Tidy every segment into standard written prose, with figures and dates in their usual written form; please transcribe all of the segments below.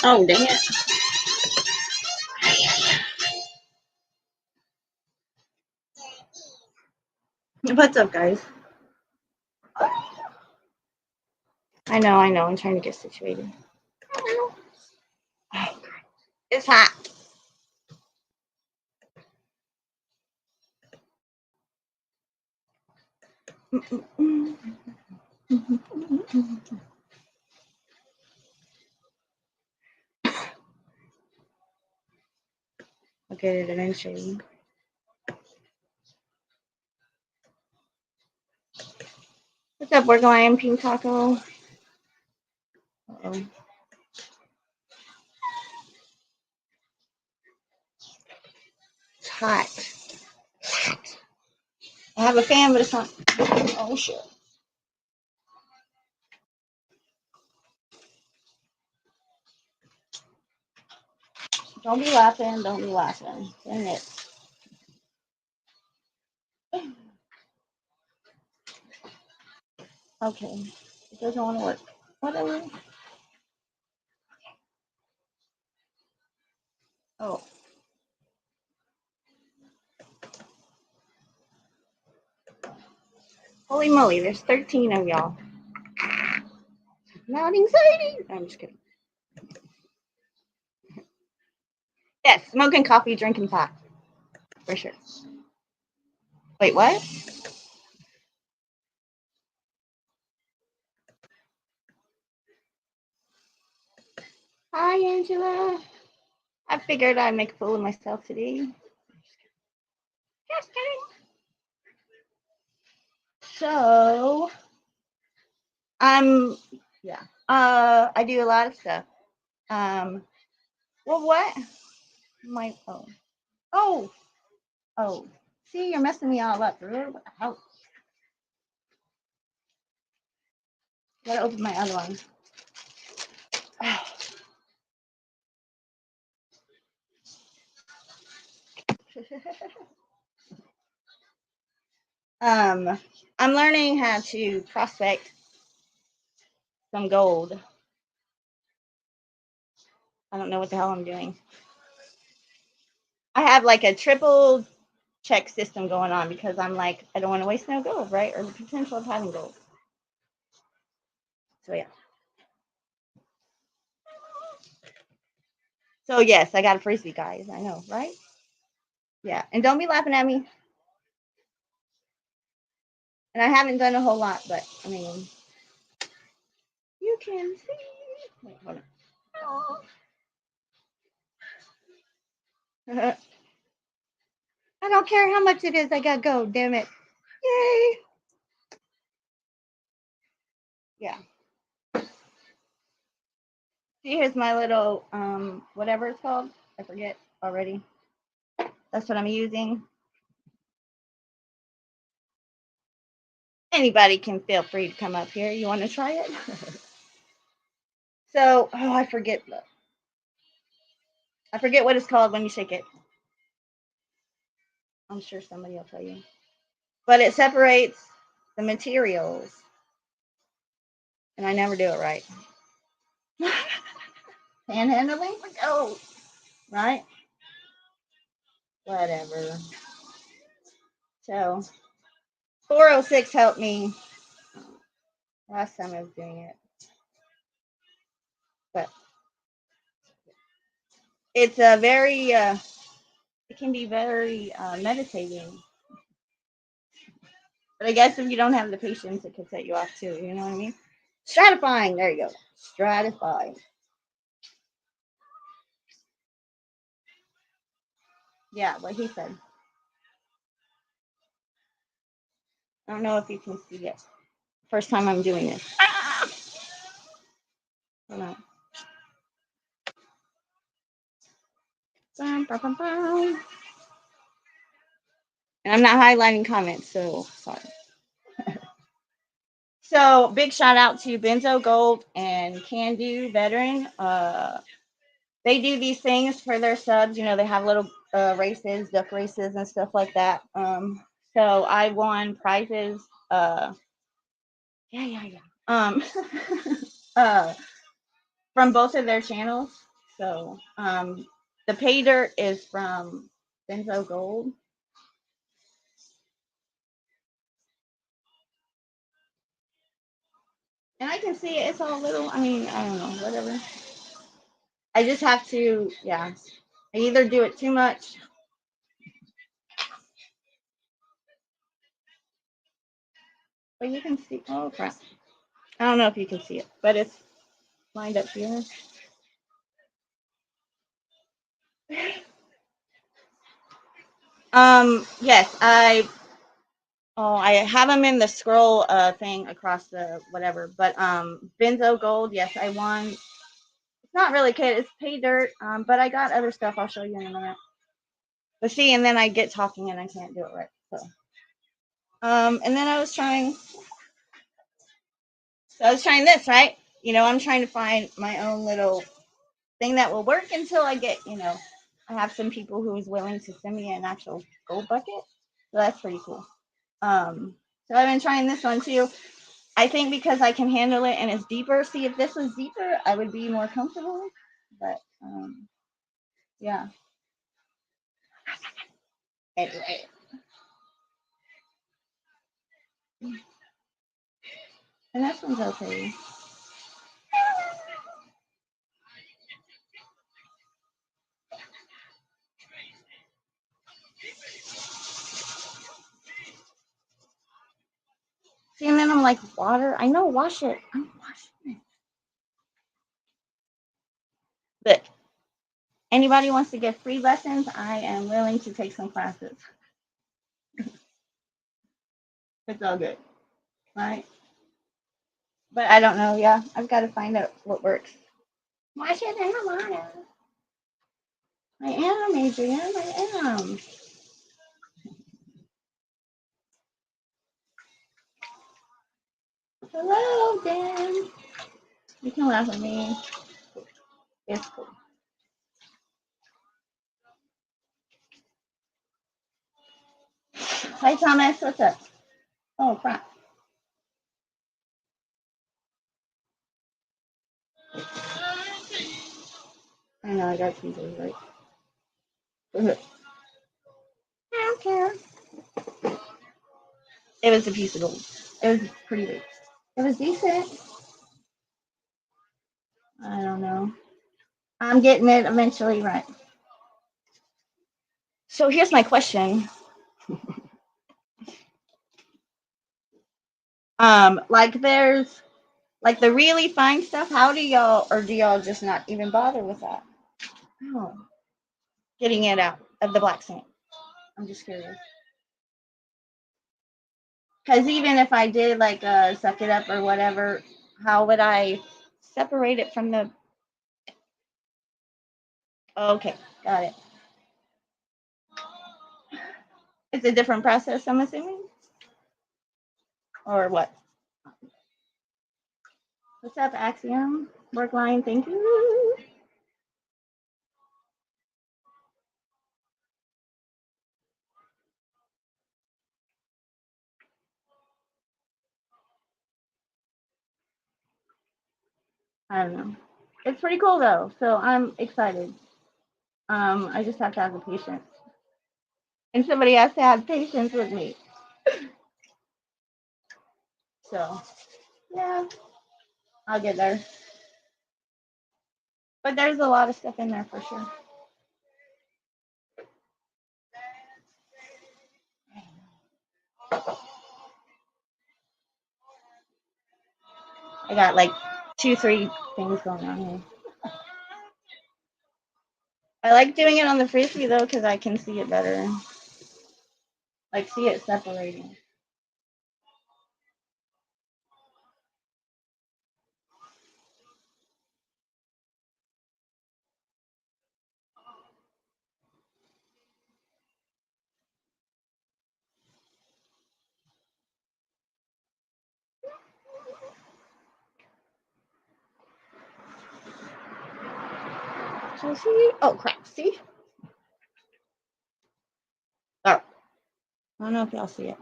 Oh, dang it. What's up, guys? I know. I'm trying to get situated. Oh, it's hot. I'll get it eventually. What's up, Work Lion Pink Taco? Uh-oh. It's hot. I have a fan, but it's not. Oh, shit. Don't be laughing. Don't be laughing. Dang it. Okay. It doesn't want to work. Whatever. Oh. Holy moly, there's 13 of y'all. Not exciting. I'm just kidding. Yes, smoking coffee, drinking pot. For sure. Wait, what? Hi, Angela. I figured I'd make a fool of myself today. Just kidding. So, yeah. I do a lot of stuff. Well, what? My phone. Oh. See, you're messing me all up. What the hell? Gotta open my other one. I'm learning how to prospect some gold. I don't know what the hell I'm doing. I have like a triple check system going on because I'm like, I don't want to waste no gold, right? Or the potential of having gold. So yeah. So yes, I got a frisbee, guys. I know, right? Yeah, and don't be laughing at me. And I haven't done a whole lot, but I mean, you can see. Wait, hold on. I don't care how much it is. I got gold. Damn it! Yay! Yeah. See, here's my little whatever it's called. I forget already. That's what I'm using. Anybody can feel free to come up here. You want to try it? So, oh, I forget what it's called when you shake it. I'm sure somebody will tell you. But it separates the materials. And I never do it right. Panhandling for gold. Right? Whatever. So, 406 helped me last time I was doing it. But It's a very, it can be very meditating. But I guess if you don't have the patience, it could set you off too. You know what I mean? Stratifying. There you go. Stratifying. Yeah, what he said. I don't know if you can see it. First time I'm doing this. Ah! Hold on. Bum, bum, bum, bum. And I'm not highlighting comments, so sorry. So big shout out to Benzo Gold and Can Do Veteran. They do these things for their subs. You know, they have little races, duck races, and stuff like that. So I won prizes. Yeah. uh, from both of their channels. So the pay dirt is from Benzo Gold. And I can see it, it's all little. I mean, I don't know, whatever. I just have to, yeah. I either do it too much. But you can see, oh crap. I don't know if you can see it, but it's lined up here. Yes, I have them in the scroll thing across the whatever, but Benzo Gold, yes, I won. It's not really kid, it's pay dirt, but I got other stuff I'll show you in a minute. But see, and then I get talking and I can't do it right. So and then I was trying this, right? You know, I'm trying to find my own little thing that will work until I get, you know, I have some people who is willing to send me an actual gold bucket. So that's pretty cool. So I've been trying this one too. I think because I can handle it and it's deeper. See, if this was deeper, I would be more comfortable. But yeah. Anyway. And this one's okay. See, and then I'm like, water. I know, wash it. I'm washing it. But anybody wants to get free lessons, I am willing to take some classes. It's all good, right? But I don't know. Yeah, I've got to find out what works. Wash it in the water. I am, Adrian. I am. Hello, Dan. You can laugh at me. It's cool. Hi, Thomas. What's up? Oh, crap. I know I got pieces, right? I don't care. It was a piece of gold. It was pretty big. It was decent. I don't know. I'm getting it eventually, right? So here's my question. Like there's like the really fine stuff. How do y'all, or do y'all just not even bother with that? Oh, getting it out of the black sand. I'm just curious. Because even if I did like suck it up or whatever, how would I separate it from the? Okay, got it. It's a different process, I'm assuming, or what? What's up, Axiom? Work line, thank you. I don't know. It's pretty cool though, so I'm excited. I just have to have the patience, and somebody has to have patience with me. So yeah, I'll get there. But there's a lot of stuff in there for sure. I got like 2, 3 things going on here. I like doing it on the frisbee though because I can see it better. Like see it separating. So see? Oh crap! See? Oh, I don't know if y'all see it.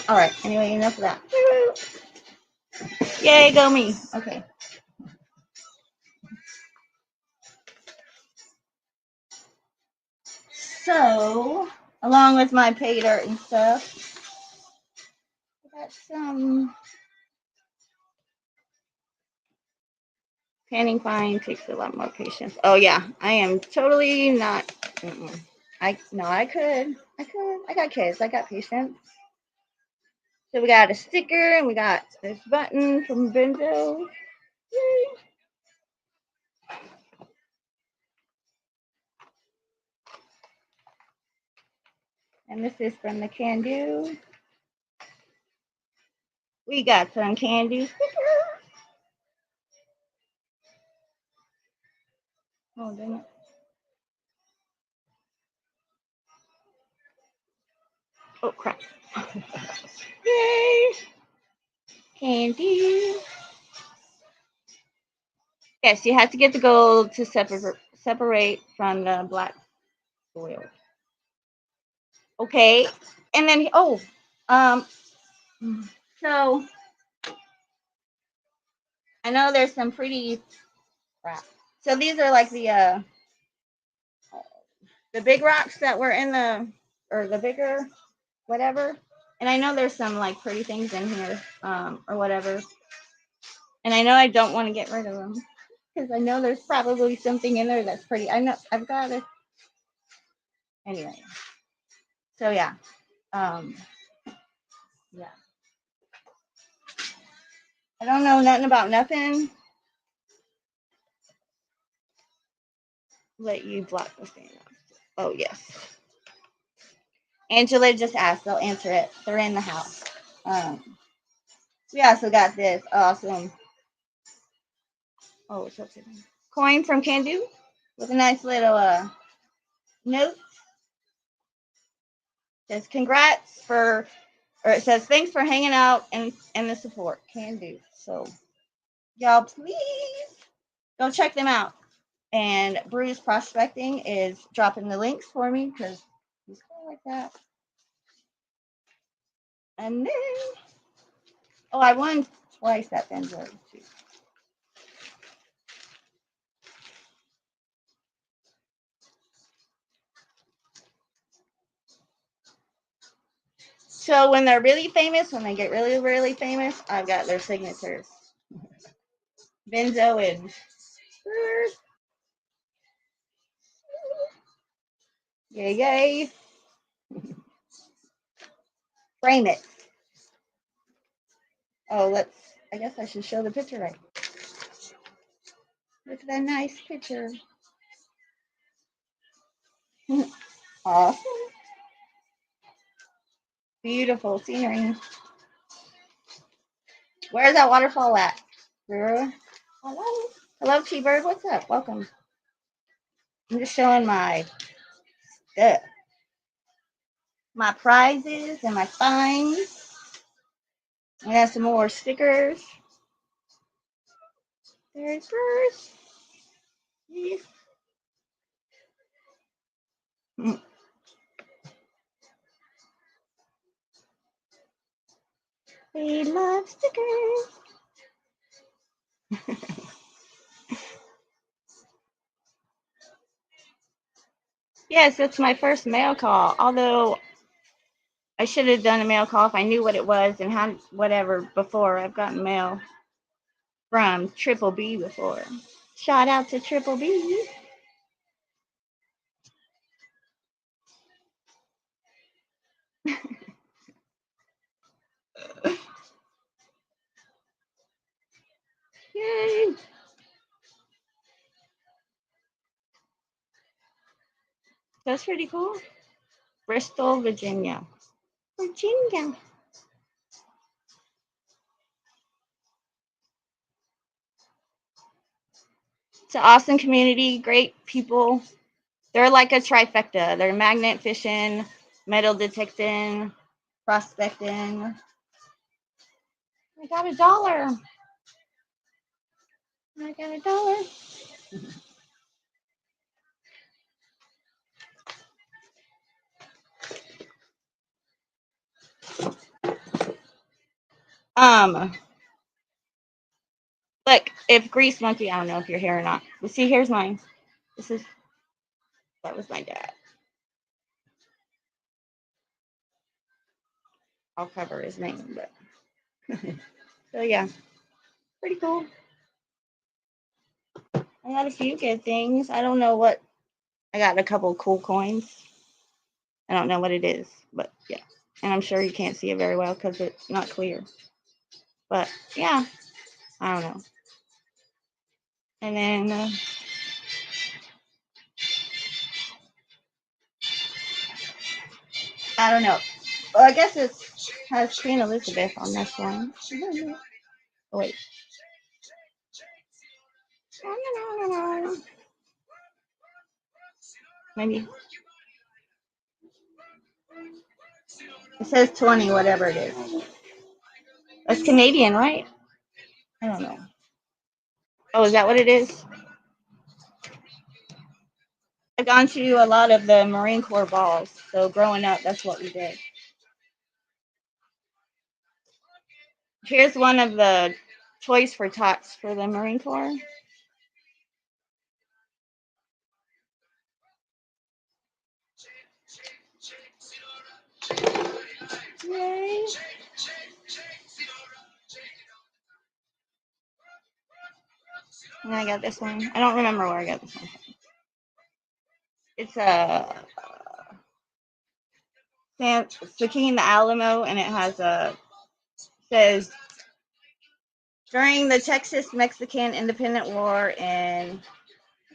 All right. Anyway, enough of that. Yay, go me. Okay. So, along with my pay dirt and stuff, I got some panning fine. Takes a lot more patience. Oh yeah, I am totally not. I could. I got kids. I got patience. So we got a sticker and we got this button from BENZO. Yay. And this is from the Can Do. We got some Can Do stickers. Oh, dang it. Oh, crap. Yay. Can Do. Yes, you have to get the gold to separate from the black soil. Okay. And then, so I know there's some pretty crap. So these are like the big rocks that were in the bigger whatever. And I know there's some like pretty things in here, or whatever. And I know I don't want to get rid of them because I know there's probably something in there that's pretty. I know I've got it. Anyway, so yeah, yeah. I don't know nothing about nothing. Let you block the stand. Oh yes. Angela just asked. They'll answer it. They're in the house. We also got this awesome. Oh, what's up, coin from Can Do with a nice little note. It says congrats for, or it says thanks for hanging out and the support. Can Do. So y'all please go check them out. And Bruce Prospecting is dropping the links for me because he's kind of like that. And then, oh, I won twice at BENZO too. So when they're really famous, when they get really, really famous, I've got their signatures. BENZO and yay, yay. Frame it. Oh, I guess I should show the picture right. Look at that nice picture. Awesome. Beautiful scenery. Where's that waterfall at? Hello? Hello, T-Bird. What's up? Welcome. I'm just showing my stuff. My prizes and my finds. I have some more stickers. There's first. Yes. We love stickers. Yes, it's my first mail call. Although I should have done a mail call if I knew what it was and how whatever before. I've gotten mail. from Triple B before. Shout out to Triple B. Yay. That's pretty cool. Bristol, Virginia. Virginia. It's an awesome community, great people. They're like a trifecta. They're magnet fishing, metal detecting, prospecting. I got $1. I got $1. Look, if Grease Monkey, I don't know if you're here or not. But see, here's mine. That was my dad. I'll cover his name, but so yeah, pretty cool. I got a few good things. I don't know what. I got a couple of cool coins. I don't know what it is, but yeah. And I'm sure you can't see it very well because it's not clear. But yeah, I don't know. And then I don't know. Well, I guess it has Queen Elizabeth on this one. Oh, wait. Maybe it says 20, whatever it is. That's Canadian, right? I don't know. Oh, is that what it is? I've gone to a lot of the Marine Corps balls. So growing up, that's what we did. Here's one of the Toys for Tots for the Marine Corps. Yay. And I got this one. I don't remember where I got this one. It's a it's the King of the Alamo, and it has says during the Texas-Mexican Independent War in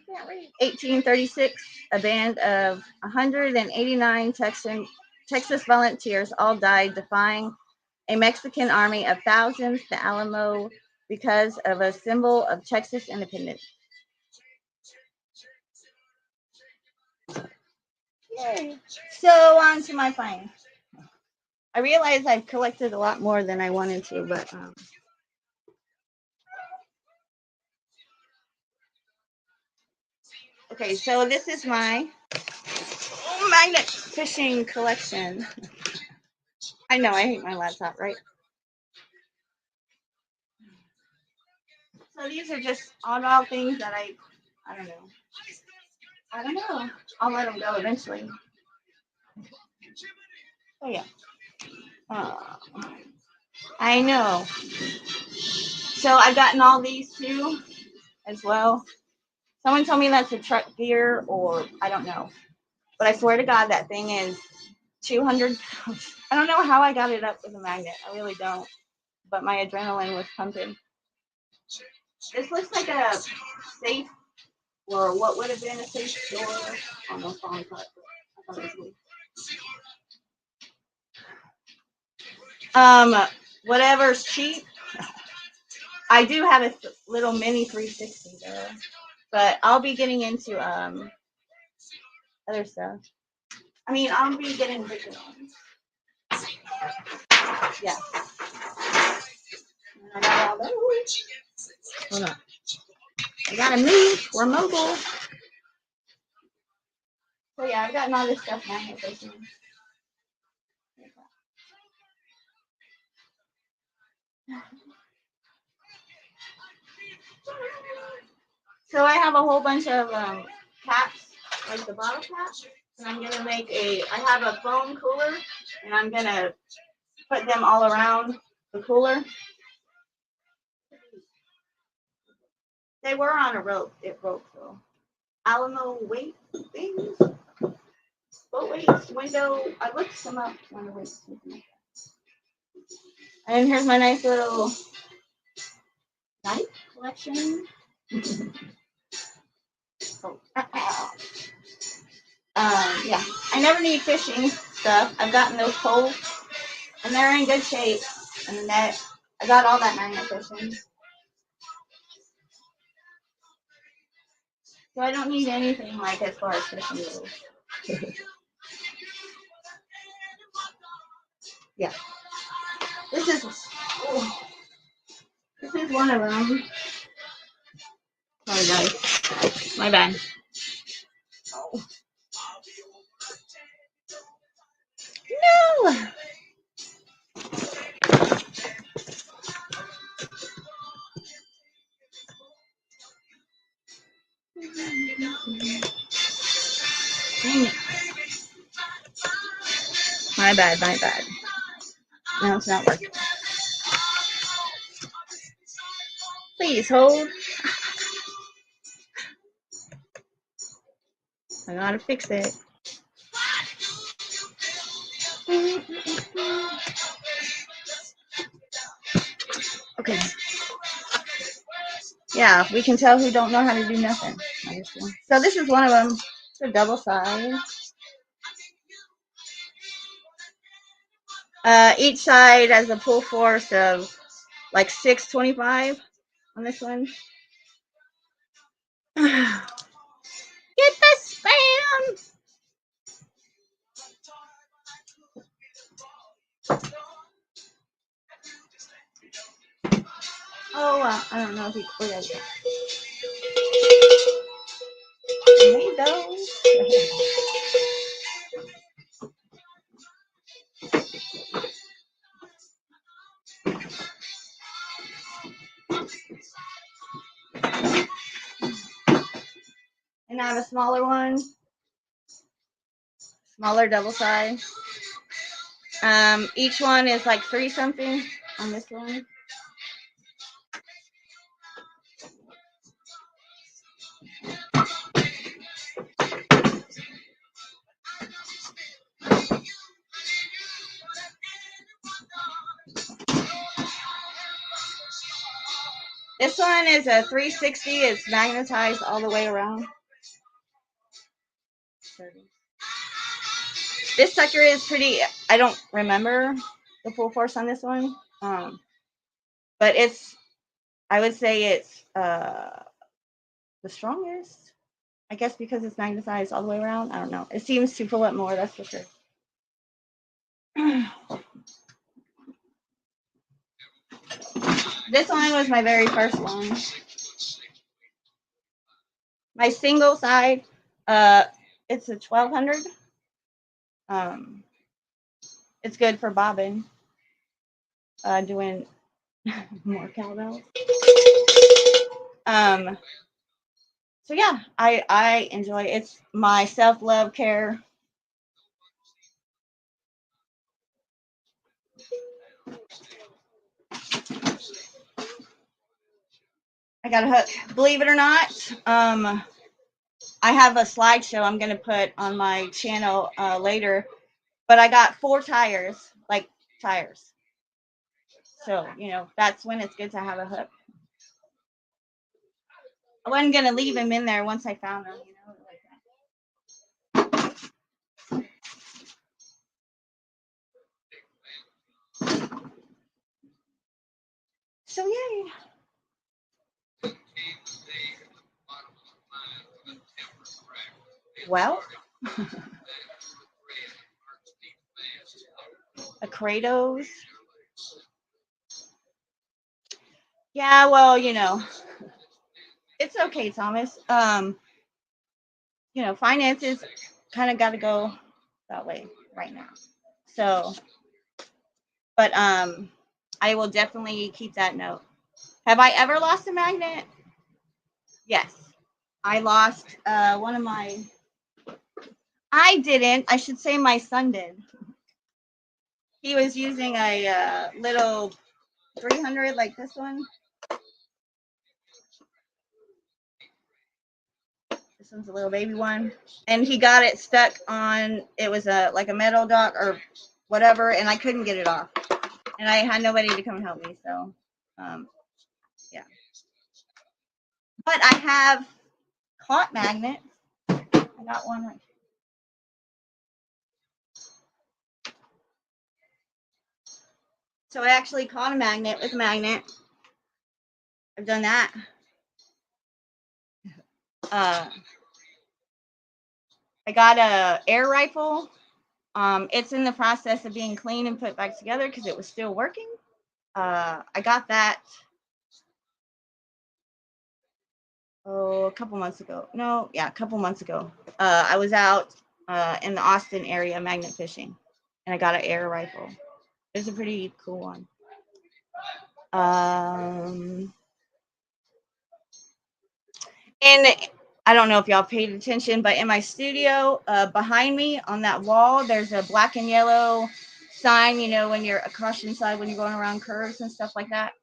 1836, a band of 189 Texas volunteers all died defying a Mexican army of thousands, the Alamo, because of a symbol of Texas independence. Yay. So on to my finds. I realize I've collected a lot more than I wanted to, but okay, so this is my magnet fishing collection. I know I hate my laptop, right? So these are just oddball things that I don't know. I don't know. I'll let them go eventually. Oh yeah. I know. So I've gotten all these too, as well. Someone told me that's a truck gear, or I don't know. But I swear to God, that thing is 200 pounds. I don't know how I got it up with a magnet. I really don't. But my adrenaline was pumping. This looks like a safe, or what would have been a safe door. Almost falling apart. I thought it was whatever's cheap. I do have a little mini 360 though, but I'll be getting into other stuff. I mean, I'll be getting bigger ones. Yeah. I got all those. Hold on. I gotta move. We're mobile. So yeah, I've gotten all this stuff now. So I have a whole bunch of caps, like the bottle caps, and I'm gonna make I have a foam cooler, and I'm gonna put them all around the cooler. They were on a rope. It broke though. Alamo weight things. Boat weights, window. I looked some up. Window weights. And here's my nice little knife collection. Oh. Yeah, I never need fishing stuff. I've gotten those poles, and they're in good shape. And the net, I got all that magnet fishing. So I don't need anything like as far as fishing goes. Yeah. This is one of them. Sorry guys. My bad. Oh. No. Dang it. My bad, my bad. No, it's not working. Please hold. I gotta fix it. Okay. Yeah, we can tell who don't know how to do nothing. So this is one of them. It's a double side. Each side has a pull force of like 625 on this one. Get the spam! Oh, I don't know if he. Oh, yeah, yeah. There you go. And I have a smaller one, smaller double side. Each one is like 3 something on this one. This one is a 360. It's magnetized all the way around. This sucker is pretty. I don't remember the full force on this one, but it's. I would say it's the strongest. I guess because it's magnetized all the way around. I don't know. It seems to pull it more. That's for sure. This one was my very first one. My single side, it's a 1200. It's good for bobbing, doing more cowbells. So yeah, I enjoy it. It's my self-love care. I got a hook. Believe it or not, I have a slideshow I'm gonna put on my channel later. But I got 4 tires, like tires. So that's when it's good to have a hook. I wasn't gonna leave him in there once I found him. Like that. So yay. Well, a Kratos. Yeah, well, it's okay, Thomas. Finances kind of got to go that way right now. So, but I will definitely keep that note. Have I ever lost a magnet? Yes. I lost one of my. I didn't. I should say my son did. He was using a little 300 like this one. This one's a little baby one. And he got it stuck on, it was like a metal dock or whatever, and I couldn't get it off. And I had nobody to come and help me, so yeah. But I have caught magnets. I got one right here. So I actually caught a magnet with a magnet. I've done that. I got a air rifle. It's in the process of being cleaned and put back together because it was still working. I got that a couple months ago. A couple months ago. I was out in the Austin area magnet fishing, and I got an air rifle. It's a pretty cool one. And I don't know if y'all paid attention, but in my studio, behind me on that wall, there's a black and yellow sign, you know, when you're a caution sign when you're going around curves and stuff like that.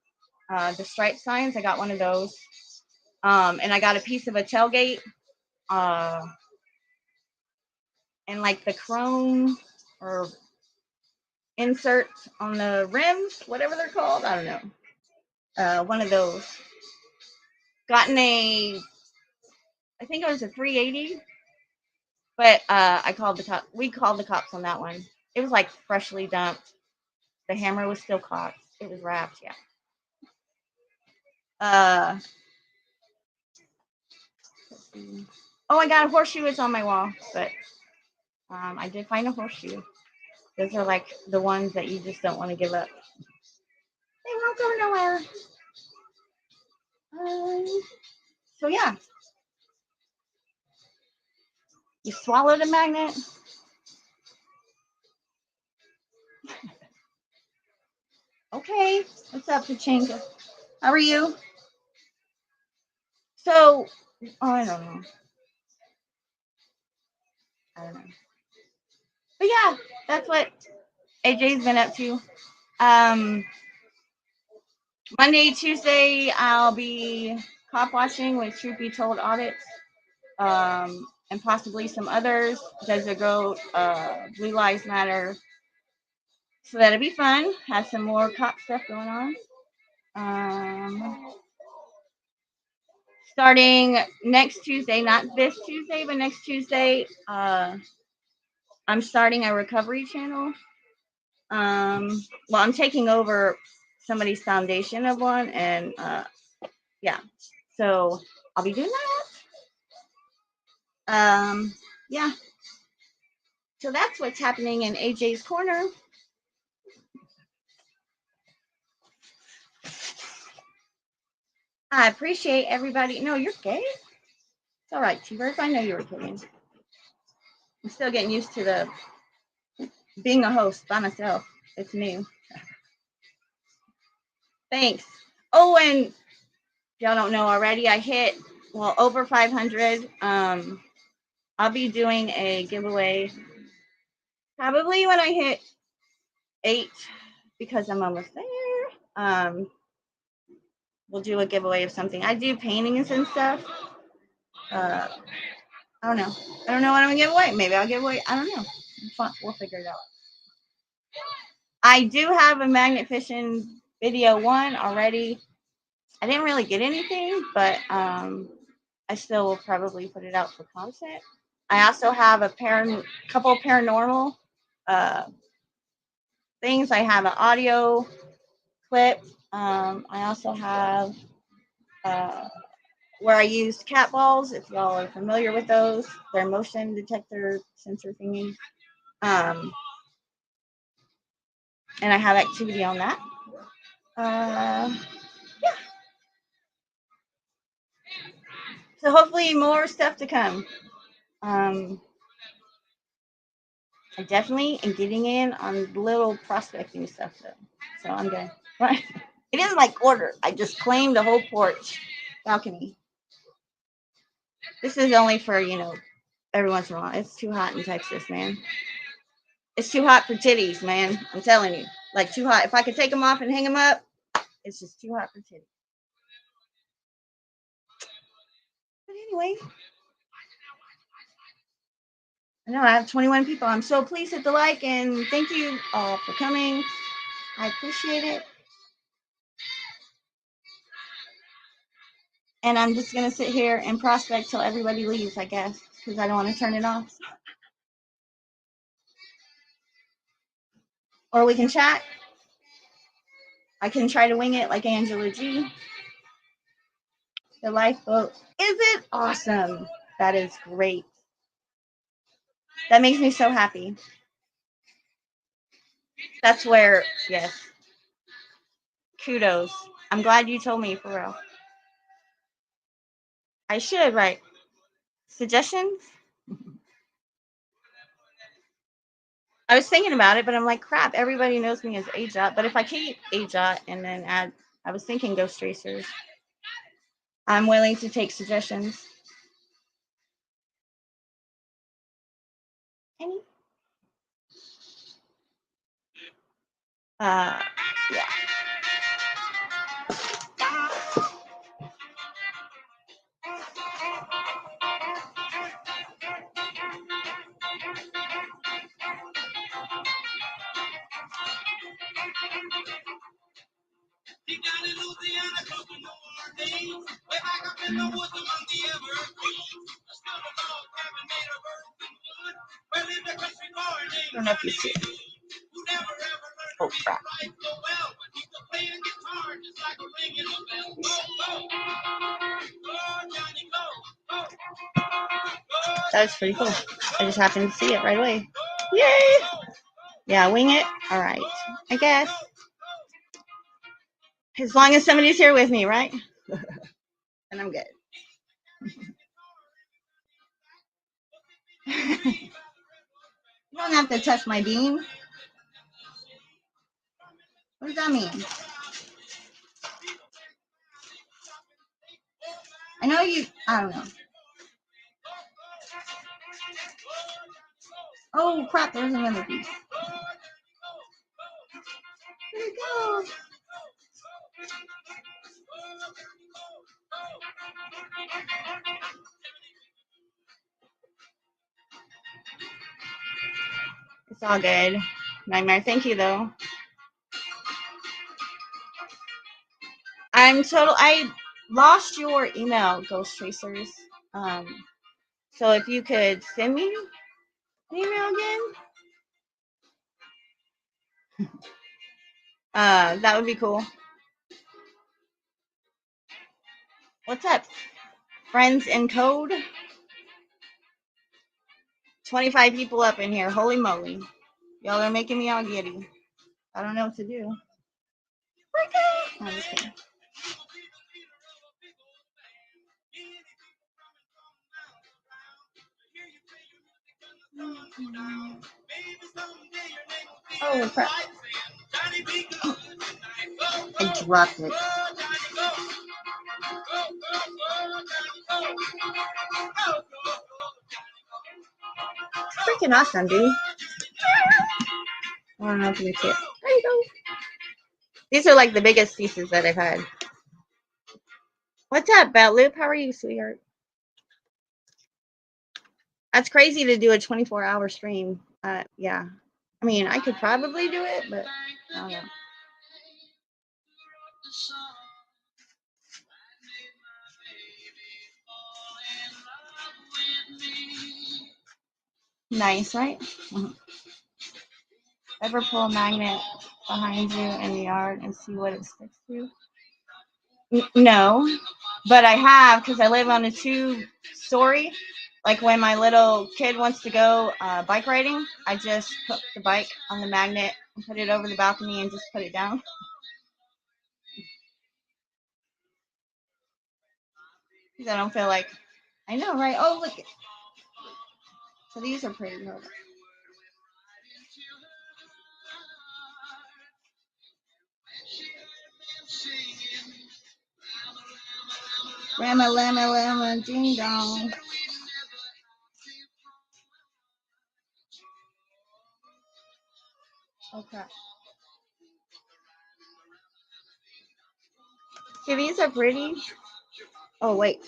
The stripe signs, I got one of those. And I got a piece of a tailgate. And like the chrome or inserts on the rims, whatever they're called, I don't know. One of those. Gotten I think it was a 380, but we called the cops on that one. It was like freshly dumped. The hammer was still caught. It was wrapped, yeah. Let's see. Oh, I got a horseshoe. It's on my wall, but I did find a horseshoe. Those are like the ones that you just don't want to give up. They won't go nowhere. So yeah, you swallowed a magnet. Okay, what's up, Pachinka? How are you? So, I don't know. But yeah, that's what AJ's been up to. Monday, Tuesday, I'll be cop watching with Truth Be Told audits, and possibly some others. Desert Goat, Blue Lives Matter. So that'll be fun. Have some more cop stuff going on. Starting next Tuesday, not this Tuesday, but next Tuesday, I'm starting a recovery channel. Well, I'm taking over somebody's foundation of one, and yeah, so I'll be doing that. Yeah. So that's what's happening in AJ's corner. I appreciate everybody. No, you're gay. It's all right, T-Birds. I know you were kidding. I'm still getting used to being a host by myself. It's new. Thanks. Oh, and y'all don't know already, I hit over 500. I'll be doing a giveaway probably when I hit 8 because I'm almost there. We'll do a giveaway of something. I do paintings and stuff. I don't know. I don't know what I'm gonna give away. Maybe I'll give away. I don't know. We'll figure it out. I do have a magnet fishing video 1 already. I didn't really get anything, but I still will probably put it out for content. I also have a couple paranormal things. I have an audio clip. I also have where I used cat balls. If y'all are familiar with those, they're motion detector sensor thingies. And I have activity on that. Yeah. So hopefully more stuff to come. I definitely am getting in on little prospecting stuff though. So I'm good. It isn't like order. I just claimed the whole porch balcony. This is only for, every once in a while. It's too hot in Texas, man. It's too hot for titties, man. I'm telling you. Like, too hot. If I could take them off and hang them up, it's just too hot for titties. But anyway, I know I have 21 people. I'm so pleased. Hit the like and thank you all for coming. I appreciate it. And I'm just gonna sit here and prospect till everybody leaves, I guess, because I don't want to turn it off. Or we can chat. I can try to wing it like Angela G. The lifeboat. Is it awesome? That is great. That makes me so happy. That's where, yes. Kudos. I'm glad you told me, for real. I should, right? Suggestions? I was thinking about it, but I'm like, crap, everybody knows me as AJOT. But if I keep AJOT and then add, I was thinking Ghost Racers. I'm willing to take suggestions. Any? Yeah. I don't know if you see it. Oh, crap. That was pretty cool. I just happened to see it right away. Yay! Yeah, wing it. All right. I guess. As long as somebody's here with me, right? And I'm good. You don't have to touch my beam. What does that mean? I know you. I don't know. Oh, crap. There's another piece. Where'd it go? It's all good. Nightmare. Thank you, though. I lost your email, Ghost Tracers. So if you could send me an email again, that would be cool. What's up? Friends in code? 25 people up in here. Holy moly. Y'all are making me all giddy. I don't know what to do. No, just kidding. Oh, crap. I dropped it. Freaking awesome, dude. I don't know if you can see it. There you go. These are like the biggest pieces that I've had. What's up, Batloop? How are you, sweetheart? That's crazy to do a 24-hour stream. Yeah. I mean, I could probably do it, but I don't know. Nice, right? Mm-hmm. Ever pull a magnet behind you in the yard and see what it sticks to? No, but I have, because I live on a 2-story. Like when my little kid wants to go bike riding, I just put the bike on the magnet and put it over the balcony and just put it down. Because I don't feel like, I know, right? Oh, look. So these are pretty. Hold on. Rama, lama, lama, ding dong. Okay. See, these are pretty. Oh, wait.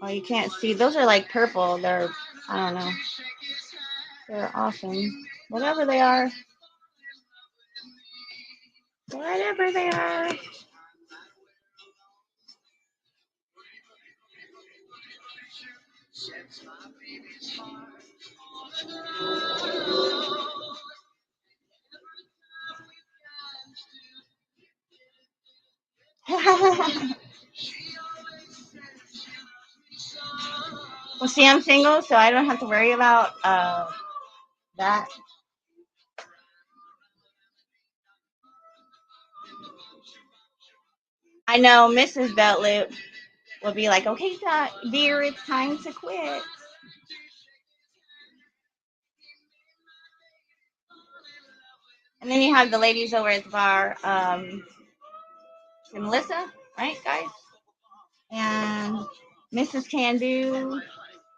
Oh, you can't see. Those are like purple. They're, I don't know. They're awesome. Whatever they are. Whatever they are. Well, see, I'm single, so I don't have to worry about that. I know Mrs. Beltlip will be like, okay, dear, it's time to quit. And then you have the ladies over at the bar, Melissa, right, guys? And Mrs. Can Do,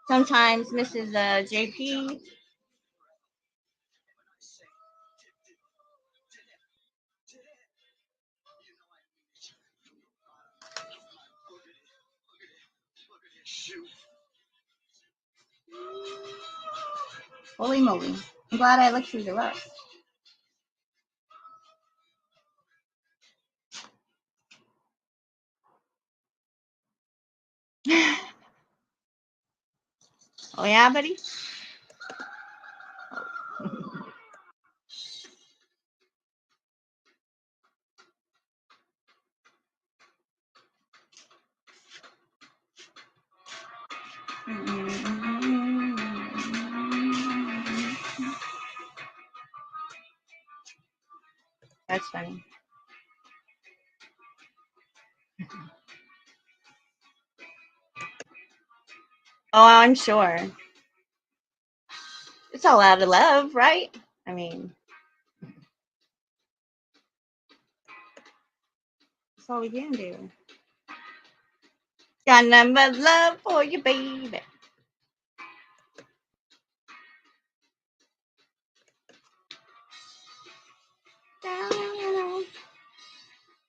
sometimes Mrs. JP. Holy moly. I'm glad I looked through the rust. Oh, yeah, buddy? That's funny. Oh, I'm sure. It's all out of love, right? I mean, that's all we can do. Got nothing but love for you, baby.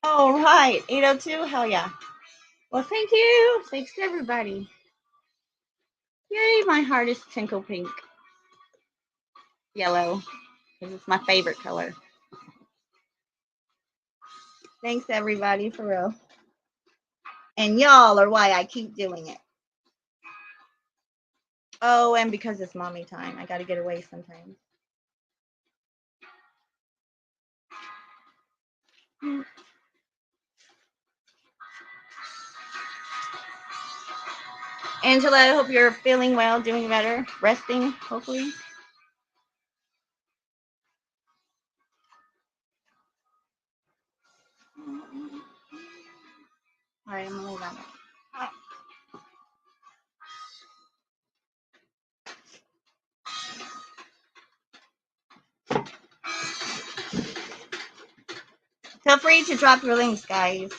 All right, 802. Hell yeah. Well, thank you. Thanks to everybody. Yay, my heart is tinkle pink. Yellow, because it's my favorite color. Thanks, everybody, for real. And y'all are why I keep doing it. Oh, and because it's mommy time. I got to get away sometimes. Angela, I hope you're feeling well, doing better, resting, hopefully. All right, I'm going to lay down. Feel free to drop your links, guys.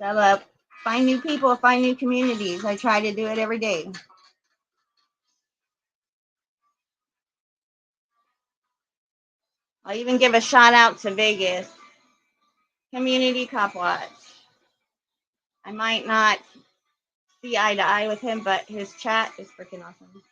Sell up. Find new people, find new communities. I try to do it every day. I'll even give a shout out to Vegas. Community Cop Watch. I might not see eye to eye with him, but his chat is freaking awesome.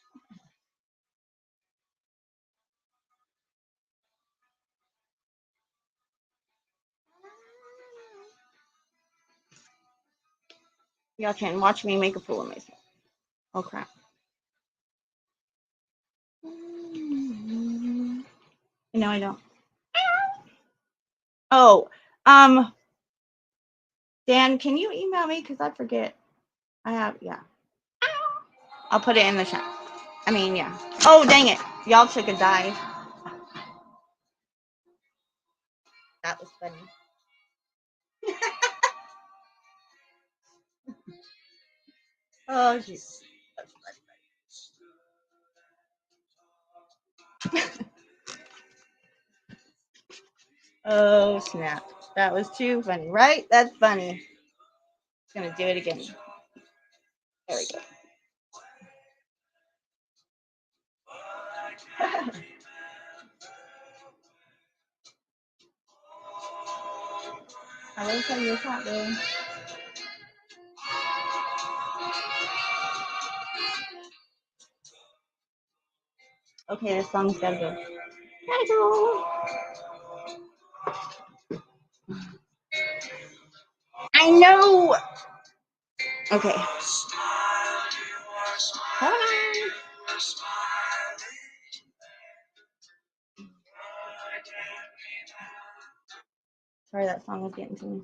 Y'all can watch me make a fool of myself. Oh crap. No, I don't. Oh, Dan, can you email me? Because I forget. I have, yeah. I'll put it in the chat. I mean, yeah. Oh, dang it. Y'all took a dive. That was funny. Oh, jeez. Oh, snap. That was too funny, right? That's funny. Just going to do it again. There we go. I will tell you what's hot, though. Okay, this song's gotta go. Gotta go. I know. Okay. Hold on. Sorry, that song was getting to me.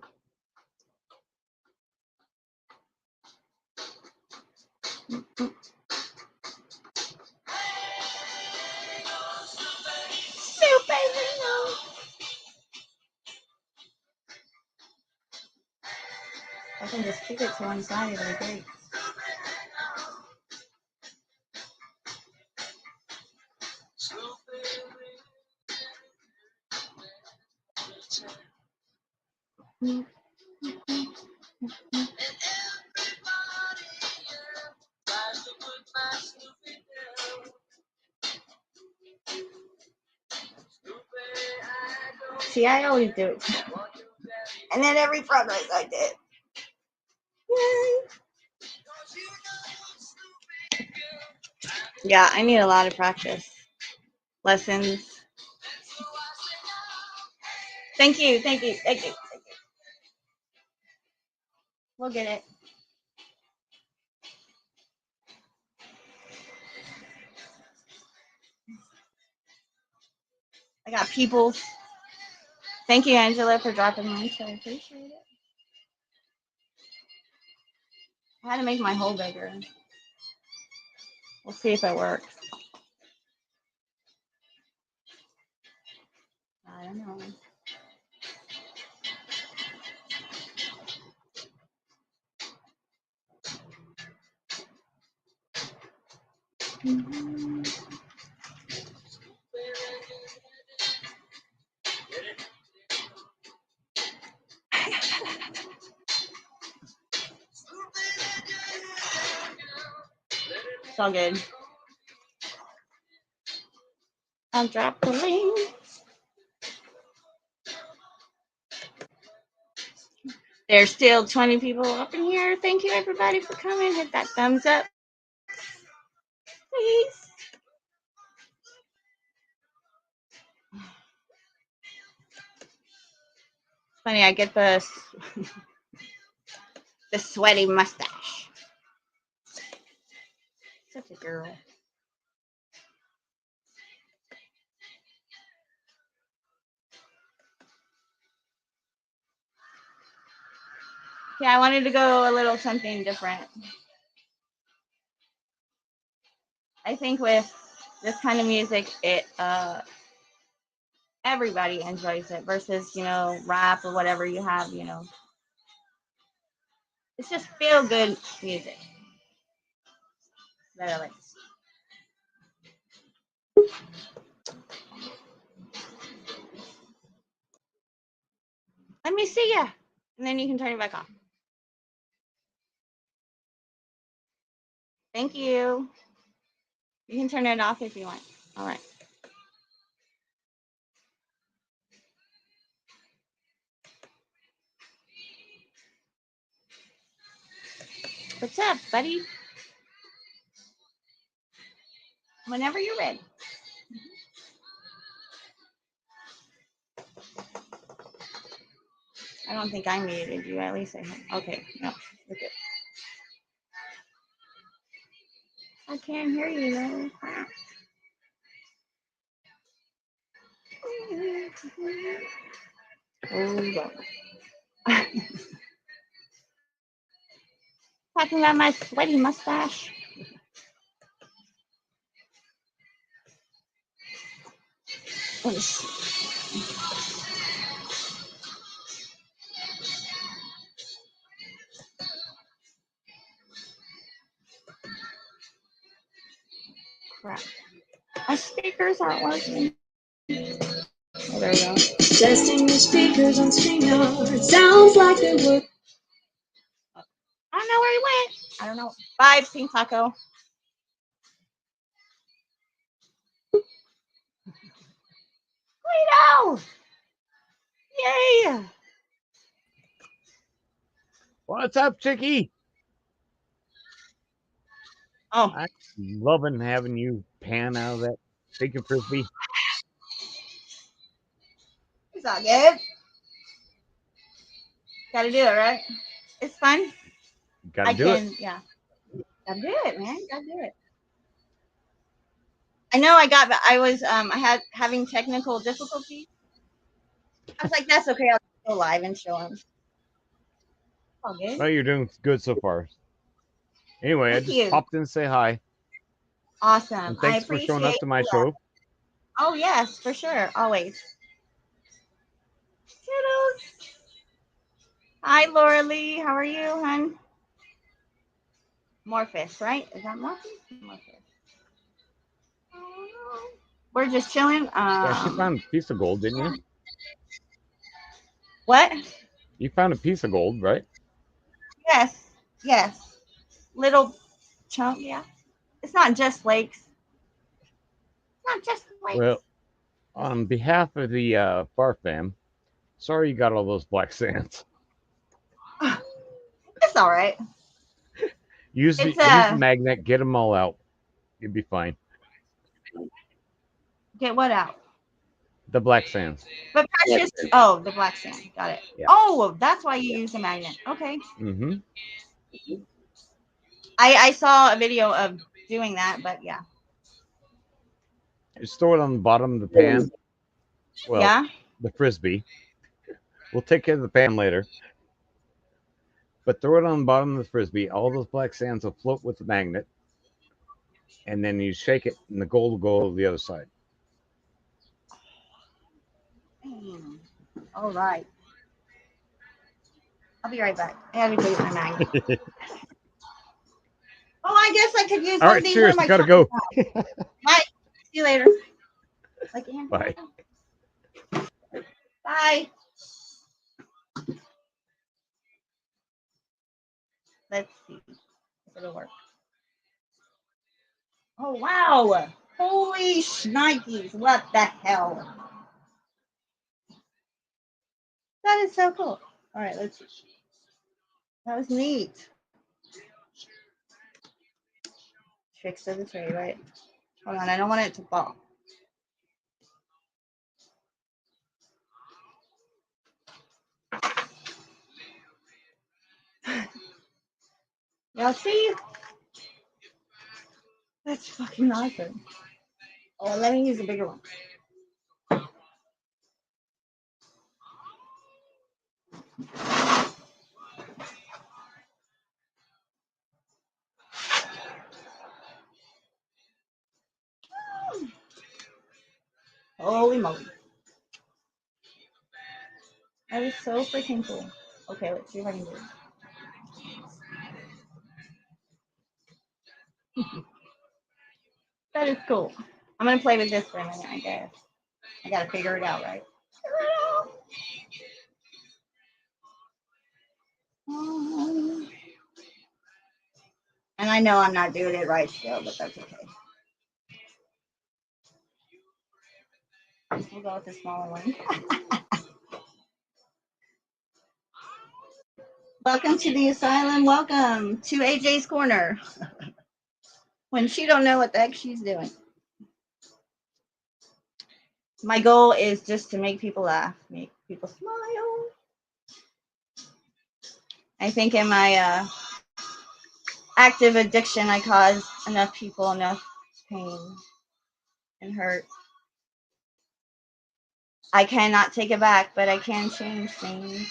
I can just kick it to one side, it'll be great. See, I always do it. And then every progress I did. Yay. Yeah, I need a lot of practice. Lessons. Thank you, thank you, thank you, thank you. We'll get it. I got people. Thank you, Angela, for dropping links. I appreciate it. I had to make my hole bigger. We'll see if it works. I don't know. It's all good. I'll drop the link. There's still 20 people up in here. Thank you, everybody, for coming. Hit that thumbs up, please. Funny, I get the sweaty mustache. Such a girl. Yeah, I wanted to go a little something different. I think with this kind of music, it everybody enjoys it versus, rap or whatever you have, It's just feel good music that I like. Let me see ya. And then you can turn it back off. Thank you. You can turn it off if you want. All right. What's up, buddy? Whenever you're ready. I don't think I muted you. At least I have. Okay. No. We're good. I can't hear you though. Hold on. Talking about my sweaty mustache. Let me see. Crap. My speakers aren't working. Oh, there we go. Testing the speakers on StreamYard. Sounds like they work. I don't know where he went. I don't know. Bye, Pink Taco. Guido! Yay! What's up, Chicky? Oh. I'm loving having you pan out of that Taking frisbee. It's all good. Gotta do it, right? It's fun. Gotta do it. Yeah. Gotta do it, man. Gotta do it. I know I was, I had having technical difficulties. I was like, that's okay. I'll go live and show them. All good. Well, you're doing good so far. Anyway, I Thank just you. popped in to say hi. Awesome. And I thanks for showing up appreciate to my that. show. Oh, yes, for sure. Always. Toodles. Hi, Laura Lee. How are you, hon? Morphus, right? Is that Morphus? Morphus. We're just chilling. Yeah, she found a piece of gold, didn't you? What? You found a piece of gold, right? Yes. Yes. Little chunk, yeah. It's not just lakes. It's not just lakes. Well, on behalf of the bar fam, sorry you got all those black sands. It's all right. Use It's the magnet, get them all out. You'll be fine. get what out? The black sands. But precious. Oh, the black sand. Got it. Yeah. Oh, that's why you use a magnet. Okay. Mm-hmm. I saw a video of doing that, but yeah. Just throw it on the bottom of the pan. Well, Yeah. the frisbee. We'll take care of the pan later. But throw it on the bottom of the frisbee. All those black sands will float with the magnet. And then you shake it, and the gold will go to the other side. All right. I'll be right back. I gotta go get my magnet. Oh, I guess I could use All one right, of these. cheers. Where am I Gotta go. Bye. See you later. Like, Bye. Bye. Let's see if it'll work. Oh, wow. Holy shnikes. What the hell? That is so cool. All right, let's see. That was neat. Tricks of the trade, right? Hold on, I don't want it to fall. Y'all see? That's fucking awesome. Oh, let me use a bigger one. Holy moly. That is so freaking cool. Okay, let's see if I can do it. That is cool. I'm gonna play with this for a minute, I guess. I gotta figure it out, right? And I know I'm not doing it right still, but that's okay. We'll go with the smaller one. Welcome to the asylum. Welcome to AJ's Corner. When she don't know what the heck she's doing. My goal is just to make people laugh, make people smile. I think in my active addiction, I caused enough people enough pain and hurt. I cannot take it back, but I can change things.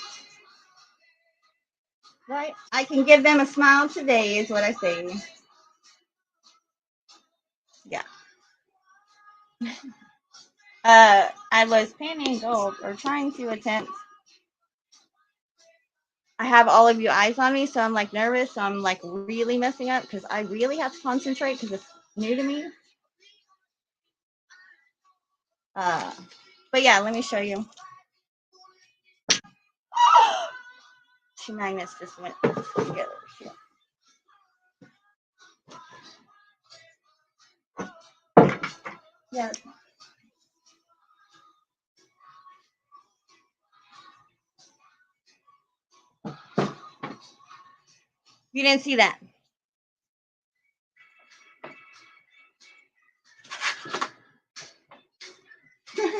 Right? I can give them a smile today, is what I say. Yeah. I was panning gold or trying to attempt. I have all of you eyes on me, so I'm like nervous. So I'm like really messing up because I really have to concentrate because it's new to me. But yeah, let me show you. Two magnets just went together. Yeah. You didn't see that.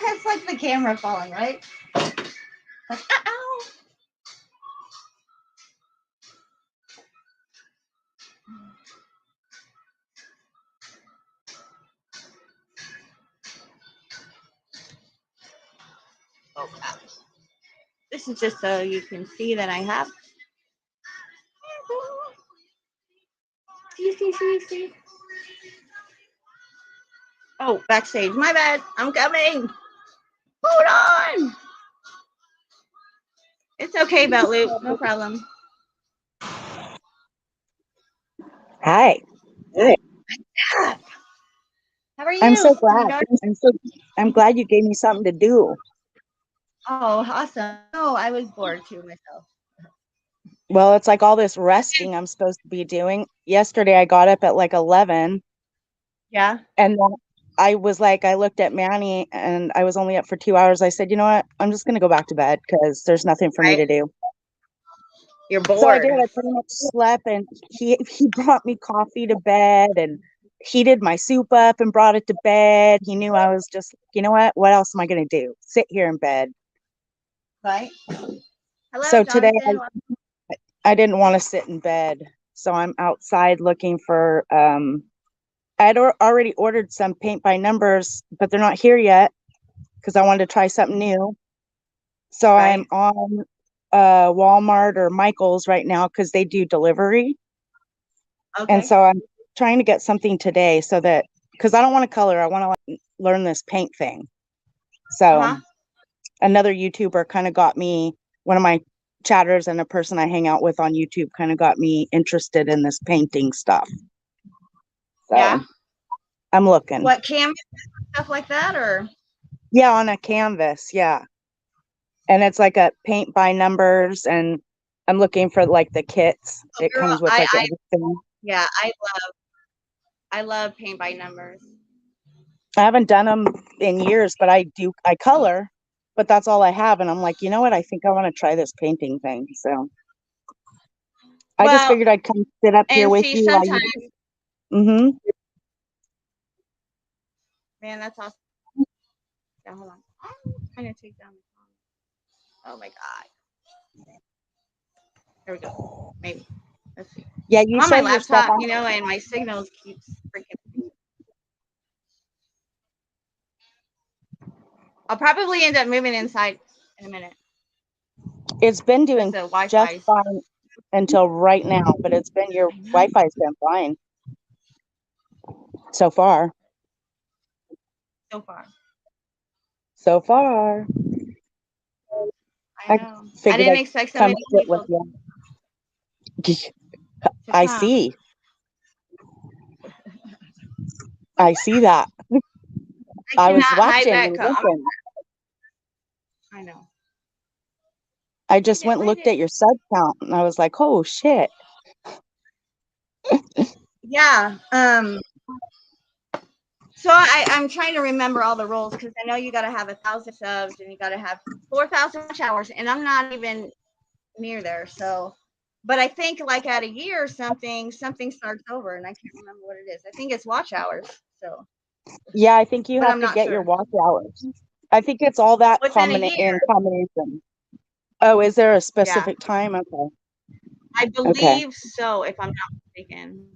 It's like the camera falling, right? Like, ow. Oh, this is just so you can see that I have. See. Oh, backstage. My bad. I'm coming. Hold on. It's okay, Belt Loop. No problem. Hi. How are you? I'm so Are you glad. done? I'm glad you gave me something to do. Oh, awesome. Oh, I was bored too myself. Well, it's like all this resting I'm supposed to be doing. Yesterday I got up at like 11 Yeah. and then I was like, I looked at Manny and I was only up for 2 hours. I said, you know what? I'm just going to go back to bed because there's nothing for me to do. You're So I bored. did. I pretty much slept and he brought me coffee to bed and heated my soup up and brought it to bed. He knew I was just, you know what else am I going to do? Sit here in bed. Right. Hello, So today Jonathan. I didn't want to sit in bed. So I'm outside looking for I'd already ordered some paint by numbers, but they're not here yet because I wanted to try something new. So Right. I'm on Walmart or Michael's right now because they do delivery. Okay. And so I'm trying to get something today so that because I don't want to color, I want to learn this paint thing. So another YouTuber kind of got me, one of my chatters and a person I hang out with on YouTube kind of got me interested in this painting stuff. So Yeah. I'm looking. What, canvas stuff like that, or? Yeah, on a canvas, yeah. And it's like a paint by numbers, and I'm looking for like the kits. Oh, It girl, comes with like everything. yeah, I love paint by numbers. I haven't done them in years, but I color, but that's all I have. And I'm like, you know what? I think I want to try this painting thing. So I just figured I'd come sit up here and with see, you. sometimes, Mm-hmm. man, that's awesome. Yeah, hold on. I'm trying to take down the phone. Oh my god. There we go. Maybe. Let's see. Yeah, you I'm on show my your stuff laptop, out. you know, and my signals keeps freaking. I'll probably end up moving inside in a minute. It's been doing The just Wi-Fi fine until right now, but it's been your Wi-Fi's been fine so far. So far. So far. I know. I Figured didn't I'd expect so come many sit with people you. to I come. see. I see that. I was watching and looking. I know. I just went and looked at your sub count and I was like, oh shit. Yeah. So I'm trying to remember all the rules because I know you got to have 1,000 subs and you got to have 4,000 hours, and I'm not even near there. So, but I think like at a year or something starts over, and I can't remember what it is. I think it's watch hours. So. Yeah, I think you But have I'm to not get sure. your watch hours. I think it's all that Within a in year. combination. Oh, is there a Yeah. specific time? Okay. I Okay. believe so, if I'm not mistaken.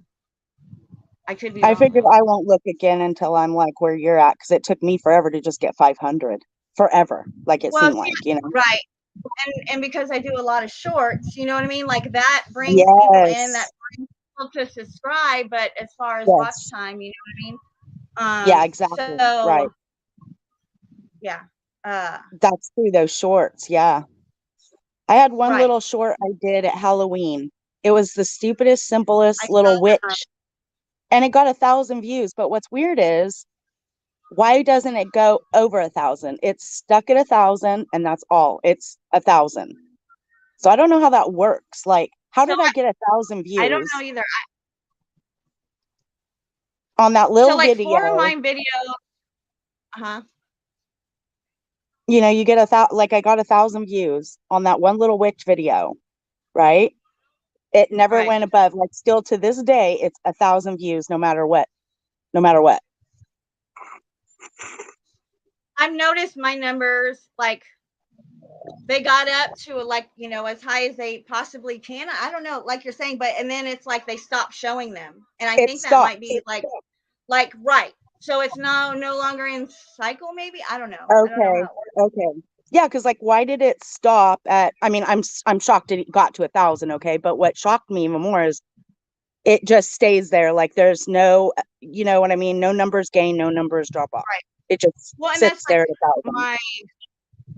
I could be I wrong figured though. I won't look again until I'm like where you're at because it took me forever to just get 500. Forever, like it Well, seemed like, you know. right. And because I do a lot of shorts, you know what I mean? Like that brings people in, that Yes. brings people to subscribe, but as far as watch Yes. time, you know what I mean? Yeah, exactly. Right. Yeah. That's through those shorts. Yeah. I had one Right. little short I did at Halloween. It was the stupidest, simplest I little saw that. witch. And it got 1,000 views. But what's weird is why doesn't it go over 1,000? It's stuck at 1,000 and that's all. It's 1,000. So I don't know how that works. Like, how So did I get 1,000 I don't views know either. on that So little like for video? my video, You know, you get like I got 1,000 views on that one little witch video, right? It never right. went above, like still to this day, it's 1,000 views no matter what. No matter what. I've noticed my numbers, like, they got up to, like, as high as they possibly can. I don't know, like you're saying, but and then it's like they stop showing them. And I It think that might stopped. be like right. So it's no longer in cycle, maybe. I don't know. I don't know how Okay. it works. Okay. Yeah, because like, why did it stop at? I mean, I'm shocked it got to 1,000. Okay, but what shocked me even more is it just stays there. Like, there's no, you know what I mean? No numbers gain, no numbers drop off. Right. It just Well, and that's sits like there at 1,000.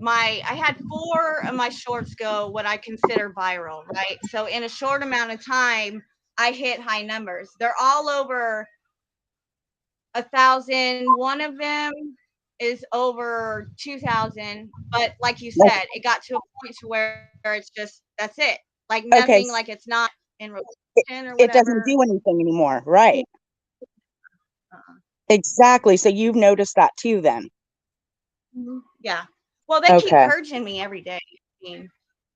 I had 4 of my shorts go what I consider viral, right? So in a short amount of time, I hit high numbers. They're all over 1,000. One of them is over 2,000. But like you said, it got to a point to where it's just that's it. Like Okay, nothing, like it's not in rotation or it doesn't whatever. do anything anymore, right? Uh-uh. Exactly. So you've noticed that too, then? Yeah. Well, they keep Okay. purging me every day. I mean,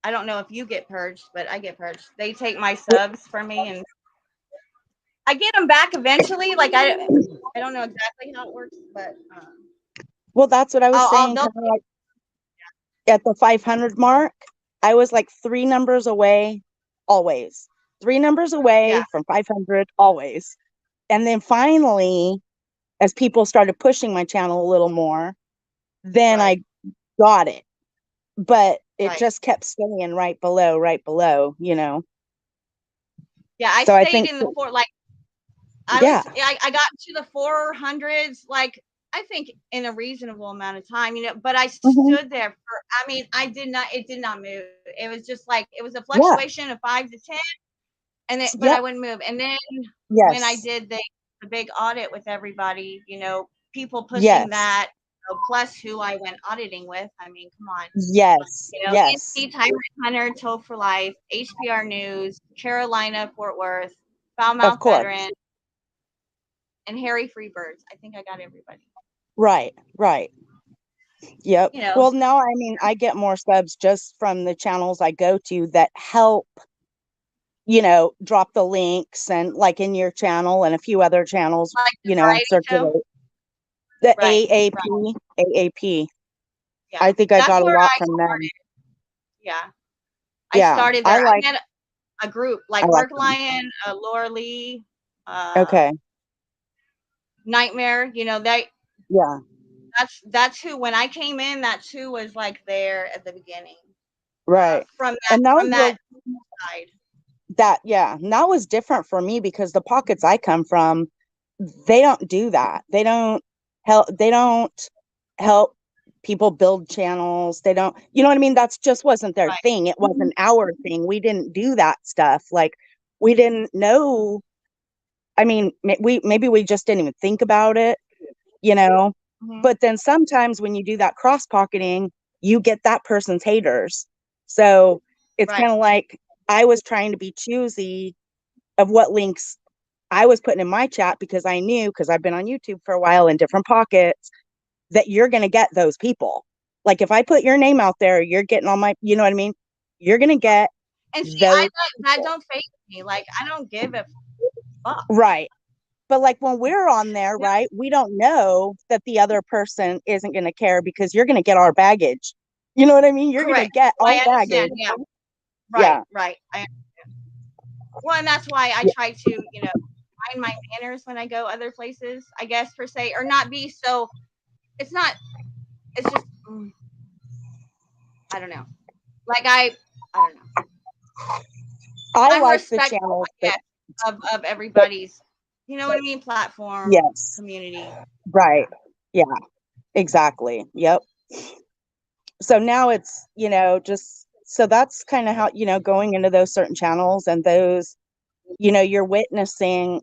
I don't know if you get purged, but I get purged. They take my subs from me, and I get them back eventually. Like I don't know exactly how it works, but Well, that's what I was I'll saying. they'll Kind of like at the 500 mark, I was like 3 numbers away, always. 3 numbers yeah, away from 500, always. And then finally, as people started pushing my channel a little more, then right, I got it. But it right. just kept staying right below, you know. Yeah, I So I stayed think, in the four. Like yeah. I got to the 400s. Like I think in a reasonable amount of time, But I Hmm. stood there for. I mean, I did not. It did not move. It was just like it was a Yeah. fluctuation of 5 to 10. But I Yep. wouldn't move. And then when I Yes. did the big audit with everybody, people pushing Yes. that, plus who I went auditing with. I mean, come on. Yes. Yes. ENT Tyrant Hunter, Toe for Life, HPR News, Carolina, Fort Worth, Of Foulmouth course. Veteran, and Harry Freebirds. I think I got everybody. Right. Right. Yep. Well, So, now, I mean, I get more subs just from the channels I go to that help, drop the links, and like in your channel and a few other channels, like the I variety show. circulate the Right. AAP. Yeah. I think I That's got a where lot I from them. started. Yeah. I Yeah. started there. I met a group I like like Work them. Lion, Laura Lee, Okay. Nightmare. Yeah. That's who when I came in. That's who was like there at the beginning. Right. From And that was that side. yeah, and that was different for me because the pockets I come from, they don't do that. They don't help people build channels. They don't, you know what I mean? That's just wasn't their Right. thing. It wasn't our thing. We didn't do that stuff. Like, we didn't know. I mean, maybe we just didn't even think about it, you know. Mm-hmm. But then sometimes when you do that cross pocketing, you get that person's haters. So it's Right. kind of like I was trying to be choosy of what links I was putting in my chat because I knew, because I've been on YouTube for a while in different pockets, that you're going to get those people. Like, if I put your name out there, you're getting all my, you know what I mean? You're going to get And see, those that people. don't faze me. Like I don't give a fuck. Right. But like when we're on there, Yeah. right, we don't know that the other person isn't going to care because you're going to get our baggage. You know what I mean? You're going to Correct. get I our baggage. understand. Yeah. Right. Yeah. Right. Well, and that's why I Yeah. try to, mind my manners when I go other places. I guess per se, or not be so. It's not. It's just. I don't know. Like I don't know. I I'm like the respectful, channels I guess, of that, everybody's. You know what I mean? Platform, yes, community. right. Yeah, exactly. Yep. So now it's, just so that's kind of how, going into those certain channels and those, you're witnessing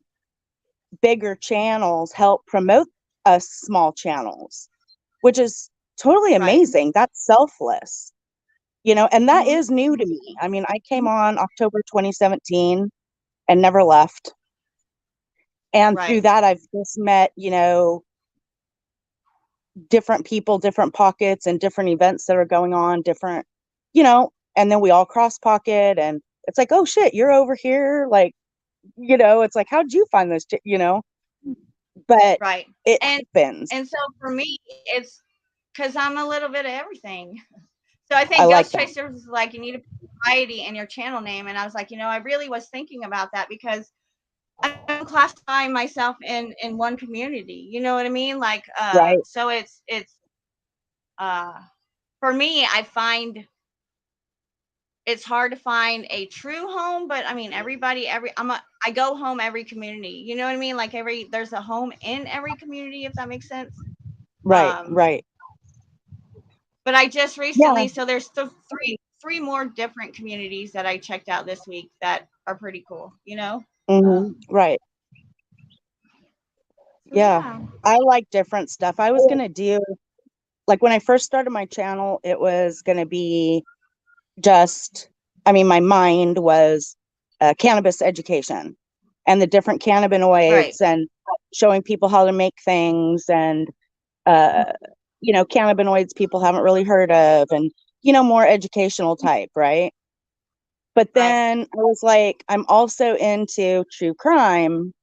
bigger channels help promote us small channels, which is totally Right. amazing. That's selfless, and that Hmm. is new to me. I mean, I came on October 2017 and never left. And through Right. that, I've just met, different people, different pockets, and different events that are going on, different, and then we all cross pocket, and it's like, oh shit, you're over here. Like, it's like, how'd you find this? But Right. it And happens. and so for me, it's because I'm a little bit of everything. So I I think like Ghost that. Chasers is like, you need a variety in your channel name. And I was like, I really was thinking about that because I don't classify myself in one community. You know what I mean? Like, Right. so it's for me, I find it's hard to find a true home, but I mean, I go home every community. You know what I mean? Like there's a home in every community, if that makes sense. Right. Right. But I just Yeah. recently, so there's three more different communities that I checked out this week that are pretty cool. Right. So Yeah. I like different stuff. I was gonna do, like, when I first started my channel, it was gonna be just, I mean, my mind was cannabis education and the different Right. cannabinoids and showing people how to make things and cannabinoids people haven't really heard of, and more educational type, right? But Right. then I was like, I'm also into true crime,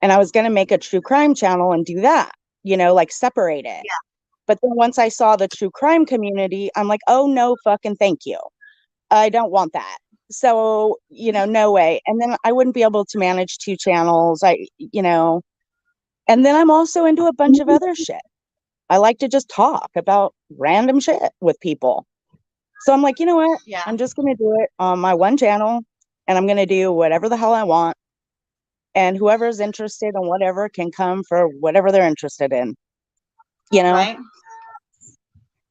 and I was going to make a true crime channel and do that, like separate it. Yeah. But then once I saw the true crime community, I'm like, oh no fucking thank you, I don't want that. So no way. And then I wouldn't be able to manage two channels. And then I'm also into a bunch of other shit. I like to just talk about random shit with people. So I'm like, you know what? Yeah. I'm just going to do it on my one channel, and I'm going to do whatever the hell I want. And whoever's interested in whatever can come for whatever they're interested in, Right.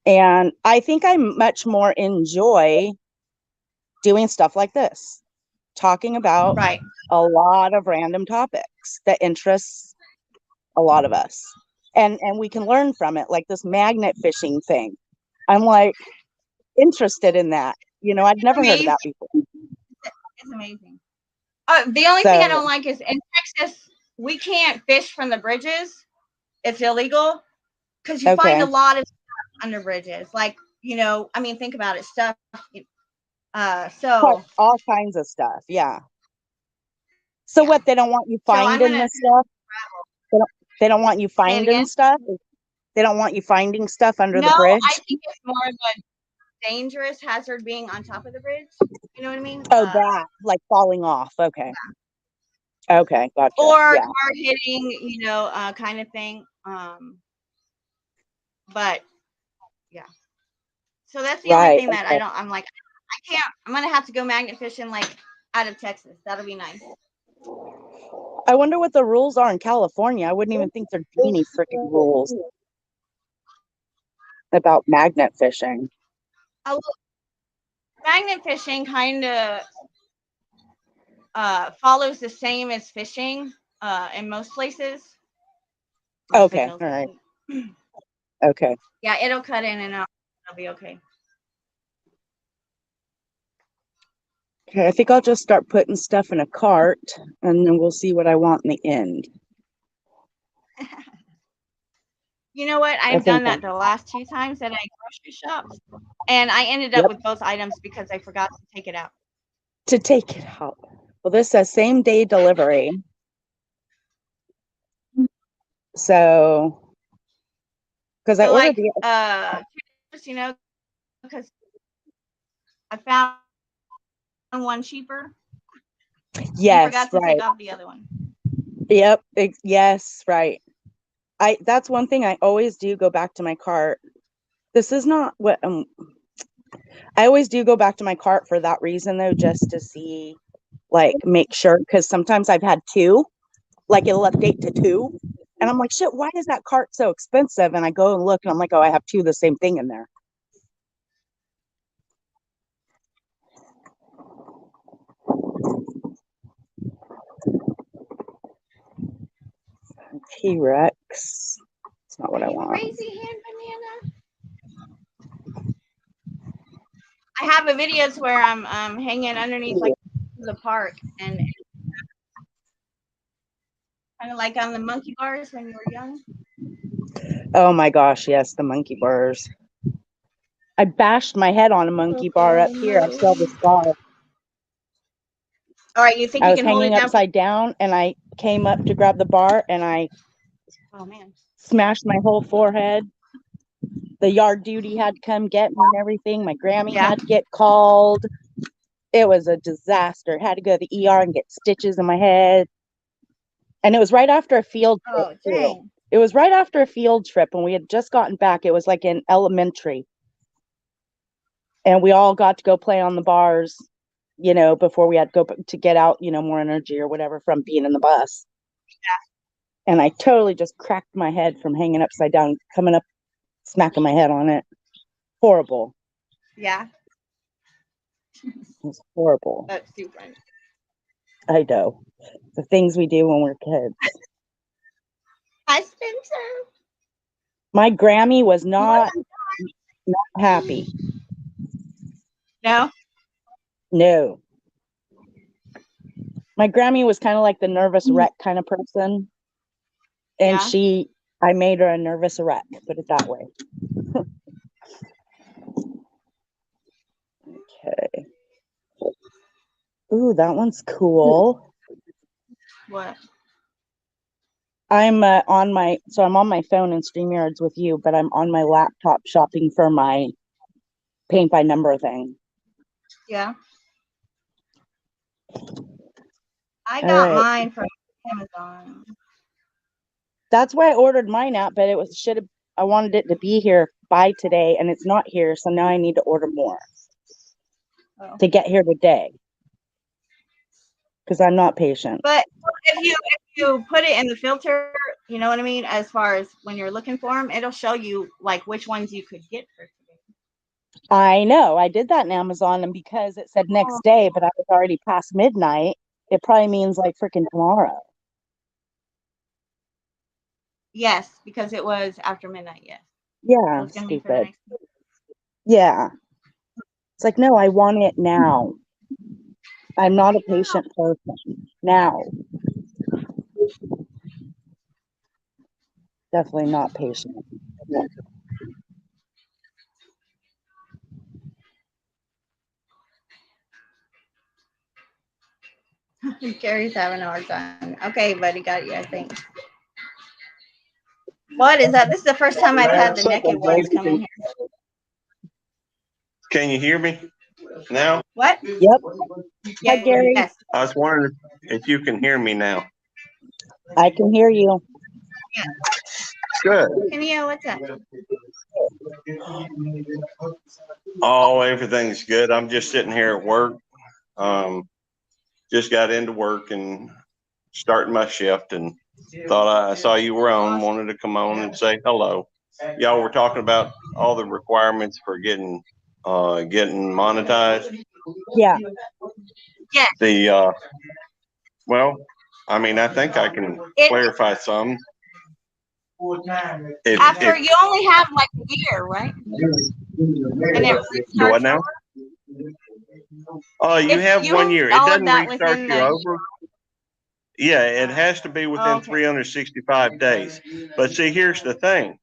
And I think I much more enjoy doing stuff like this, talking about Right. a lot of random topics that interests a lot of us. And we can learn from it, like this magnet fishing thing. I'm like interested in that. I'd It's never heard of amazing. that before. It's amazing. The only thing I don't like is in Texas, we can't fish from the bridges. It's illegal because you find a lot of stuff under bridges. Like, I mean, think about it. Stuff. So all kinds of stuff. Yeah. So yeah. what? They don't want you So I'm finding gonna this stuff. They don't want you say it finding again. stuff. They don't want you finding stuff under the No, I bridge. think it's more of a dangerous hazard being on top of the bridge. You know what I mean? Oh, that, like falling off. Okay. Okay, gotcha. Or Yeah. car hitting, kind of thing. But yeah. So that's the only Right. thing that Okay. I'm like, I can't. I'm gonna have to go magnet fishing like out of Texas. That'll be nice. I wonder what the rules are in California. I wouldn't even think there'd be any freaking rules about magnet fishing. Well, magnet fishing kind of follows the same as fishing in most places. Okay. All right. Okay. Yeah, it'll cut in and out. It'll be okay. Okay, I think I'll just start putting stuff in a cart, and then we'll see what I want in the end. You know what? I've done that the last 2 times that I grocery shopped, and I ended up with both items because I forgot to take it out. Well, this says same day delivery. So, because I ordered because I found one cheaper. Yes, forgot to take off the other one. Yep. Yes, right. That's one thing I always do, go back to my cart. This is not what I always do go back to my cart for that reason though, just to see, like, make sure, because sometimes I've had 2, like it'll update to 2, and I'm like, shit, why is that cart so expensive? And I go and look, and I'm like, oh, I have 2 of the same thing in there. T-Rex. It's not what I want. Crazy hand banana. I have a videos where I'm hanging underneath like the park and kind of like on the monkey bars when you were young. Oh my gosh, yes, the monkey bars. I bashed my head on a monkey bar up here. I saw the scar. All right, you think I you was can hold it hanging down? upside down, and I came up to grab the bar, and I Oh man, smashed my whole forehead. the yard duty had to come get me and everything. My Grammy Yeah. had to get called. It was a disaster. Had to go to the ER and get stitches in my head. And it was right after a field trip. Oh, dang. It was right after a field trip, and we had just gotten back. It was like in elementary. And we all got to go play on the bars, you know, before we had to go to get out, you know, more energy or whatever from being in the bus. Yeah. And I totally just cracked my head from hanging upside down, coming up, smacking my head on it. Horrible. Yeah. It was horrible. That's too funny. I know. The things we do when we're kids. Hi, Spencer. My Grammy was not happy. No? No. My Grammy was kind of like the nervous wreck kind of person. And Yeah. I made her a nervous wreck, put it that way. Okay. Ooh, that one's cool. What? I'm on my phone in StreamYards with you, but I'm on my laptop shopping for my paint by number thing. Yeah. I All got right. mine from Amazon. That's why I ordered mine out, but I wanted it to be here by today, and it's not here, so now I need to order more to get here today. Because I'm not patient. But if you put it in the filter, you know what I mean, as far as when you're looking for them, it'll show you like which ones you could get for today. I know. I did that in Amazon, and because it said next day, but I was already past midnight, it probably means like freaking tomorrow. Yes, because it was after midnight, yes. Yeah, So it's gonna be for the stupid. next week. Yeah. It's like, no, I want it now. I'm not a patient person. Now. Definitely not patient. Yeah. Carrie's having a hard time. Okay, buddy, got you, I think. What is that? This is the first time I've had the naked ones come in here. Can you hear me now? What? Yep. Hi, Gary. Yes. I was wondering if you can hear me now. I can hear you. Good. Kenny, what's up? Oh, everything's good. I'm just sitting here at work. Just got into work and starting my shift, and thought I saw you were on, wanted to come on and say hello. Y'all were talking about all the requirements for getting monetized. Yeah. Yeah. Well, I mean, I think I can clarify some. After you only have like a year, right? And it Do what now? Oh, you have 1 year. It doesn't restart you over. Yeah, it has to be within 365 days. But see, here's the thing.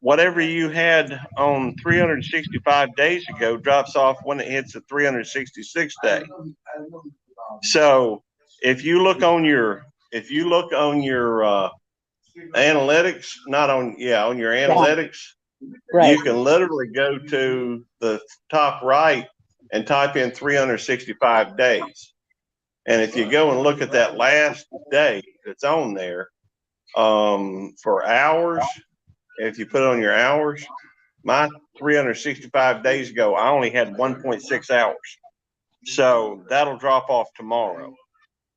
Whatever you had on 365 days ago drops off when it hits the 366 day. So if you look on your analytics, on your analytics, Right. you can literally go to the top right and type in 365 days. And if you go and look at that last day that's on there, for hours, if you put on your hours, my 365 days ago, I only had 1.6 hours. So that'll drop off tomorrow.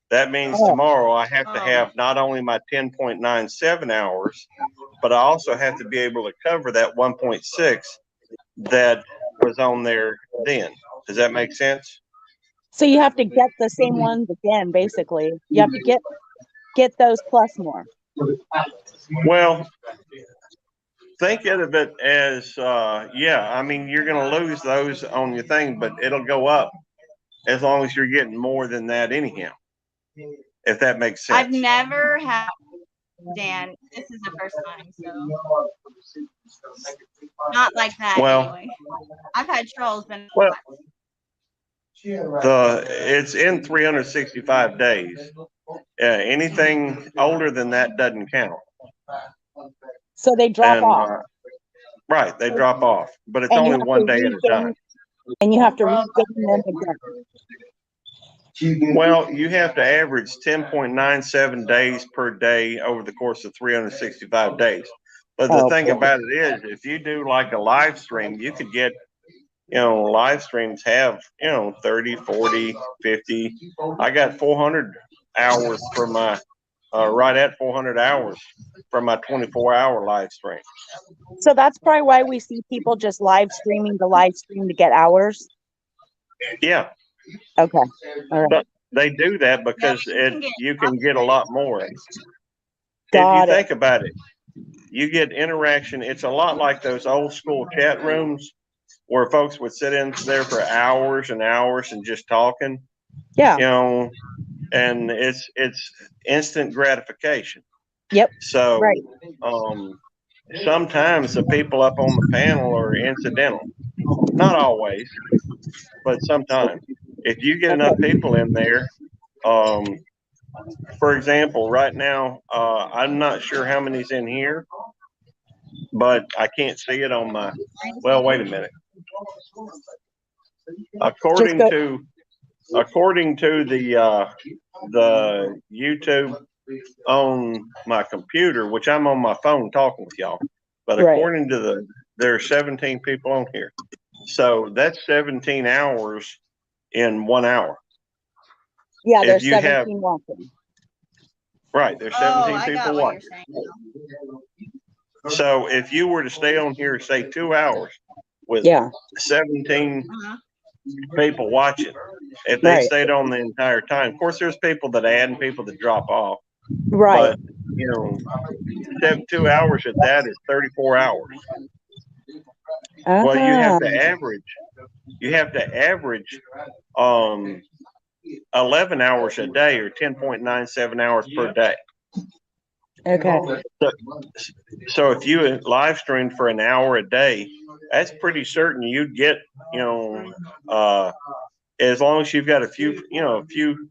That means tomorrow I have to have not only my 10.97 hours, but I also have to be able to cover that 1.6 that was on there then. Does that make sense? So you have to get the same ones again, basically. You have to get those plus more. Well, think of it as, I mean, you're going to lose those on your thing, but it'll go up as long as you're getting more than that anyhow, if that makes sense. I've never had, Dan, this is the first time, so not like that anyway. I've had trolls, but it's in 365 days. Anything older than that doesn't count. So they drop off. Right, they drop off, but it's And you only have one to day at a time. regain, and you have to regain them again. Well, you have to average 10.97 days per day over the course of 365 days. But the Oh, thing boy. about it is, if you do like a live stream, you could get, live streams have, 30, 40, 50. I got 400 hours for my, right at 400 hours for my 24-hour live stream. So that's probably why we see people just live streaming the live stream to get hours. Yeah. Okay. All right. But they do that because you can get a lot more. If you Got it. think about it, you get interaction. It's a lot like those old school chat rooms where folks would sit in there for hours and hours and just talking, Yeah. and it's instant gratification. Yep. So, Right. sometimes the people up on the panel are incidental. Not always, but sometimes. If you get enough people in there, for example, right now, I'm not sure how many's in here, but I can't see it on my, well, wait a minute. According to the YouTube on my computer, which I'm on my phone talking with y'all, but Right. according to there are 17 people on here. So that's 17 hours in 1 hour. Yeah, If there's you have, 17 watching. right, there's Oh, 17 I got people what you're watching. saying. So if you were to stay on here, say 2 hours with Yeah. 17 Uh-huh. people watching, if they Right. stayed on the entire time, of course, there's people that add and people that drop off, Right. but 2 hours at that is 34 hours. Well, you have Ah, to average 11 hours a day or 10.97 hours per day. okay. So if you live streamed for an hour a day, that's pretty certain you'd get, as long as you've got a few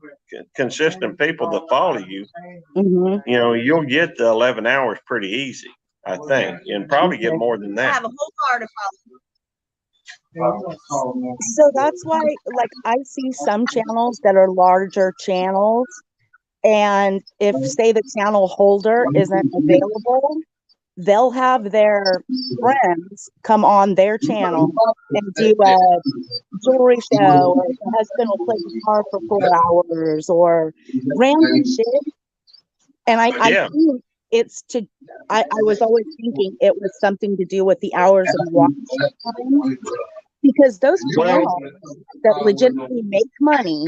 consistent people that follow you, Mm-hmm. you'll get the 11 hours pretty easy, I think, and probably get Okay. more than I that. have a whole car to follow. So that's why, like, I see some channels that are larger channels, and if, say, the channel holder isn't available, they'll have their friends come on their channel and do a jewelry show, or the husband will play guitar for 4 hours, or random shit. And I Yeah. think it's to, I was always thinking it was something to do with the hours of watch time, because those Well, channels that legitimately make money,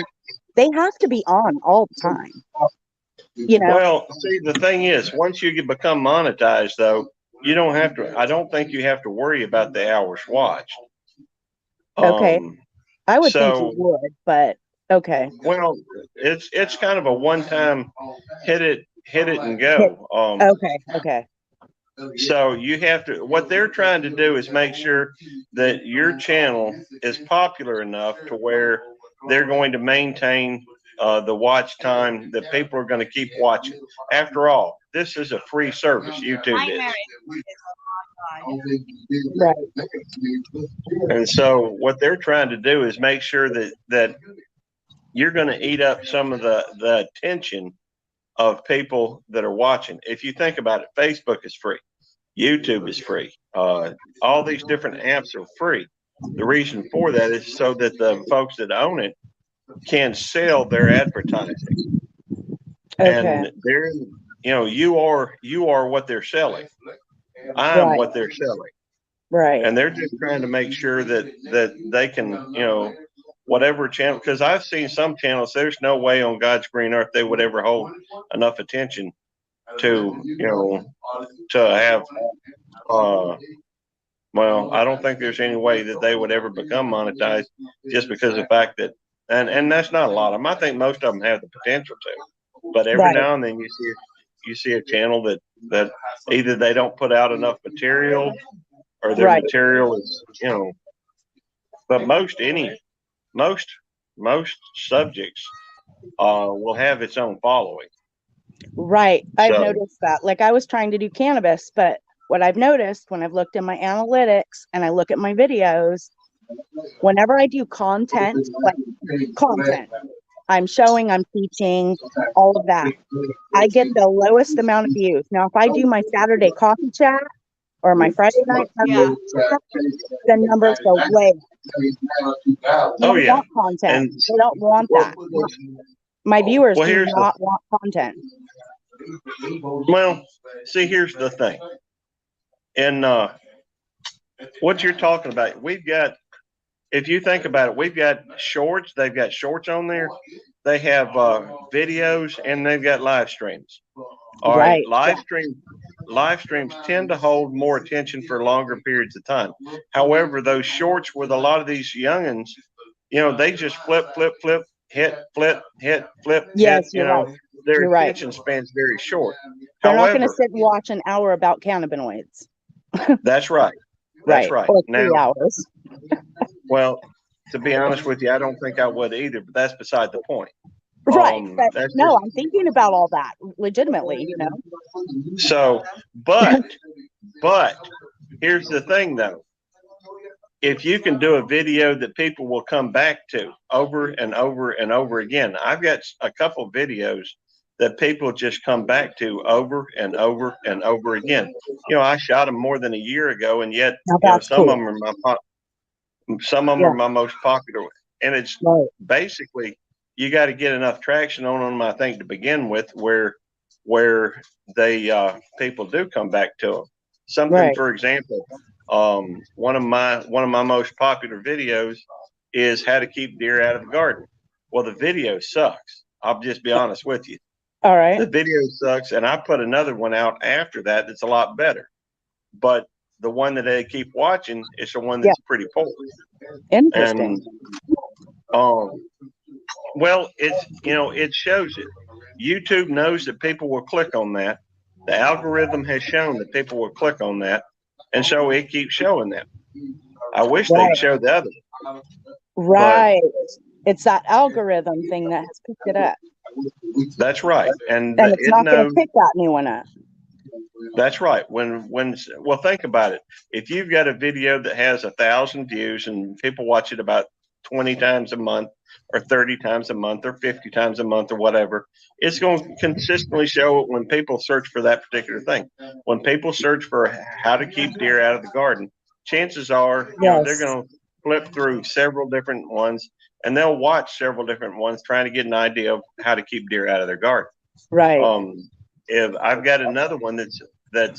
they have to be on all the time. well, see, the thing is, once you become monetized, though, you don't have to. I don't think you have to worry about the hours watched. Okay. I would think you So, would, but okay. well, it's kind of a one-time hit it and go. Okay. So you have to. What they're trying to do is make sure that your channel is popular enough to where they're going to maintain the watch time that people are going to keep watching. After all, this is a free service. YouTube is. Right. And so what they're trying to do is make sure that you're going to eat up some of the attention of people that are watching. If you think about it, Facebook is free. YouTube is free. All these different apps are free. The reason for that is so that the folks that own it can sell their advertising. Okay. And they're, you are what they're selling. I'm Right. what they're selling. Right. And they're just trying to make sure that they can, whatever channel, because I've seen some channels, there's no way on God's green earth they would ever hold enough attention to, to have, well, I don't think there's any way that they would ever become monetized just because of the fact that, and that's not a lot of them. I think most of them have the potential to, but every Right. now and then you see a channel that either they don't put out enough material or their Right. material is, but most subjects will have its own following. Right. I've So, noticed that. Like, I was trying to do cannabis, but what I've noticed when I've looked in my analytics and I look at my videos, whenever I do content, like content, I'm showing, I'm teaching, all of that, I get the lowest amount of views. Now, if I do my Saturday coffee chat or my Friday night, Yeah. the numbers go way. Oh They yeah. want content. And They don't want that. My viewers well, do here's not want content. well, see, here's the thing. And what you're talking about, we've got, if you think about it, we've got shorts. They've got shorts on there. They have videos, and they've got live streams. All right, Right. live streams tend to hold more attention for longer periods of time. However, those shorts with a lot of these youngins, you know, they just flip, hit, flip, hit, flip, hit. Yes, You you're know, right. their You're right. attention span's very short. They're not going to However, sit and watch an hour about cannabinoids. that's right. That's Right. right. Or Now, 3 hours. well, to be honest with you, I don't think I would either, but that's beside the point. Right. But That's no, just I'm thinking about all that legitimately, you know? so, but here's the thing though. If you can do a video that people will come back to over and over and over again, I've got a couple videos that people just come back to over and over and over again. You know, I shot them more than a year ago, and yet, Now you know, that's some cool. of them are some of them Yeah. are my most popular. And it's Right. basically, you got to get enough traction on them, I think, to begin with, where they people do come back to them. Something, Right. for example, one of my most popular videos is how to keep deer out of the garden. Well, the video sucks. I'll just be honest with you. All right. The video sucks, and I put another one out after that that's a lot better. But the one that they keep watching is the one that's pretty poor. Interesting. And well, it's, you know, it shows it. YouTube knows that people will click on that. The algorithm has shown that people will click on that, and so it keeps showing that. I wish they'd Right. show the other, but Right. It's that algorithm thing that has picked it up. that's right. And And it's it not going to knows pick that new one up. that's right. Well, think about it. If you've got a video that has 1,000 views and people watch it about 20 times a month or 30 times a month or 50 times a month or whatever, it's going to consistently show it when people search for that particular thing. When people search for how to keep deer out of the garden, chances are, you know, they're Yes. going to flip through several different ones, and they'll watch several different ones trying to get an idea of how to keep deer out of their garden. Right. If I've got another one that's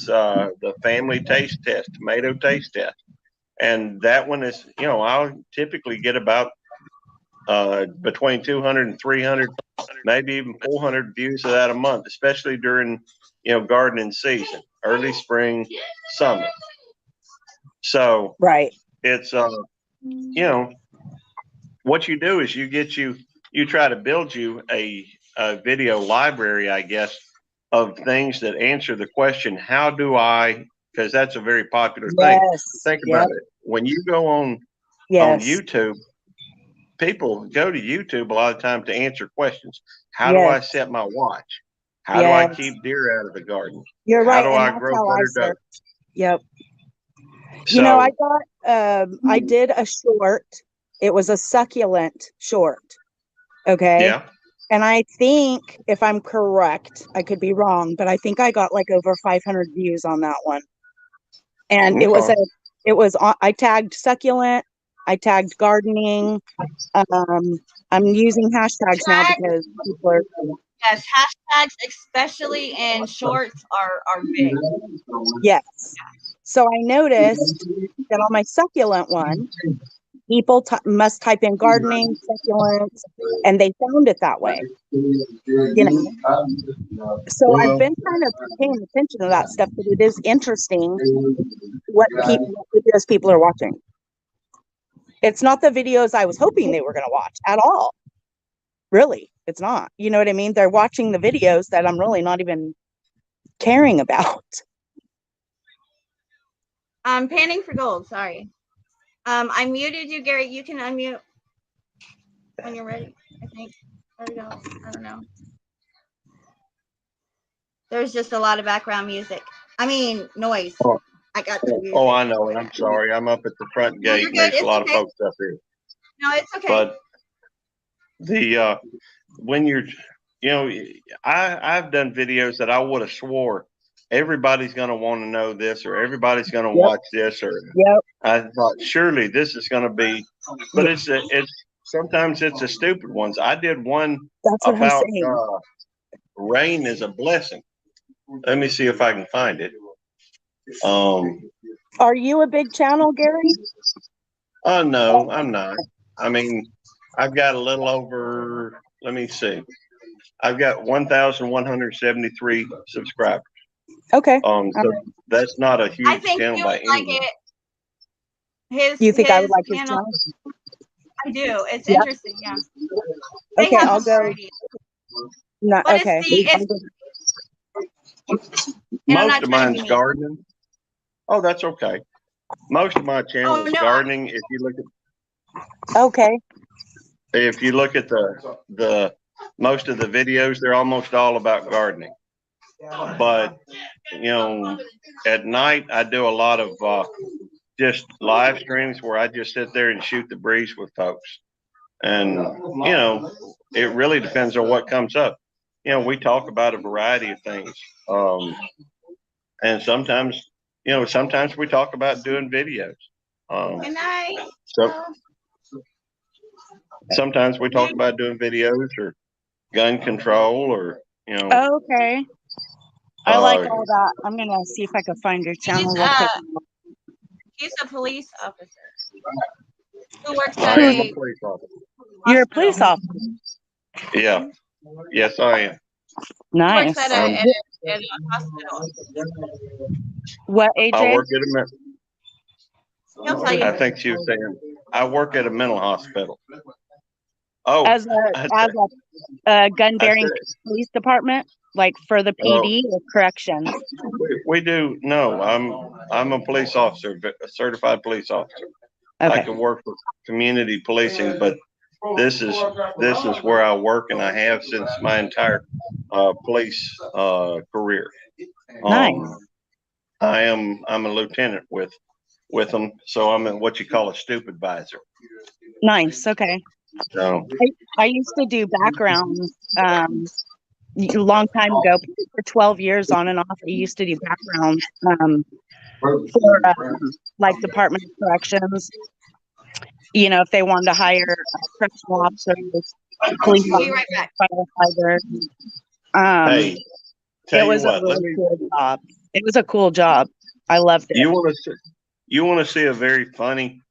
the family taste test, tomato taste test, and that one is, you know, I'll typically get about between 200 and 300, maybe even 400 views of that a month, especially during, you know, gardening season, early spring, summer. So Right. it's you know, what you do is you try to build you a video library, I guess, of things that answer the question, how do I, because that's a very popular thing. Yes. Think Yep. about it. When you go on Yes. YouTube, people go to YouTube a lot of times to answer questions. How do I Yes. set my watch? How do I Yes. keep deer out of the garden? You're How right. do And I that's grow how I better duck? search. Yep. You know, I So got, I did a short. It was a succulent short. Okay. yeah, And I think, if I'm correct, I could be wrong, but I think I got like over 500 views on that one. And okay. I tagged succulent, I tagged gardening. I'm using hashtags now Tag, because people are, yes, hashtags, especially in shorts, are big. yes. So I noticed that on my succulent one, people must type in gardening, succulents, and they found it that way. You know, so I've been kind of paying attention to that stuff, but it is interesting what videos people are watching. It's not the videos I was hoping they were going to watch at all. Really, it's not. You know what I mean? They're watching the videos that I'm really not even caring about. I'm panning for gold. Sorry. I muted you, Gary. You can unmute when you're ready. I think. There we go. I don't know. There's just a lot of background music. I mean, noise. Oh, I got the music. oh, I know. going I'm on. sorry. I'm up at the front No, gate, you're and good. there's a It's lot okay. of folks up here. No, it's okay. But the when you're, you know, I've done videos that I would have swore everybody's going to want to know this, or everybody's going to Yep. watch this, or Yep. I thought surely this is going to be, but it's sometimes it's the stupid ones. I did one That's what I'm about saying. rain is a blessing. Let me see if I can find it. Are you a big channel, Gary? Oh no, I'm not. I mean, I've got a little over. Let me see. I've got 1,173 subscribers. Okay. So that's not a I huge think channel you by would any like means. it. You think I would His like his channel. channel? I do. It's Yeah. interesting. Yeah. They Okay, have I'll a go. variety. No, But okay. and I'm Most not of trying to mine's be mean. gardening. Oh, that's okay. Most of my channel is no. gardening. If you Okay. look at the most of the videos, they're almost all about gardening. But you know, at night I do a lot of just live streams where I just sit there and shoot the breeze with folks. And you know, it really depends on what comes up. You know, we talk about a variety of things. And sometimes, you know, sometimes we talk about doing videos. Good night. So sometimes we talk about doing videos or gun control, or you know. Okay. I like all that. I'm gonna see if I can find your channel real quick. He's a police officer who works I at am a a police officer. You're a police hospital. officer. Yeah. Yes, I am. He Nice. works at a hospital. What, I AJ? work at a He'll tell you. I think she was saying I work at a mental hospital. Oh, As a gun bearing police department, like for the Oh. PD or corrections? we do. No, I'm a police officer, a certified police officer. I Okay. can work with community policing, but this is where I work, and I have since my entire police career. Nice. I'm a lieutenant with them, so I'm what you call a stoop advisor. Nice. Okay. So I used to do backgrounds a long time ago, for 12 years on and off. I used to do backgrounds for like Department of Corrections. You know, if they wanted to hire correctional officers, police I'll be right back. firefighters. hey, tell It was you a what, really cool job. It was a cool job. I loved it. you want to see a very funny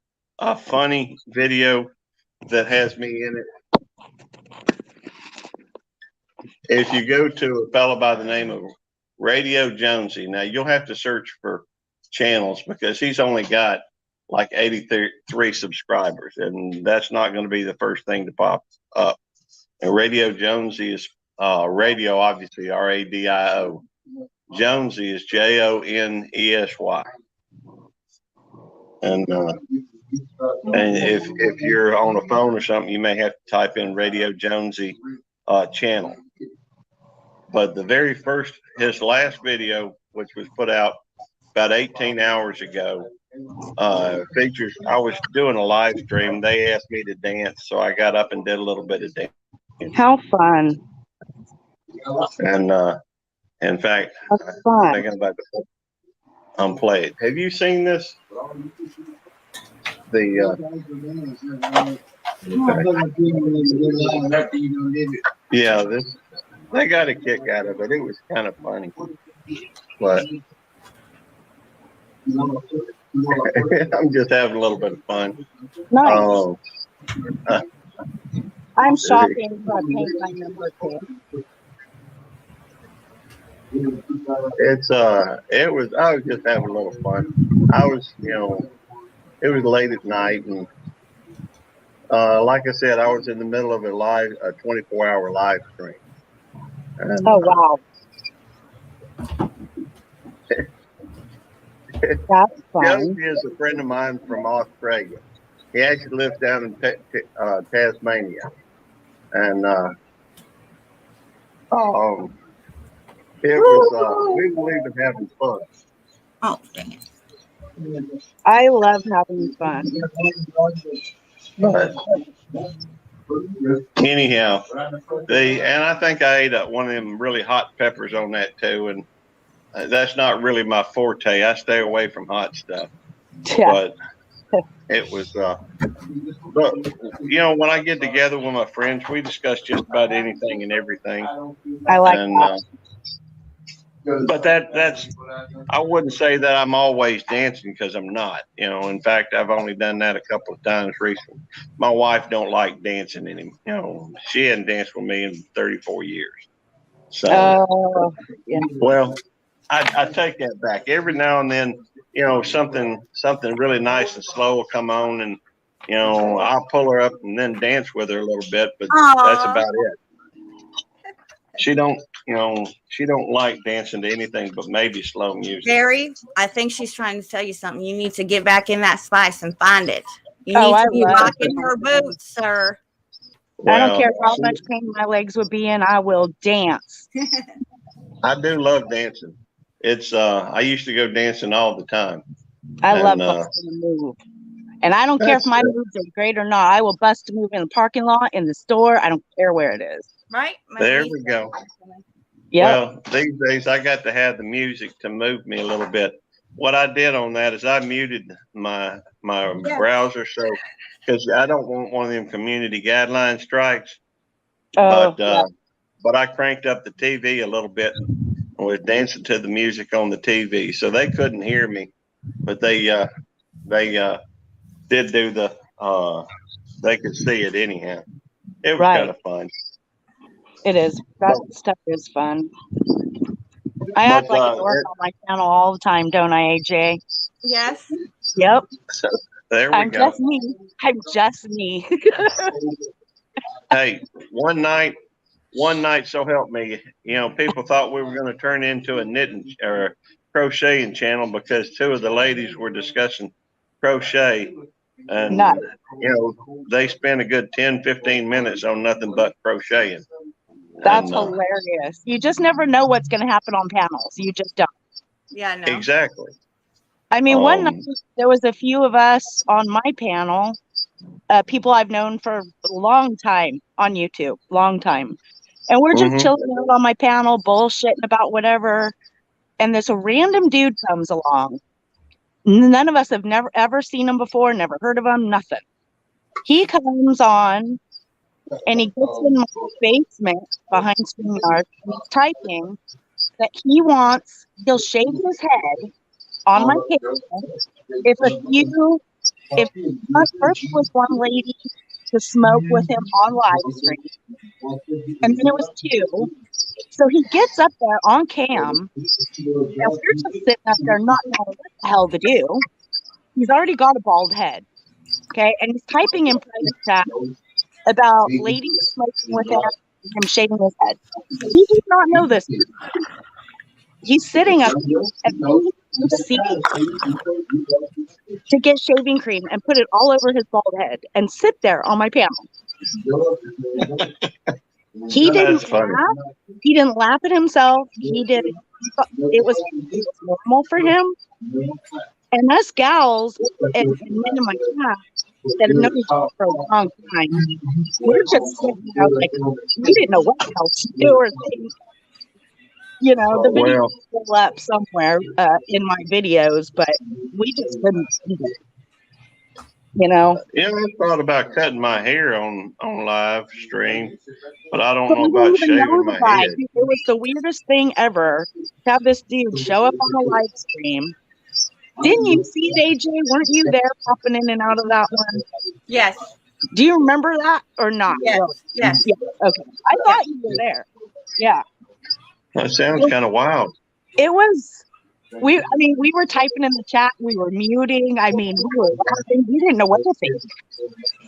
video that has me in it. If you go to a fellow by the name of Radio Jonesy, now you'll have to search for channels because he's only got like 83 subscribers, and that's not going to be the first thing to pop up. And Radio Jonesy is radio, obviously RADIO. Jonesy is JONESY. And if you're on a phone or something, you may have to type in Radio Jonesy channel. But the very first, his last video, which was put out about 18 hours ago, features, I was doing a live stream. They asked me to dance, so I got up and did a little bit of dance. How fun. And in fact, That's I'm fun. thinking about to unplay it. Have you seen this? Yeah, this, they got a kick out of it. It was kind of funny, but I'm just having a little bit of fun. Nice. I'm shopping for a paint by number 2. I was just having a little fun. I was, you know, it was late at night, and like I said, I was in the middle of a 24-hour live stream. And, Oh, wow. That's fun. Jonesy is a friend of mine from Australia. He actually lives down in Tasmania, and It was, we believed in having fun. Oh, dang it. I love having fun. But anyhow, and I think I ate one of them really hot peppers on that too. And that's not really my forte. I stay away from hot stuff. Yeah. But it was, but you know, when I get together with my friends, we discuss just about anything and everything. I like And that. but that's I wouldn't say that I'm always dancing because I'm not. You know, in fact, I've only done that a couple of times recently. My wife don't like dancing anymore. You know, she hadn't danced with me in 34 years. So, Oh, yeah. well, I take that back. Every now and then, you know, something really nice and slow will come on, and you know, I'll pull her up and then dance with her a little bit. But that's Aw. about it. She don't, you know, she don't like dancing to anything but maybe slow music. Jerry, I think she's trying to tell you something. You need to get back in that spice and find it. You Oh, need I to be love rocking her boots, sir. I don't care how see, much pain my legs would be in, I will dance. I do love dancing. It's I used to go dancing all the time. I love And busting a move. And I don't care if that's my moves are great or not. I will bust a move in the parking lot, in the store. I don't care where it is. Right? My there niece- we go. Yep. Well, these days I got to have the music to move me a little bit. What I did on that is I muted my browser, so because I don't want one of them community guideline strikes. Oh, But I cranked up the TV a little bit and was dancing to the music on the TV, so they couldn't hear me, but they did do the they could see it anyhow. It was right. kind of fun. It is. That stuff is fun. I act But like a dork on my channel all the time, don't I, AJ? Yes. Yep. so there we I'm go. just me. I'm just me. Hey, one night, so help me, you know, people thought we were going to turn into a knitting or crocheting channel because two of the ladies were discussing crochet. And, Nuts. you know, they spent a good 10-15 minutes on nothing but crocheting. That's And, hilarious. You just never know what's going to happen on panels. You just don't. Yeah, I know. exactly. I mean, one night there was a few of us on my panel, people I've known for a long time on YouTube, long time. And we're just chilling out on my panel, bullshitting about whatever. And this random dude comes along. None of us have never ever seen him before, never heard of him, nothing. He comes on and he gets in my basement behind StreamYard and he's typing that he'll shave his head on my panel if first was one lady to smoke with him on live stream, and then it was two. So he gets up there on cam, and we're just sitting up there not knowing what the hell to do. He's already got a bald head, okay, and he's typing in private chat about ladies smoking with him and him shaving his head. He did not know this. He's sitting up there and he proceeds to get shaving cream and put it all over his bald head and sit there on my panel. He didn't laugh. He didn't laugh at himself. It was normal for him. And us gals and men in my class that have known each other for a long time, we're just sitting there like we didn't know what else to do or think. You know, the video is still up somewhere in my videos, but we just couldn't see it. You know? Yeah, I thought about cutting my hair on live stream, but I don't know about shaving my head. It was the weirdest thing ever to have this dude show up on a live stream. Didn't you see it, AJ? Weren't you there popping in and out of that one? Yes. Do you remember that or not? Yes. Yes. Yeah. Okay. I thought you were there. Yeah. That sounds kind of wild. It was. We were typing in the chat. We were muting. I mean, we were laughing. We didn't know what to think.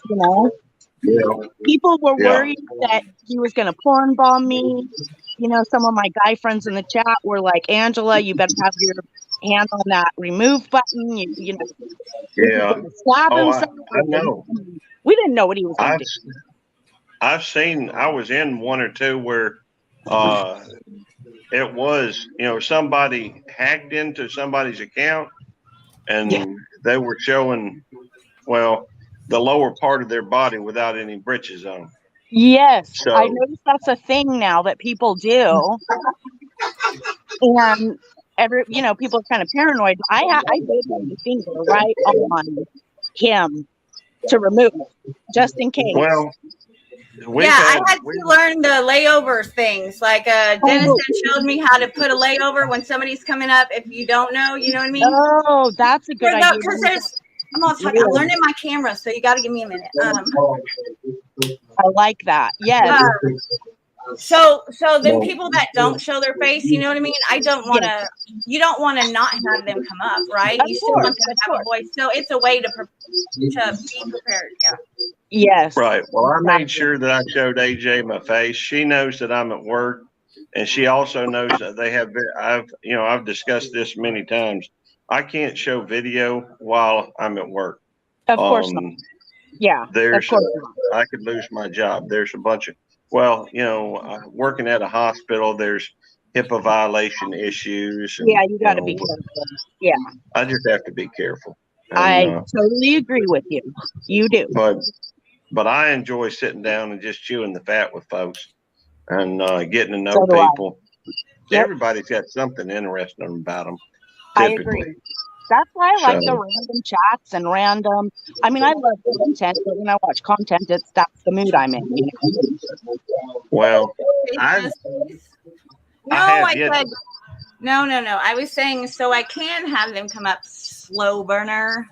You know, people were worried that he was going to porn bomb me. You know, some of my guy friends in the chat were like, "Angela, you better have your hand on that remove button." You know, yeah. Slap himself. I know. We didn't know what he was going to do. I was in one or two where it was, somebody hacked into somebody's account and Yeah. they were showing, well, the lower part of their body without any britches on. Yes, So I noticed that's a thing now that people do, and people are kind of paranoid. I did my finger right on him to remove it, just in case. well, I had to learn the layover things. Like Dennis showed me how to put a layover when somebody's coming up. If you don't know, you know what I mean? Oh, that's a good idea. Because I'm learning my camera, so you got to give me a minute. I like that. Yes. So then people that don't show their face, you know what I mean? I don't want to. You don't want to not have them come up, right? You still want them to have a voice. So it's a way to be prepared. Yeah. Yes. Right. Well, I made sure that I showed AJ my face. She knows that I'm at work, and she also knows that they have. I've discussed this many times. I can't show video while I'm at work. Of course not. Yeah. There's, I could lose my job. There's a bunch of, working at a hospital, there's HIPAA violation issues. And, you got to be careful. Yeah. I just have to be careful. And, I totally agree with you. You do. But I enjoy sitting down and just chewing the fat with folks and getting to know people. Yep. Everybody's got something interesting about them. I agree. That's why I like the random chats and random. I mean, I love content, but when I watch content, that's the mood I'm in. Well, no. I was saying so I can have them come up slow burner.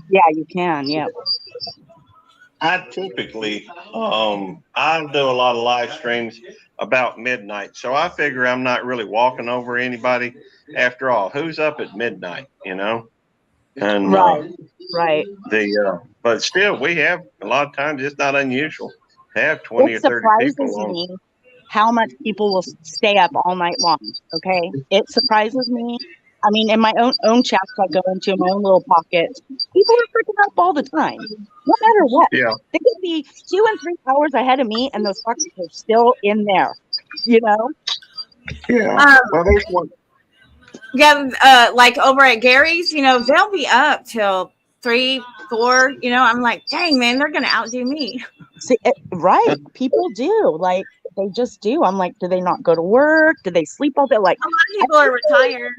Yeah, you can. Yeah. I typically, I do a lot of live streams about midnight. So I figure I'm not really walking over anybody. After all, who's up at midnight, And right. But still, we have a lot of times. It's not unusual to have 20 or 30 people. It surprises me how much people will stay up all night long. Okay, it surprises me. I mean, in my own chats I go into, my own little pocket, people are freaking up all the time, no matter what. Yeah, they could be 2 and 3 hours ahead of me, and those fuckers are still in there. Yeah. Well, there's one. Yeah, like over at Gary's, they'll be up till 3, 4. I'm like, dang man, they're gonna outdo me. See, right? People do, like, they just do. I'm like, do they not go to work? Do they sleep all day? Like, a lot of people are retired.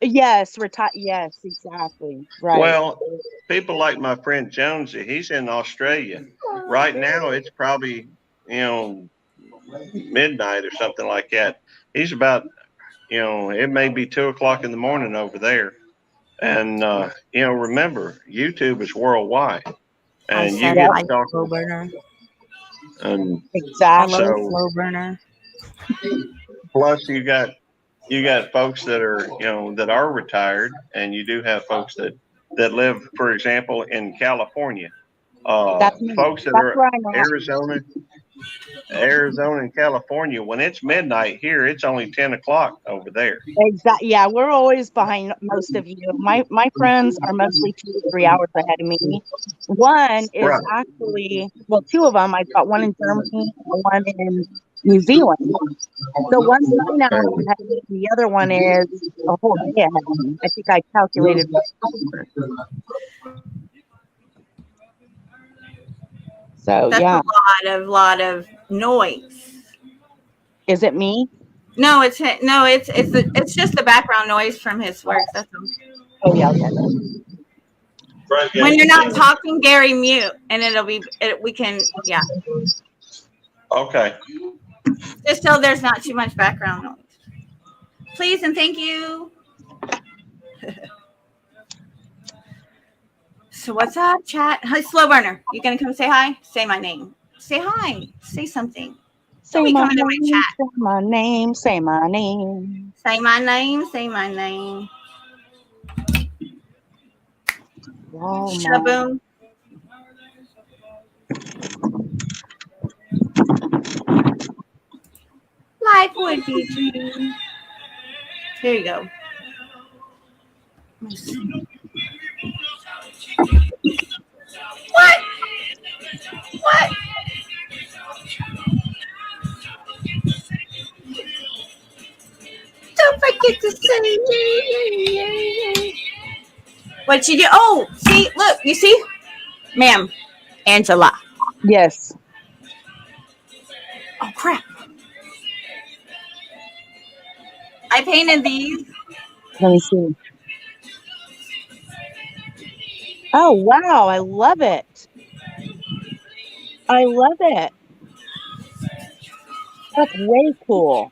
Yes, Yes, exactly. Right. Well, people like my friend Jonesy, he's in Australia right now. It's probably midnight or something like that. He's about it may be 2 o'clock in the morning over there. And, remember, YouTube is worldwide. And you get to talk. Slow burner. And exactly. I love slow burner. Plus, you got folks that are, that are retired. And you do have folks that live, for example, in California. Folks that are Arizona and California, when it's midnight here, it's only 10 o'clock over there. Exactly. Yeah, we're always behind most of you. My friends are mostly 2 to 3 hours ahead of me. One is actually, well, 2 of them. I've got one in Germany and one in New Zealand. So one's 9 hours ahead of me, and the other one is a whole day ahead of me. I think I calculated. So that's a lot of noise. Is it me? No, it's just the background noise from his work. That's all. Oh yeah. Okay. When you're not talking, Gary, mute, and we can. Okay. Just so there's not too much background noise. Please and thank you. So what's up, chat? Hi, Slow Burner. You gonna come say hi? Say my name. Say hi. Say something. Say my name. Say my name. Say my name. Say my name. Say my name. Shaboom. Life would be dream. Here you go. What? What? get to say what you do. Oh, see, look, you see, ma'am, Angela. Yes. Oh crap! I painted these. Let me see. Oh, wow. I love it. I love it. That's way cool.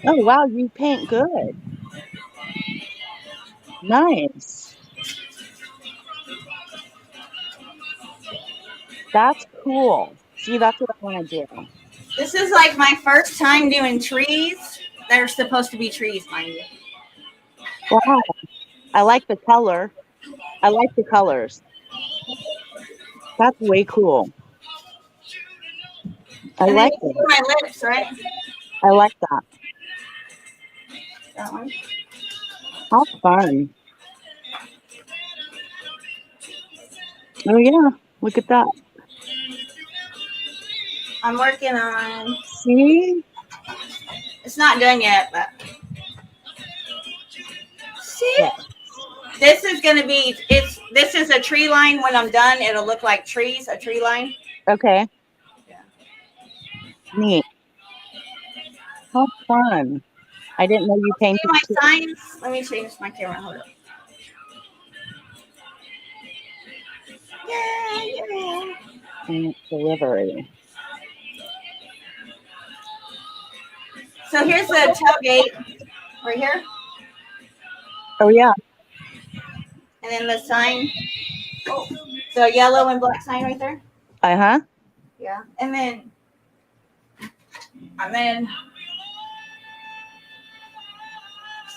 Oh, wow. You paint good. Nice. That's cool. See, that's what I want to do. This is like my first time doing trees. They're supposed to be trees, mind you. Wow. I like the color. I like the colors. That's way cool. I And then like you see it. my lips, right? I like that. That one. How fun. Oh, yeah. Look at that. I'm working on. See? It's not done yet, but see, Yeah. this is gonna be. This is a tree line. When I'm done, it'll look like trees. A tree line. Okay. Yeah. Neat. How fun. I didn't know you See painted my too. signs. Let me change my camera. Hold up. Yeah. Delivery. So here's the tailgate right here, Oh, yeah. and then the sign. Oh, the yellow and black sign right there. Uh-huh. Yeah, and then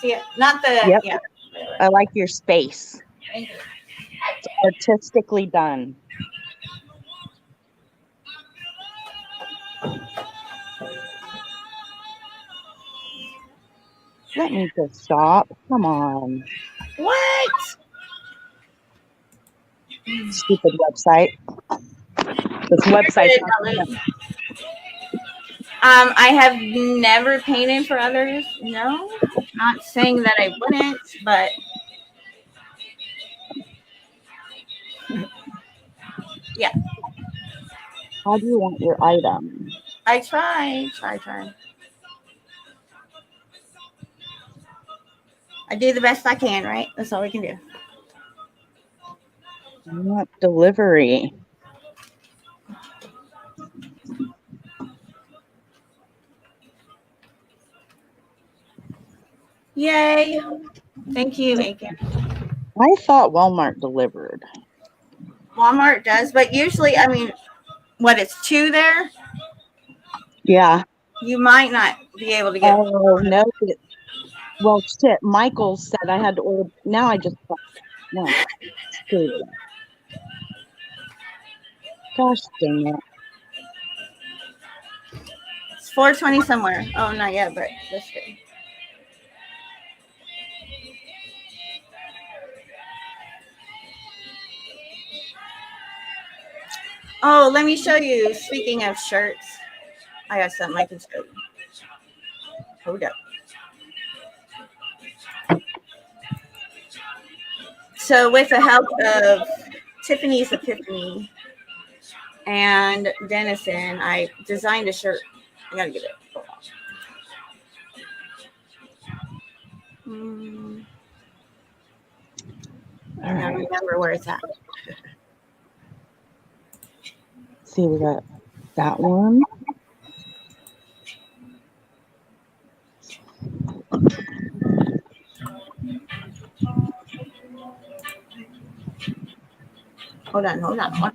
see it. Not the Yep. yeah. I like your space. Thank you. It's artistically done. Let me just stop. Come on. What? Stupid website. This website's not gonna- I have never painted for others. No, not saying that I wouldn't, but yeah, How do you want your item? I try. I do the best I can, right? That's all we can do. I want delivery. Yay! Thank you, Aiken. I thought Walmart delivered. Walmart does, but usually, I mean, what it's two there, Yeah. you might not be able to get. Oh, no. Well, shit. Michael said I had to order. Now I just. No. Screw it. Gosh dang it. It's 4:20 somewhere. Oh, not yet, but let's see. Oh, let me show you. Speaking of shirts, I got something I can show you. Hold up. So, with the help of Tiffany's Epiphany and Dennison, I designed a shirt. I gotta get it. I don't remember where it's at. See, we got that one. Hold on.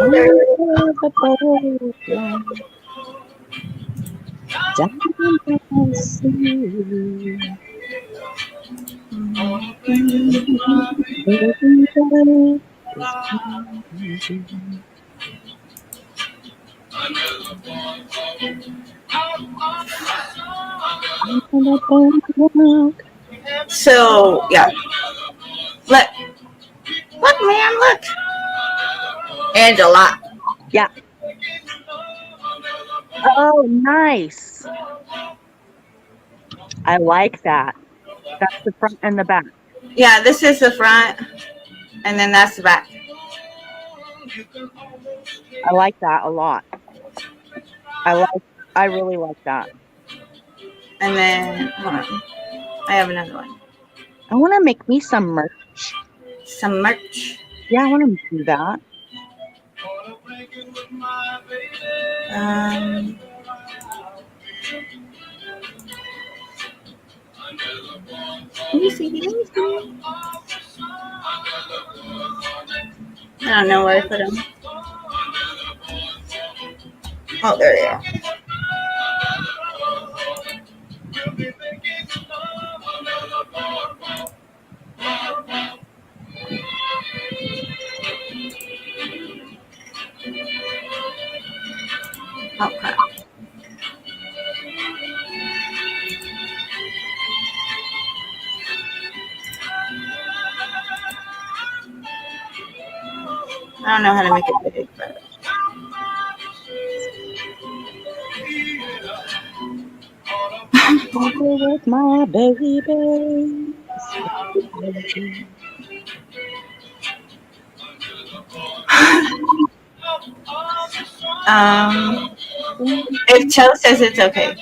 Under the boat, down the sea. So yeah, Look, man, look. Angela. Yeah. Oh, nice. I like that. That's the front and the back. Yeah, this is the front, and then that's the back. I like that a lot. I really like that. And then, hold on. I have another one. I want to make me some merch. Some merch. Yeah, I want to do that. Let me see. I don't know where I put them. Oh, there they are. Oh, crap. I don't know how to make it big, but With my baby. if Cho says it's okay.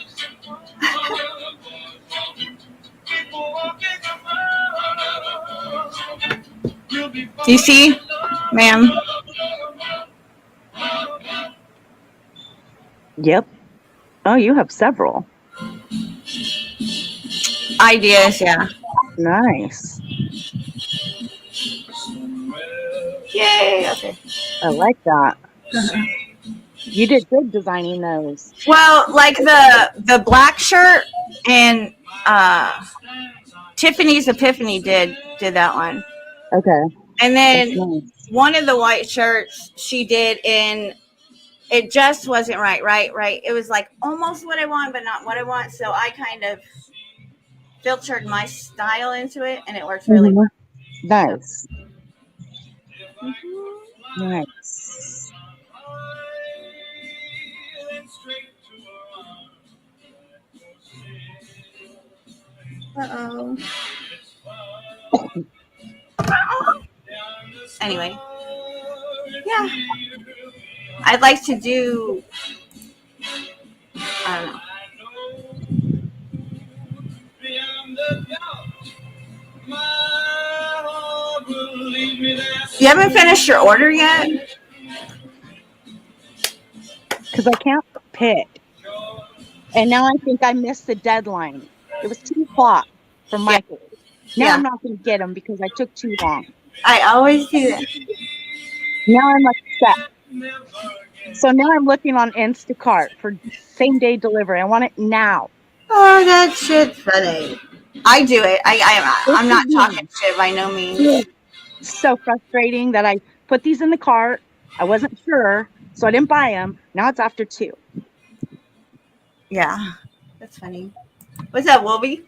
Do you see, ma'am? Yep. Oh, you have several. Ideas, yeah. Nice. Yay, okay. I like that. You did good designing those. Well, like the black shirt and Tiffany's Epiphany did that one. Okay. And then Nice. one of the white shirts she did in, it just wasn't right. It was like almost what I want, but not what I want. So I kind of filtered my style into it, and it works really well. Nice. So. Nice. Uh-oh. Anyway, yeah, I'd like to do, I don't know. You haven't finished your order yet? Because I can't pick. And now I think I missed the deadline. It was 2:00 for Michael. Now I'm not going to get them because I took too long. I always do that. Now I'm upset. So now I'm looking on Instacart for same day delivery. I want it now. Oh, that shit's funny. I do it. I'm not talking shit by no means. So frustrating that I put these in the cart. I wasn't sure, so I didn't buy them. Now it's after 2. Yeah, that's funny. What's up, Wolby?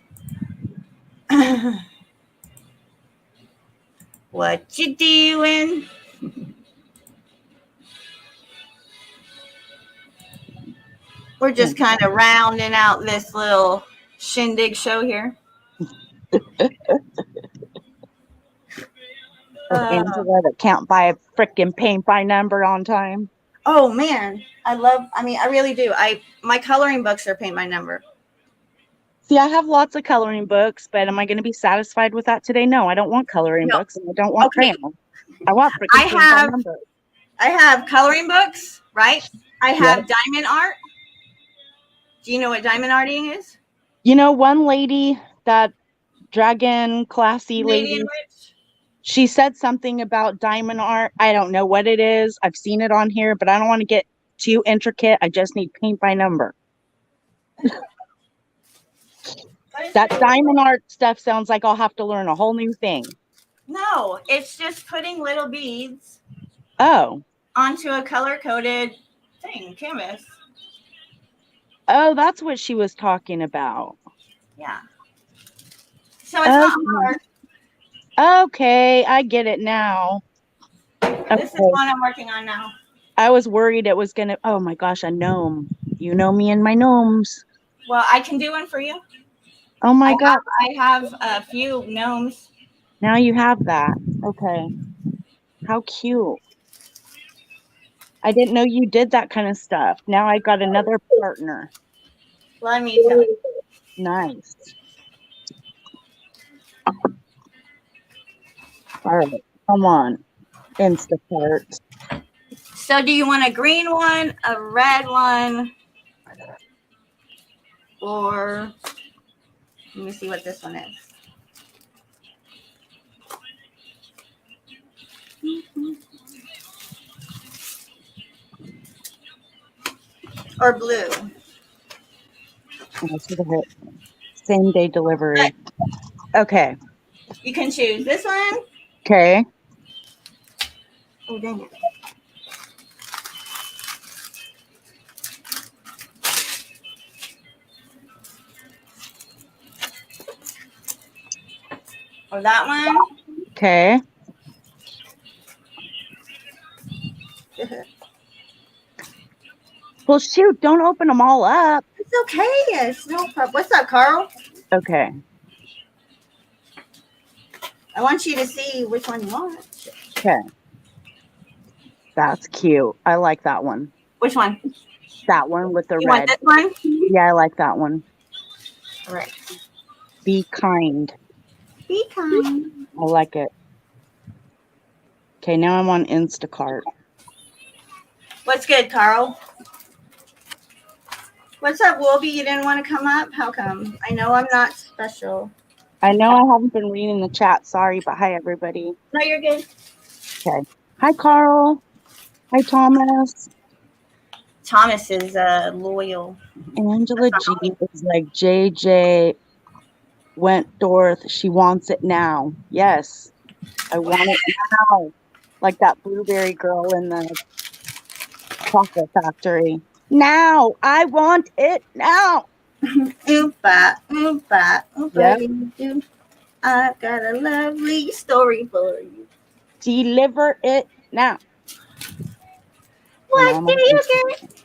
What you doing? We're just kind of rounding out this little shindig show here. Angela that can't buy a freaking paint by number on time. Oh man, I really do. My coloring books are paint by number. See, I have lots of coloring books, but am I going to be satisfied with that today? No, I don't want coloring books, and I don't want crayons. I want freaking paint by number. I have coloring books, right? I have diamond art. Do you know what diamond arting is? You know, one lady, that dragon classy lady, she said something about diamond art. I don't know what it is. I've seen it on here, but I don't want to get too intricate. I just need paint by number. That diamond art stuff sounds like I'll have to learn a whole new thing. No, it's just putting little beads onto a color-coded canvas. Oh, that's what she was talking about. Yeah. So it's not hard. Okay, I get it now. This is Okay. one I'm working on now. I was worried it was gonna. Oh my gosh, a gnome. You know me and my gnomes. Well, I can do one for you. Oh my god. I have a few gnomes. Now you have that. Okay. How cute. I didn't know you did that kind of stuff. Now I got another partner. Let me tell you. Nice. All right. Come on. Instacart. So do you want a green one, a red one, or let me see what this one is. Or blue. Oh, so the same day delivery. Okay. You can choose this one. Okay. Oh, dang it. Or that one. Okay. Well, shoot, don't open them all up. It's okay. It's no problem. What's up, Carl? Okay. I want you to see which one you want. Okay. That's cute. I like that one. Which one? That one with the You want red. this one? Yeah, I like that one. All right. Be kind. Be kind. I like it. Okay, now I'm on Instacart. What's good, Carl? What's up, Wolby? You didn't want to come up? How come? I know I'm not special. I know I haven't been reading the chat. Sorry, but hi, everybody. No, you're good. Okay. Hi, Carl. Hi, Thomas. Thomas is loyal. Angela G is like, JJ Wentworth. She wants it now. Yes, I want it now. Like that blueberry girl in the chocolate factory. Now, I want it now. Oompa, oompa, oompa. Yep. I've got a lovely story for you. Deliver it now. What do you get?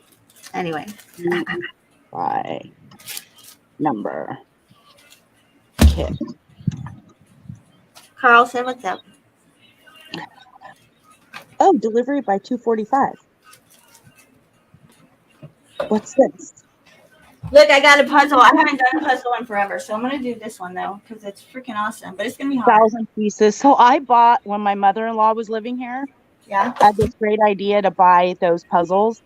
Anyway. By number. Okay. Carl said, what's up? Oh, delivery by 2:45. What's this? Look, I got a puzzle. I haven't done a puzzle in forever, so I'm going to do this one, though, because it's freaking awesome. But it's going to be hard. 1,000 pieces. So I bought, when my mother-in-law was living here, Yeah. I had this great idea to buy those puzzles.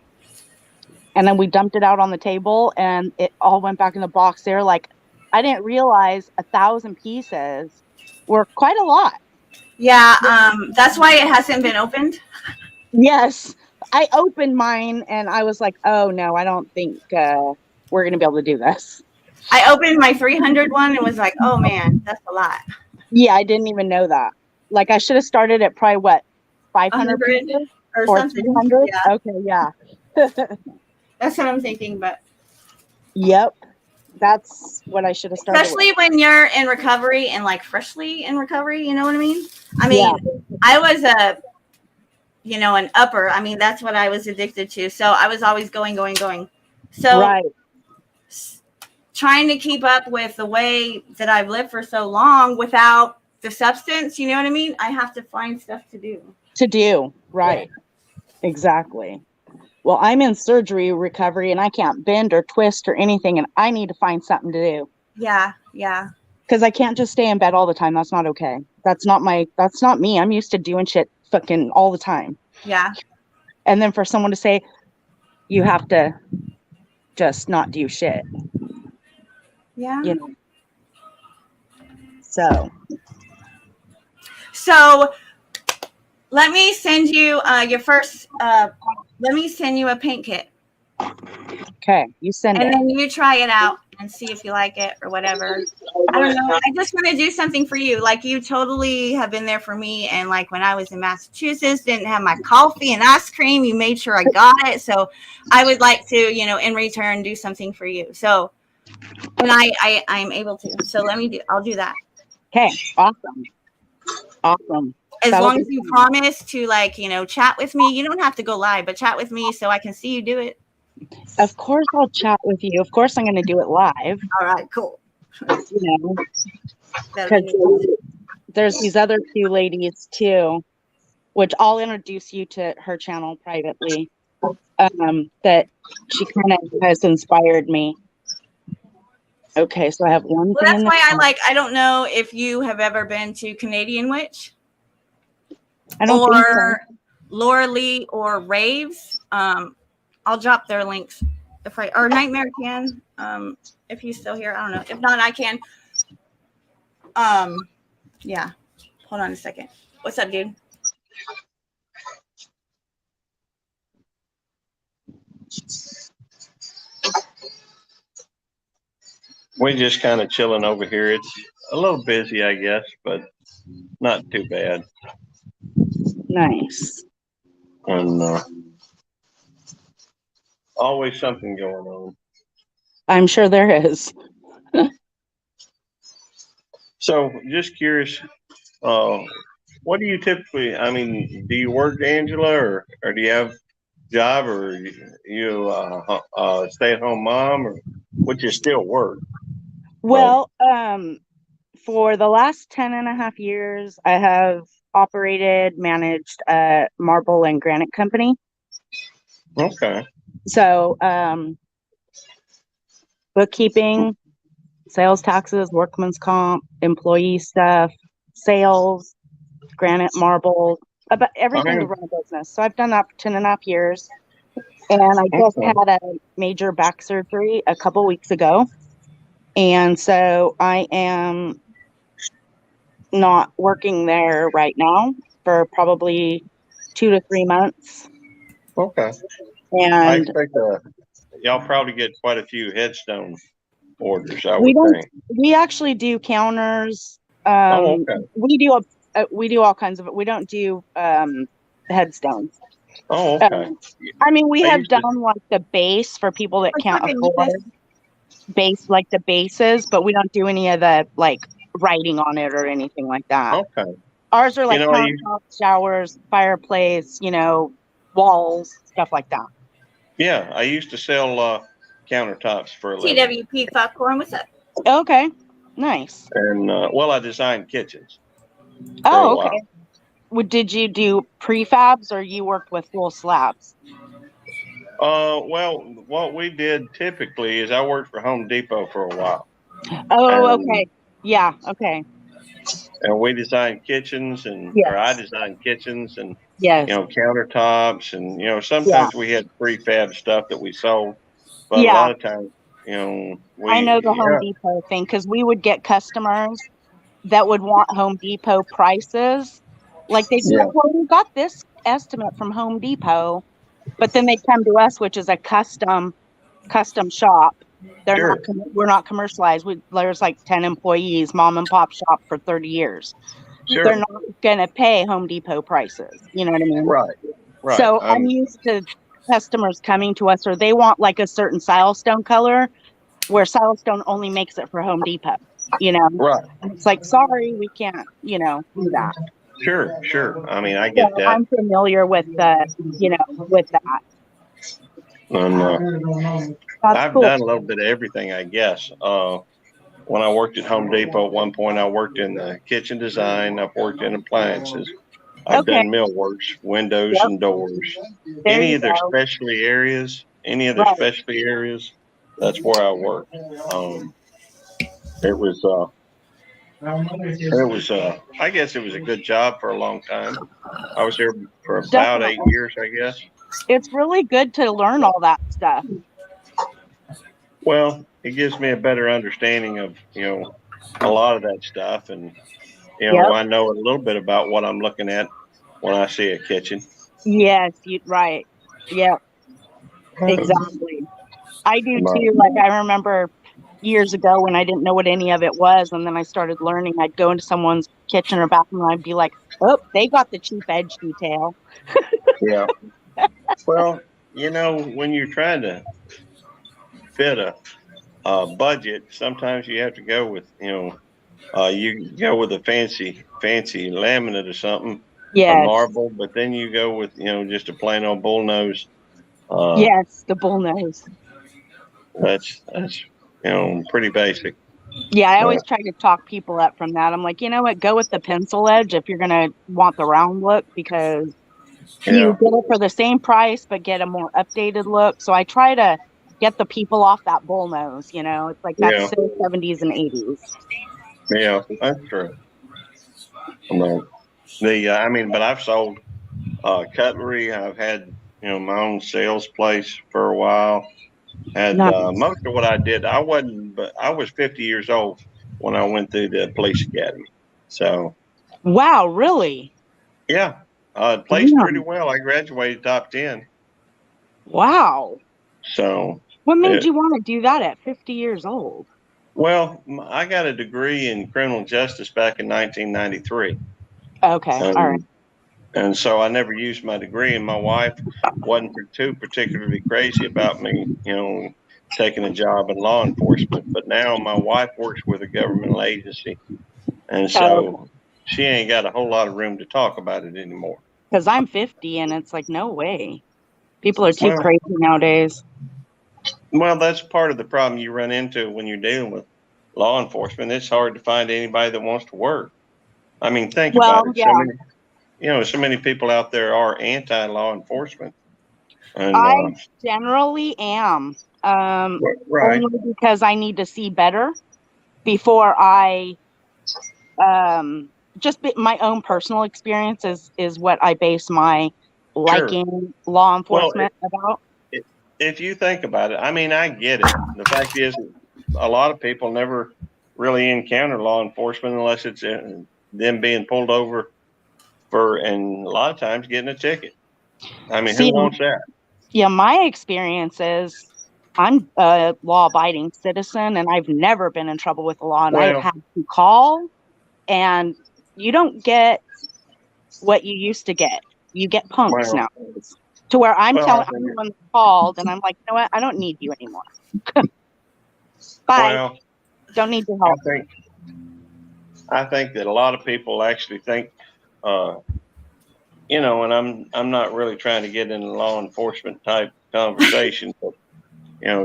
And then we dumped it out on the table, and it all went back in the box there. Like, I didn't realize 1,000 pieces were quite a lot. Yeah, that's why it hasn't been opened. Yes. I opened mine, and I was like, oh, no, I don't think we're going to be able to do this. I opened my 300 one and was like, oh, man, that's a lot. Yeah, I didn't even know that. Like, I should have started at probably, what, 500 pieces? Or something. 300? Yeah. Okay, yeah. That's what I'm thinking, but. Yep. That's what I should have started Especially with. when you're in recovery and like freshly in recovery, you know what I mean? I mean, Yeah. I was an upper. I mean, that's what I was addicted to. So I was always going. So Right. Trying to keep up with the way that I've lived for so long without the substance, you know what I mean? I have to find stuff to do. Right. Yeah. Exactly. Well, I'm in surgery recovery and I can't bend or twist or anything, and I need to find something to do. Yeah. Because I can't just stay in bed all the time. That's not okay. That's not me. I'm used to doing shit fucking all the time. Yeah. And then for someone to say, you have to just not do shit. Yeah. You know. So let me send you your first. Let me send you a paint kit. Okay, you send it. And then you try it out and see if you like it or whatever. I don't know. I just want to do something for you. Like, you totally have been there for me. And like when I was in Massachusetts, didn't have my coffee and ice cream, you made sure I got it. So I would like to, in return, do something for you. So, and I'm able to. So I'll do that. Okay, awesome. Awesome. As That'll long be as you fun. promise to, like, chat with me. You don't have to go live, but chat with me so I can see you do it. Of course, I'll chat with you. Of course, I'm going to do it live. All right, cool. Because there's these other two ladies too, which I'll introduce you to her channel privately. That she kind of has inspired me. Okay, so I have one Well, thing that's in the why I don't know if you have ever been to Canadian Witch I don't think so. or Laura Lee or Raves. I'll drop their links or Nightmare can, if he's still here. I don't know. If not, I can. Yeah. Hold on a second. What's up, dude? We're just kind of chilling over here. It's a little busy, I guess, but not too bad. Nice. And always something going on. I'm sure there is. So, just curious, what do you typically? I mean, do you work, Angela, or do you have a job, or you stay-at-home mom, or would you still work? Well, for the last 10 and a half years, I have managed a marble and granite company. Okay. So, bookkeeping, sales taxes, workman's comp, employee stuff, sales, granite, marble, about everything to run a business. So I've done that for 10 and a half years. And I just had a major back surgery a couple weeks ago. And so I am not working there right now for probably 2 to 3 months. Okay. And I expect y'all probably get quite a few headstone orders. We actually do counters. Okay. We do all kinds of it. We don't do headstones. Oh, okay. I mean, we have done like the base for people that can't afford like the bases, but we don't do any of the like writing on it or anything like that. Okay. Ours are like countertops, showers, fireplace, walls, stuff like that. Yeah, I used to sell countertops for a living. TWP Popcorn, what's up? Okay, nice. And I designed kitchens. Oh, okay. Did you do prefabs or you worked with full slabs? Well, what we did typically is I worked for Home Depot for a while. Oh, okay. Yeah, okay. And we designed kitchens or I designed kitchens and countertops and sometimes we had prefab stuff that we sold, but a lot of times I know the Home Depot thing because we would get customers that would want Home Depot prices. Like they'd be like, well, we got this estimate from Home Depot, but then they'd come to us, which is a custom shop. We're not commercialized. There's like 10 employees, mom and pop shop for 30 years. Sure. They're not going to pay Home Depot prices. You know what I mean? Right. So I'm used to customers coming to us, or they want like a certain silestone color, where silestone only makes it for Home Depot. Right. And it's like, sorry, we can't, do that. Sure. I mean, I get that. I'm familiar with with that. And, I've done a little bit of everything, I guess. When I worked at Home Depot at one point, I worked in the kitchen design. I've worked in appliances. I've done millworks, windows and doors. Any of their specialty areas, that's where I worked. I guess it was a good job for a long time. I was there for about 8 years, I guess. It's really good to learn all that stuff. Well, it gives me a better understanding of, a lot of that stuff. And, I know a little bit about what I'm looking at when I see a kitchen. Yes, right. Yeah, exactly. I do too. Like I remember years ago when I didn't know what any of it was, and then I started learning. I'd go into someone's kitchen or bathroom and I'd be like, oh, they got the cheap edge detail. Yeah. Well, when you're trying to fit a budget, sometimes you have to go with, You go with a fancy laminate or something, or Yes. marble, but then you go with, just a plain old bullnose. Yes, the bull nose. That's pretty basic. Yeah, I But, always try to talk people up from that. I'm like, you know what, go with the pencil edge if you're gonna want the round look, because you yeah, get it for the same price but get a more updated look. So I try to get the people off that bull nose, it's like that's yeah, so 70s and 80s. yeah, that's true. But but I've sold cutlery. I've had, my own sales place for a while. And Nice. most of what I did, but I was 50 years old when I went through the police academy. So, Wow, really? yeah, placed pretty Damn. well. I graduated top 10. Wow. So, What made it, you want to do that at 50 years old? well, I got a degree in criminal justice back in 1993. Okay, all right. And so I never used my degree, and my wife wasn't too particularly crazy about me, taking a job in law enforcement. But now my wife works with a governmental agency, and Okay. so she ain't got a whole lot of room to talk about it anymore. Because I'm 50 and it's like, no way. People are too Well, crazy nowadays. that's part of the problem you run into when you're dealing with law enforcement. It's hard to find anybody that wants to work. I mean, think about Well, it. yeah, So many people out there are anti-law enforcement, and I generally am. right, Only because I need to see better before I my own personal experience is what I base my sure. liking law Well, enforcement about. if you think about it, I mean, I get it. The fact is, a lot of people never really encounter law enforcement unless it's them being pulled over and a lot of times getting a ticket. I mean, who See, wants that? yeah, my experience is I'm a law abiding citizen and I've never been in trouble with the law, and I've Well, had to call, and you don't get what you used to get. You get punks well, now, to where I'm well, I telling think, everyone that called, and I'm like, you know what? I don't need you anymore. Bye. well, Don't need your I help. think, I think that a lot of people actually think, uh, and I'm not really trying to get in a law enforcement type conversation, but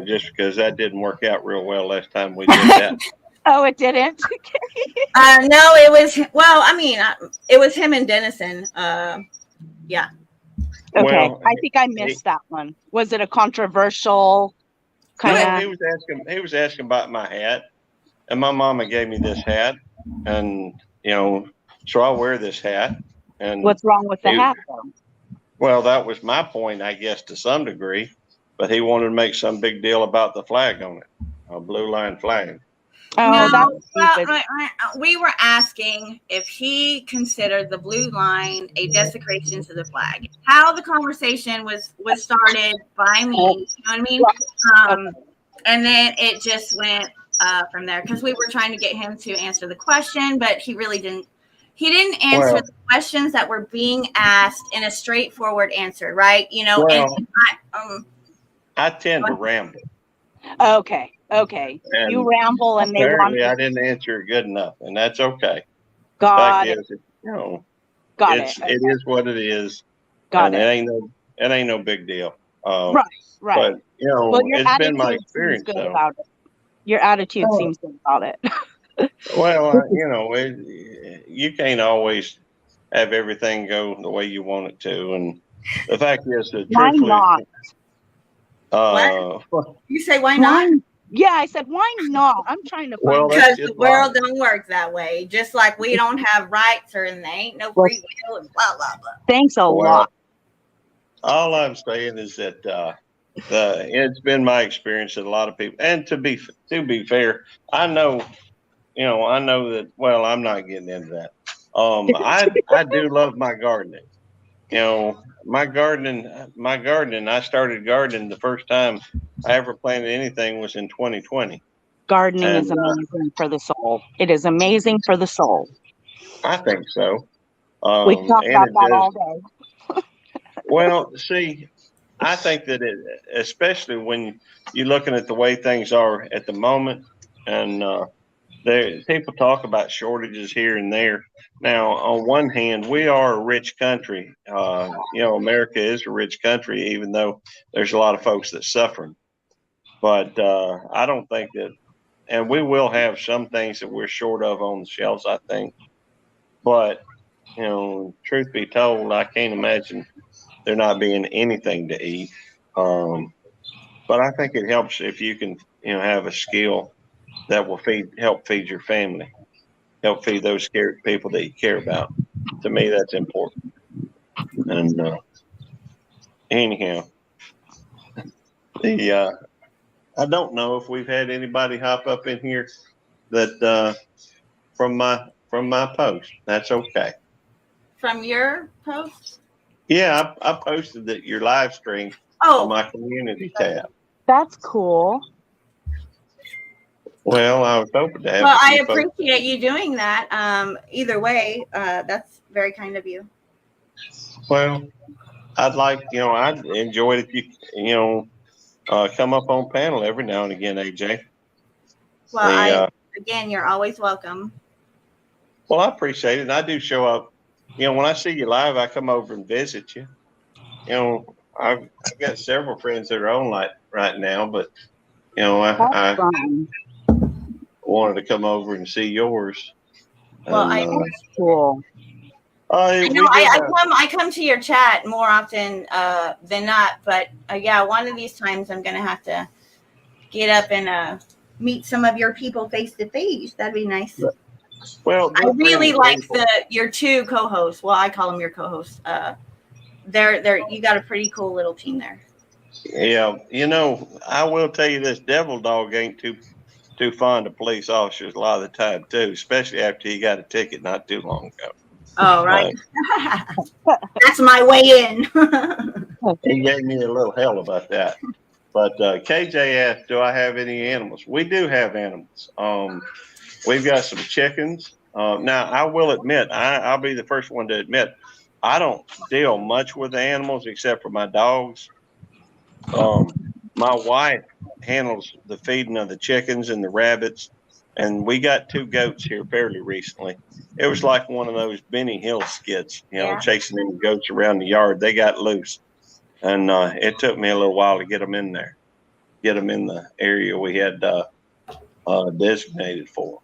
just because that didn't work out real well last time we did that. Oh, it didn't. No, it was, well, I mean, it was him and Dennison. Yeah. Okay, Well, I think I missed that one. Was it a controversial kind well, of? he was asking about my hat, and my mama gave me this hat, and so I wear this hat, and What's wrong with the he, hat, though? well, that was my point, I guess, to some degree, but he wanted to make some big deal about the flag on it, a blue line flag. Oh, No, that's well, stupid. we were asking if he considered the blue line a desecration to the flag. How the conversation was started by me, you know what I mean? And then it just went from there, because we were trying to get him to answer the question, but he really didn't. He didn't answer the questions that were being asked in a straightforward answer, right? Well, and I tend to ramble. Okay. And You ramble, and they want. apparently I didn't answer it good enough, and that's okay. Got it. Fact is, Got it. it is what it is, Got and it. it ain't no big deal. Right. But Well, your it's been my attitude seems experience good though. about it. Your attitude Oh. seems good about it. Well, you can't always have everything go the way you want it to, and the fact is that Why truthfully, what? You say why Why? not? Yeah, I said, why not? I'm trying to Well, find. Because the world don't work that way. Just like we don't have rights, or and there ain't no free will, and blah blah blah. Thanks a lot. All I'm saying is that it's been my experience that a lot of people, and to be fair, I know that. Well, I'm not getting into that. I do love my gardening. My gardening. I started gardening the first time I ever planted anything was in 2020. Gardening And is amazing for the soul. It is amazing for the soul. I think so. We can talk And about it that does. all day. Well, see, I think that especially when you're looking at the way things are at the moment, and people talk about shortages here and there. Now, on one hand, we are a rich country. America is a rich country, even though there's a lot of folks that suffering. But I don't think that, and we will have some things that we're short of on the shelves, I think. But truth be told, I can't imagine there not being anything to eat. But I think it helps if you can, have a skill that will help feed your family, help feed those scared people that you care about. To me, that's important. And anyhow, I don't know if we've had anybody hop up in here that from my post. That's okay. From your post? Yeah, I posted that your live stream on my community tab. That's cool. Well, I was hoping to have. Well, I appreciate you doing that. Either way, that's very kind of you. Well, I'd like, I'd enjoy it if you, come up on panel every now and again, AJ. Well, again, you're always welcome. Well, I appreciate it. And I do show up. When I see you live, I come over and visit you. I've got several friends that are on right now, but I wanted to come over and see yours. Well, that's cool. I come to your chat more often than not, but one of these times I'm gonna have to get up and meet some of your people face to face. That'd be nice. Well, I really like your two co-hosts. Well, I call them your co-hosts. You got a pretty cool little team there. Yeah, I will tell you this: Devil Dog ain't too fond of police officers a lot of the time too, especially after he got a ticket not too long ago. Oh, right. That's my way in. He gave me a little hell about that. But KJ asked, do I have any animals? We do have animals. We've got some chickens. Now, I will admit, I'll be the first one to admit, I don't deal much with the animals except for my dogs. My wife handles the feeding of the chickens and the rabbits. And we got 2 goats here fairly recently. It was like one of those Benny Hill skits, chasing them goats around the yard. They got loose. And it took me a little while to get them in there, get them in the area we had designated for.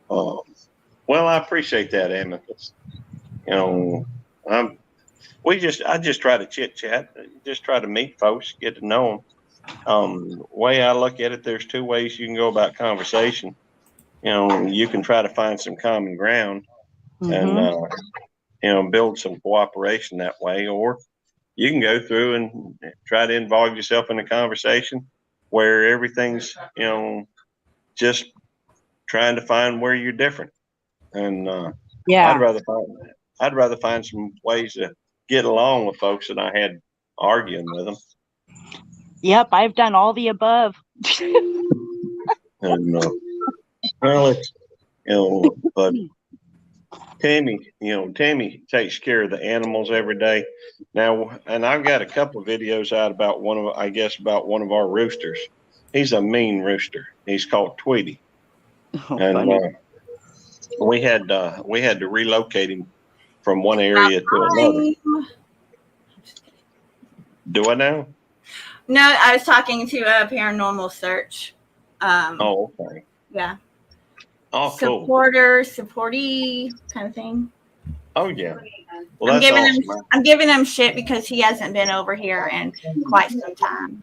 Well, I appreciate that, Amethyst. I just try to chit chat, just try to meet folks, get to know them. Way I look at it, there's 2 ways you can go about conversation. You can try to find some common ground and build some cooperation that way, or you can go through and try to involve yourself in a conversation where everything's, just trying to find where you're different. And I'd rather find some ways to get along with folks than I had arguing with them. Yep, I've done all the above. And well, it's but Tammy takes care of the animals every day now, and I've got a couple of videos out about one of our roosters. He's a mean rooster. He's called Tweety, and we had to relocate him from one area to another. Do I know? No, I was talking to a paranormal search. Okay. Yeah. Oh, supportee kind of thing. Oh yeah. Well, I'm giving him shit because he hasn't been over here in quite some time.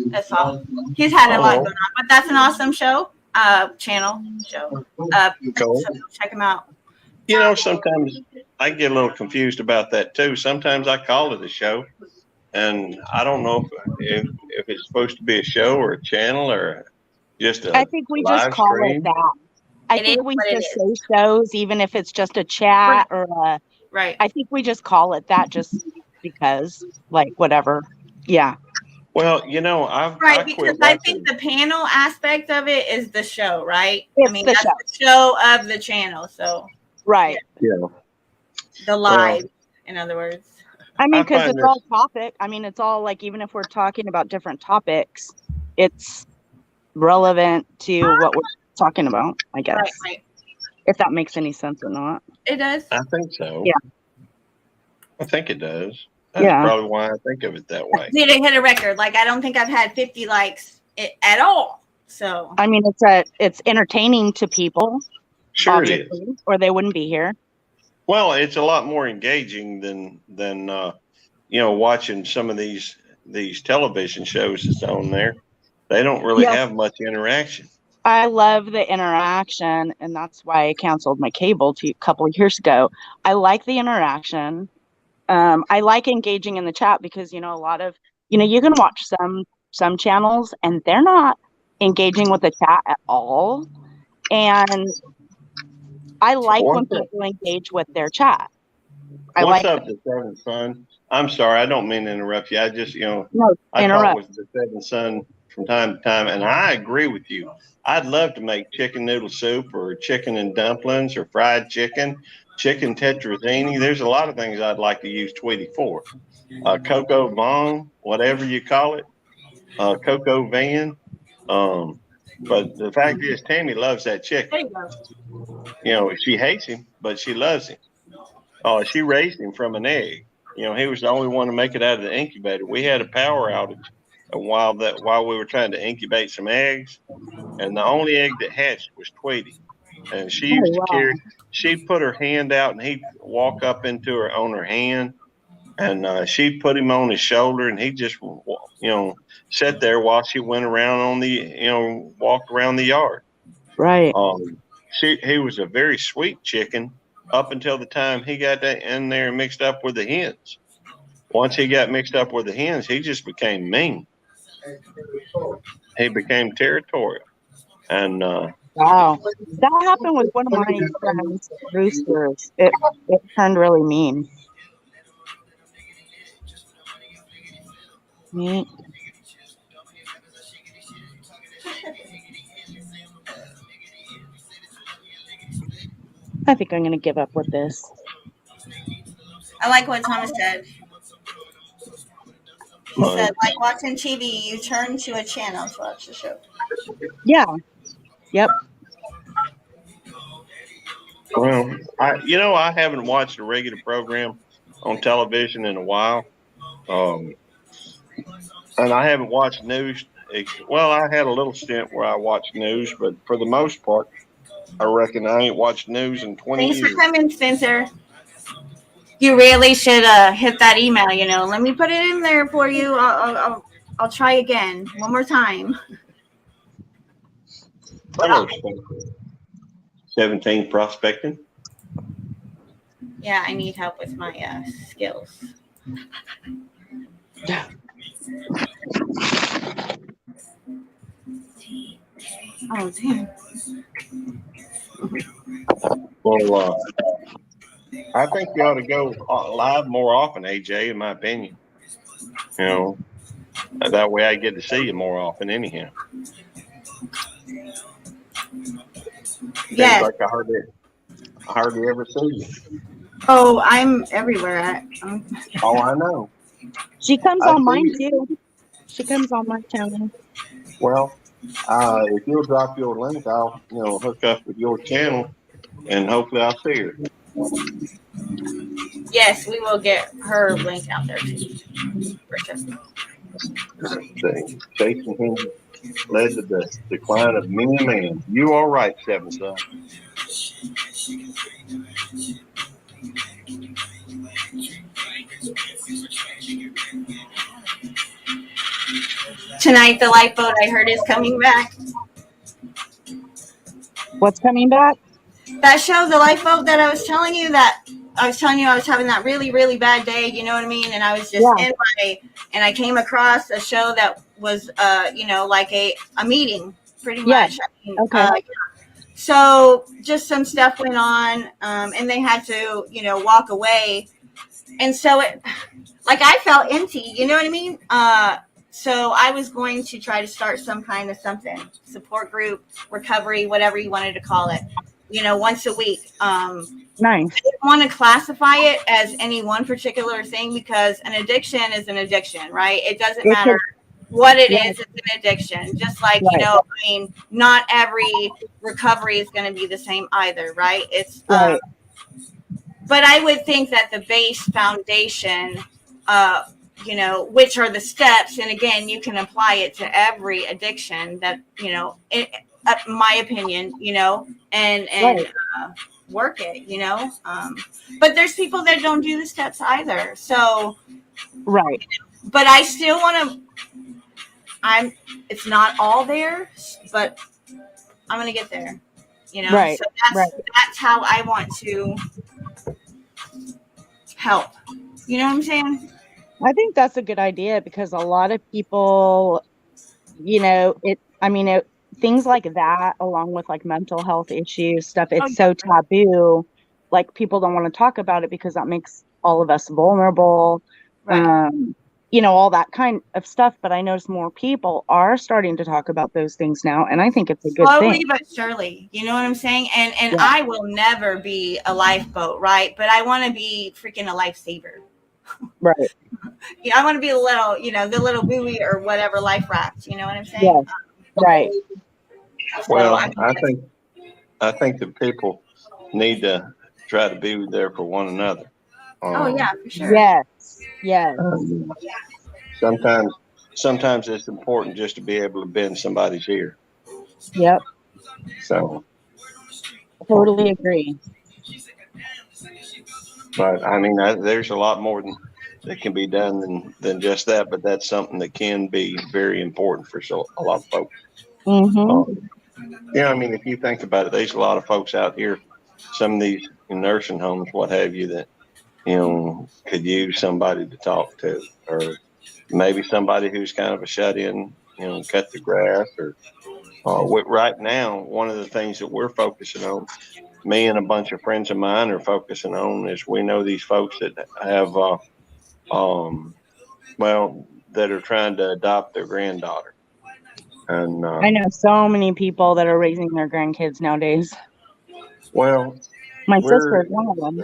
That's all. He's had a lot going on, but that's an awesome show. Channel show. Cool. So check him out. Sometimes I get a little confused about that too. Sometimes I call it a show, and I don't know if it's supposed to be a show or a channel or just a. I think we just call it that. I think we just say shows, even if it's just a chat or a. Right. I think we just call it that just because, like, whatever. Yeah. Well, because I think the panel aspect of it is the show, right? It's the show of the channel. So. Right. Yeah. The live, in other words. Because it's all topic. It's all like, even if we're talking about different topics, it's relevant to what we're talking about, I guess. Right. If that makes any sense or not. It does. I think so. Yeah. I think it does. That's Yeah. probably why I think of it that way. Did it hit a record? Like, I don't think I've had 50 likes at all. So I mean, it's entertaining to people, Sure it is. obviously, or they wouldn't be here. Well, it's a lot more engaging than watching some of these television shows that's on there. They don't really Yeah. have much interaction. I love the interaction, and that's why I canceled my cable a couple of years ago. I like the interaction. I like engaging in the chat because, a lot of, you can watch some channels and they're not engaging with the chat at all. And I like when people engage with their chat. What's up, the Seventh Son? I'm sorry, I don't mean to interrupt you. I just, No, I interrupt. talk with the Seventh Son from time to time, and I agree with you. I'd love to make chicken noodle soup or chicken and dumplings or fried chicken tetrazzini. There's a lot of things I'd like to use Tweety for. Coco Vong, whatever you call it, Coco Van. But the fact is, Tammy loves that chicken. there you go. She hates him, but she loves him. She raised him from an egg. He was the only one to make it out of the incubator. We had a power outage while we were trying to incubate some eggs, and the only egg that hatched was Tweety. And she used to carry. She'd put her hand out, and he'd walk up into her on her hand, and she'd put him on his shoulder, and he just sat there while she went around walked around the yard. Right. He was a very sweet chicken up until the time he got in there and mixed up with the hens. Once he got mixed up with the hens, he just became mean. He became territorial. And wow, that happened with one of my friends' roosters. It turned really mean. Meat. I think I'm going to give up with this. I like what Thomas said. He said, like watching TV, you turn to a channel to watch the show. Yeah. Yep. Well, I haven't watched a regular program on television in a while. And I haven't watched news. Well, I had a little stint where I watched news, but for the most part, I reckon I ain't watched news in 20 years. Thanks for coming, Spencer. You really should hit that email. Let me put it in there for you. I'll try again one more time. Hello, Spencer. 17 prospecting. Yeah, I need help with my skills. Oh, damn. Well, I think you ought to go live more often, AJ, in my opinion. That way I get to see you more often anyhow. Yes. Seems like I hardly ever see you. Oh, I'm everywhere. Oh, I know. She comes on mine too. She comes on my channel. Well, if you'll drop your link, I'll hook up with your channel, and hopefully I'll see her. Yes, we will get her link out there too. Chasing him led to the decline of many a man. You all right, Seven Son? Tonight, the lifeboat I heard is coming back. What's coming back? That show, the lifeboat that I was telling you I was having that really, really bad day. You know what I mean? And I was just and I came across a show that was, like a meeting pretty much. Okay. So just some stuff went on, and they had to, walk away. And so I felt empty, you know what I mean? So I was going to try to start some kind of something, support group, recovery, whatever you wanted to call it, once a week. Nice. I didn't want to classify it as any one particular thing because an addiction is an addiction, right? It doesn't matter what it Yeah. is. It's an addiction. Just like, Right. I mean, not every recovery is going to be the same either, right? It's, Right. but I would think that the base foundation, which are the steps, and again, you can apply it to every addiction that, my opinion, and Right. work it. But there's people that don't do the steps either. So, Right. but I still want to, it's not all there, but I'm going to get there, Right. so Right. that's how I want to help. You know what I'm saying? I think that's a good idea because a lot of people, things like that, along with like mental health issues, stuff, Oh, it's so taboo. Like people don't want to talk about it because that makes all of us vulnerable. right. All that kind of stuff. But I notice more people are starting to talk about those things now, and I think it's a good Slowly thing. but surely, you know what I'm saying? And Yeah. I will never be a lifeboat, right? But I want to be freaking a lifesaver. Right. I want to be the little buoy or whatever life raft. You know what I'm saying? Yes. Right. Well, So I think that people need to try to be there for one another. oh yeah, for sure. Yes. Yes. Um, sometimes it's important just to be able to bend somebody's ear. Yep. So, Totally agree. but I mean, there's a lot more that can be done than just that. But that's something that can be very important for a lot of folks. Mm-hmm. I mean, if you think about it, there's a lot of folks out here, some of these nursing homes, what have you, that could use somebody to talk to, or maybe somebody who's kind of a shut-in, cut the grass, or right now, one of the things that we're focusing on, me and a bunch of friends of mine are focusing on, is we know these folks that have, that are trying to adopt their granddaughter. And I know so many people that are raising their grandkids nowadays. well, My sister we're is one of them.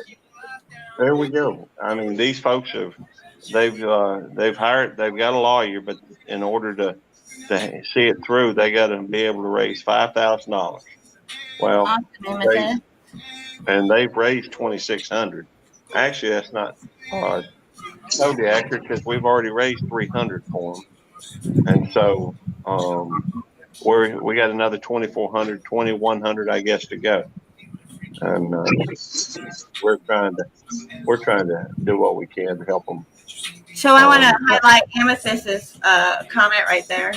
there. We go. I mean, these folks they've got a lawyer, but in order to see it through, they got to be able to raise $5,000. Well, Awesome, they've raised 2,600. Actually, that's not totally accurate because we've already raised 300 for them, and so we got another 2,400, 2,100, I guess, to go, and we're trying to do what we can to help them. So I want to highlight Amethyst's comment right there.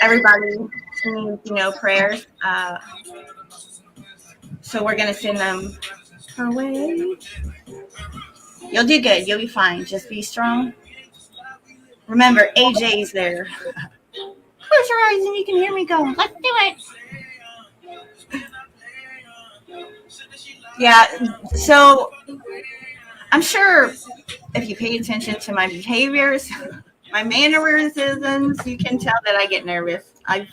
Everybody needs, prayers. So we're gonna send them her way. You'll do good. You'll be fine. Just be strong. Remember, AJ's there. Close your eyes and you can hear me go. Let's do it. Yeah. So I'm sure if you pay attention to my behaviors, my mannerisms, you can tell that I get nervous. I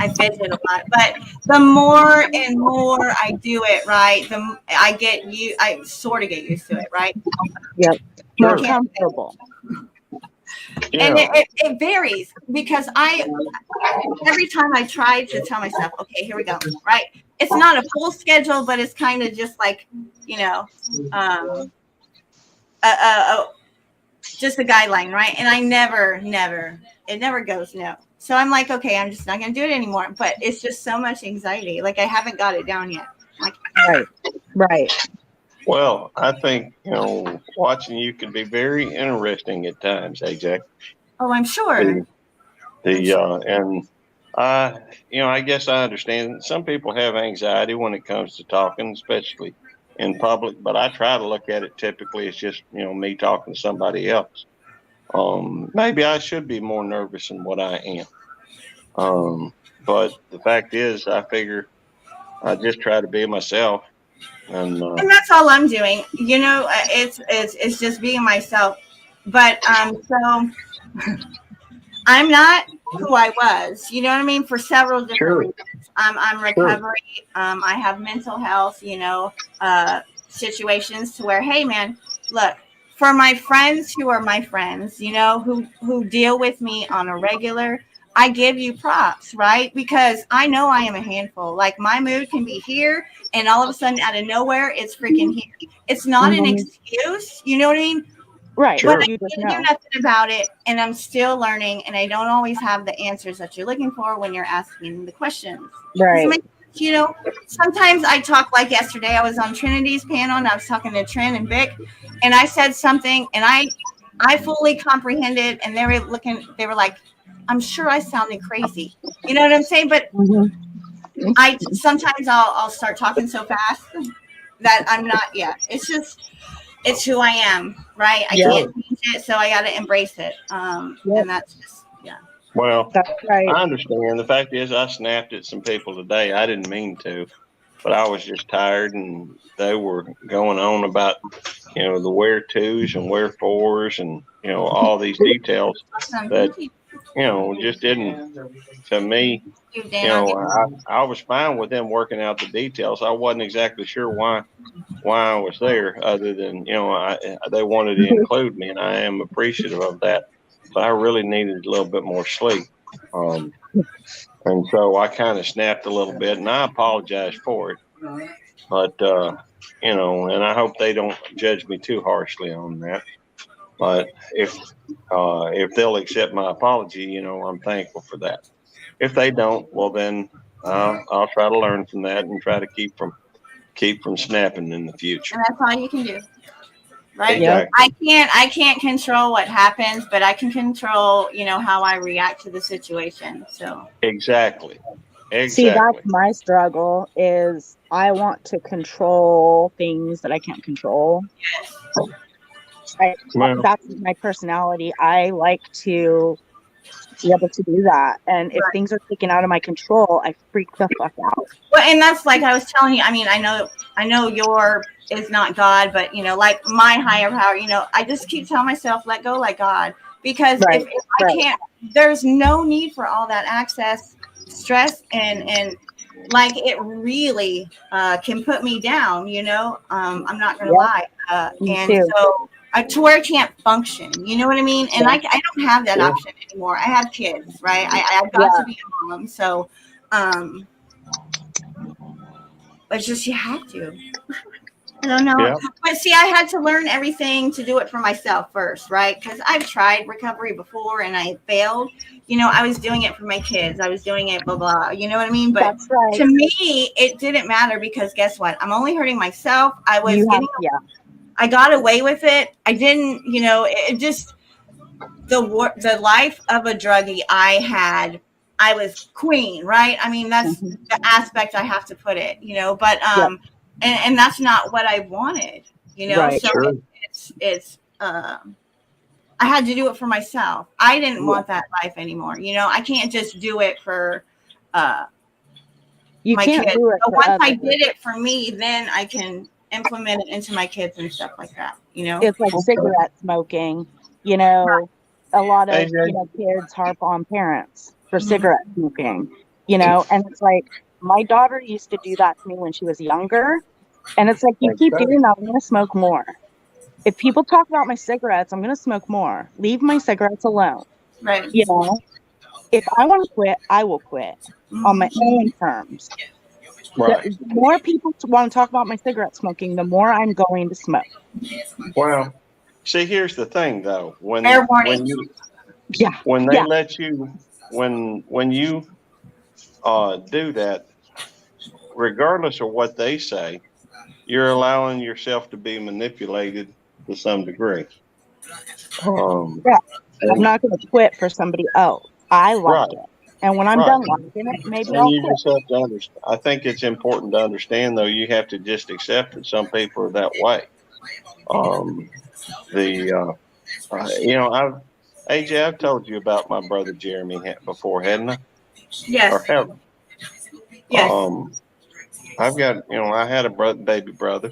fidget a lot, but the more and more I do it, right, I sort of get used to it, right? Yep. More Sure. comfortable. And it varies because every time I try to tell myself, okay, here we go, right? It's not a full schedule, but it's kind of just like, just a guideline, right? And I it never goes no. So I'm like, okay, I'm just not going to do it anymore. But it's just so much anxiety. Like I haven't got it down yet. Like, Right. Well, I think, watching you can be very interesting at times, AJ. oh, I'm sure. And I guess I understand some people have anxiety when it comes to talking, especially in public, but I try to look at it typically as just, me talking to somebody else. Maybe I should be more nervous than what I am. But the fact is, I figure I just try to be myself. And that's all I'm doing. It's just being myself. But so I'm not who I was. You know what I mean? For several different reasons. I'm recovery. I have mental health. Situations to where, hey man, look, for my friends who are my friends, you know, who deal with me on a regular, I give you props, right? Because I know I am a handful. Like my mood can be here and all of a sudden out of nowhere it's freaking here. It's not an excuse, you know what I mean? Right. Sure. But I You just can't do know. nothing about it, and I'm still learning, and I don't always have the answers that you're looking for when you're asking the questions. Does it Right. make sense? You know, sometimes I talk like yesterday. I was on Trinity's panel, and I was talking to Trin and Vic, and I said something, and I fully comprehended, and they were looking. They were like, "I'm sure I sounded crazy." You know what I'm saying? But I sometimes I'll start talking so fast that I'm not. Yeah, it's who I am, right? I Yep. can't change it, so I got to embrace it. Yep. And that's just, yeah. Well, That's right. I understand. The fact is, I snapped at some people today. I didn't mean to, but I was just tired, and they were going on about, the where twos and where fours, and all these details that just didn't, to me. I was fine with them working out the details. I wasn't exactly sure why I was there, other than they wanted to include me, and I am appreciative of that. But I really needed a little bit more sleep, and so I kind of snapped a little bit, and I apologize for it. But and I hope they don't judge me too harshly on that. But if they'll accept my apology, I'm thankful for that. If they don't, well then I'll try to learn from that and try to keep from snapping in the future. And that's all you can do, right? Exactly. I can't control what happens, but I can control, how I react to the situation. So Exactly. See, that's my struggle is I want to control things that I can't control. Well, That's my personality. I like to be able to do that. And if things are taken out of my control, I freak the fuck out. Well, and that's like I was telling you. I mean, I know your is not God, but like my higher power. I just keep telling myself, let go, let God, because if I can't, there's no need for all that access, stress, and like it really can put me down. I'm not gonna lie, and so. To where I can't function, you know what I mean? And I don't have that option anymore. I have kids, right? I've got to be a mom, so it's just you have to. I don't know, but see, I had to learn everything to do it for myself first, right? Because I've tried recovery before and I failed. I was doing it for my kids. I was doing it, blah blah. You know what I mean? But to me, it didn't matter because guess what? I'm only hurting myself. I was I got away with it. I didn't, it just the life of a druggie I was queen, right? I mean, that's the aspect I have to put it, but and that's not what I wanted, so it's I had to do it for myself. I didn't want that life anymore. I can't just do it for my kids. But once I did it for me, then I can implement it into my kids and stuff like that. It's like cigarette smoking. A lot of kids harp on parents for cigarette smoking. And it's like my daughter used to do that to me when she was younger, and it's like you keep doing that, I'm going to smoke more. If people talk about my cigarettes, I'm going to smoke more. Leave my cigarettes alone. Right. If I want to quit, I will quit on my own terms. Right. The more people want to talk about my cigarette smoking, the more I'm going to smoke. Well, see, here's the thing, though. When they let you, when you do that, regardless of what they say, you're allowing yourself to be manipulated to some degree. I'm not going to quit for somebody else. I like it. And when I'm done liking it, maybe I'll quit. Just have to understand. I think it's important to understand, though, you have to just accept that some people are that way. I've told you about my brother Jeremy before, hadn't I? Yes. Or have? Yes. I've got, I had a baby brother.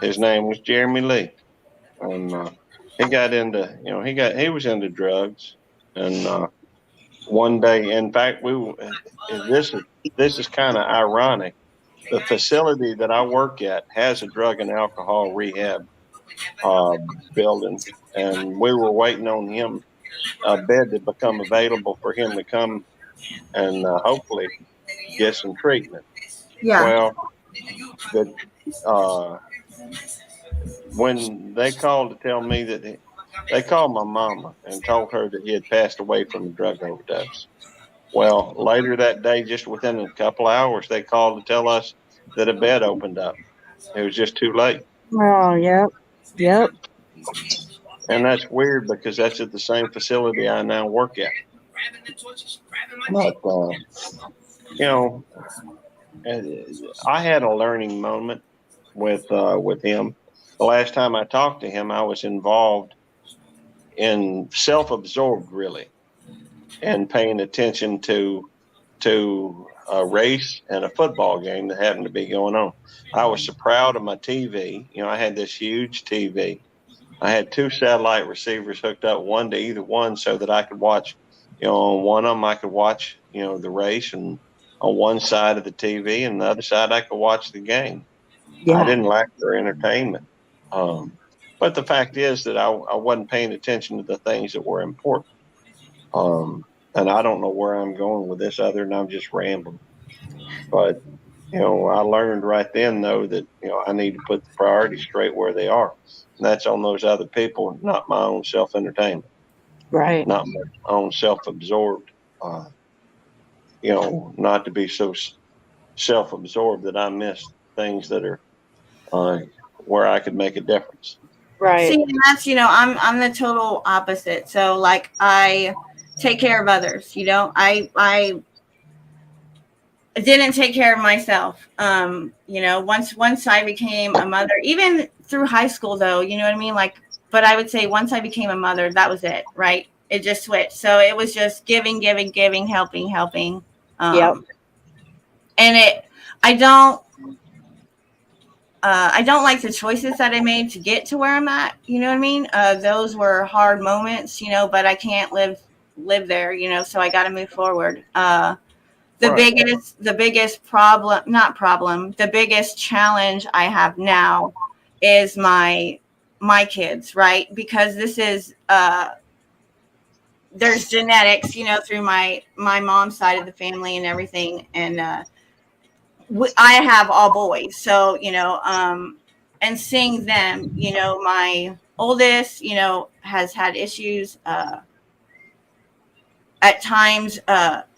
His name was Jeremy Lee, and he got into, he was into drugs, and one day, in fact, this is kind of ironic. The facility that I work at has a drug and alcohol rehab building, and we were waiting on him, a bed to become available for him to come and hopefully get some treatment. Yeah. Well, the when they called to tell me that they called my mama and told her that he had passed away from a drug overdose. Well, later that day, just within a couple hours, they called to tell us that a bed opened up. It was just too late. Oh, yep. Yep. And that's weird because that's at the same facility I now work at. But, you know, I had a learning moment with him. The last time I talked to him, I was involved in self-absorbed, really, and paying attention to a race and a football game that happened to be going on. I was so proud of my TV. You know, I had this huge TV. I had 2 satellite receivers hooked up, one to either one, so that I could watch. You know, on one of them I could watch, you know, the race, and on one side of the TV, and the other side I could watch the game. I Yeah. didn't lack for entertainment. But the fact is that I wasn't paying attention to the things that were important. And I don't know where I'm going with this other than I'm just rambling. But, you know, I learned right then, though, that, you know, I need to put the priorities straight where they are. And that's on those other people, not my own self-entertainment, Right. not my own self-absorbed, you know, not to be so self-absorbed that I miss things that are where I could make a difference. Right. See, and that's, you know, I'm the total opposite. So like I take care of others, you know. I didn't take care of myself. You know, once I became a mother, even through high school though, you know what I mean? Like, but I would say once I became a mother, that was it, right? It just switched. So it was just giving, helping. Yep. And I don't like the choices that I made to get to where I'm at. You know what I mean? Those were hard moments, you know, but I can't live there, you know, so I got to move forward. The biggest problem, not problem, the biggest challenge I have now is my kids, right? Because this is, there's genetics, you know, through my mom's side of the family and everything. And, I have all boys. So, you know, and seeing them, you know, my oldest, you know, has had issues, at times,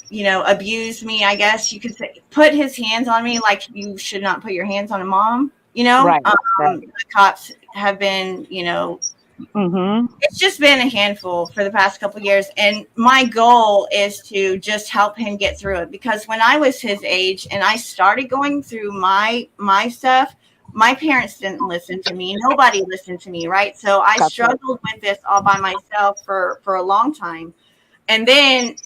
you know, abused me, I guess you could say, put his hands on me like you should not put your hands on a mom, you know. Right. The cops have been, you know, it's just been a handful for the past couple of years. And my goal is to just help him get through it. Because when I was his age and I started going through my stuff, my parents didn't listen to me. Nobody listened to me, right? So I struggled with this all by myself for a long time. And then,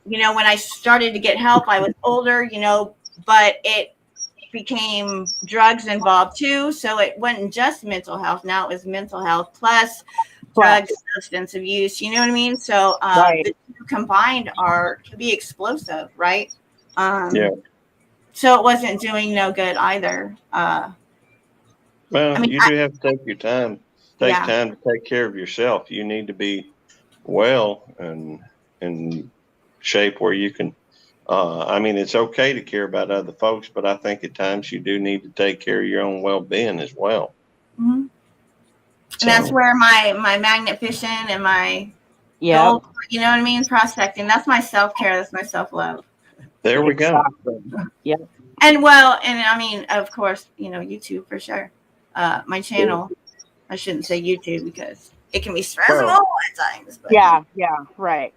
you know, when I started to get help, I was older, you know, but it became drugs involved too. So it wasn't just mental health. Now it was mental health plus drugs, substance abuse. You know what I mean? So the two combined can be explosive, right? Yeah. So it wasn't doing no good either. Well, I mean, you do have to take your time. Take time to take care of yourself. You need to be well and in shape where you can. I mean, it's okay to care about other folks, but I think at times you do need to take care of your own well-being as well. Mm-hmm. And that's where my magnet fishing and my gold, you know what I mean, prospecting. That's my self-care. That's my self-love. There we go. Yeah. And well, and I mean, of course, you know, YouTube for sure. My channel. I shouldn't say YouTube because it can be stressful at times. But. Yeah, right.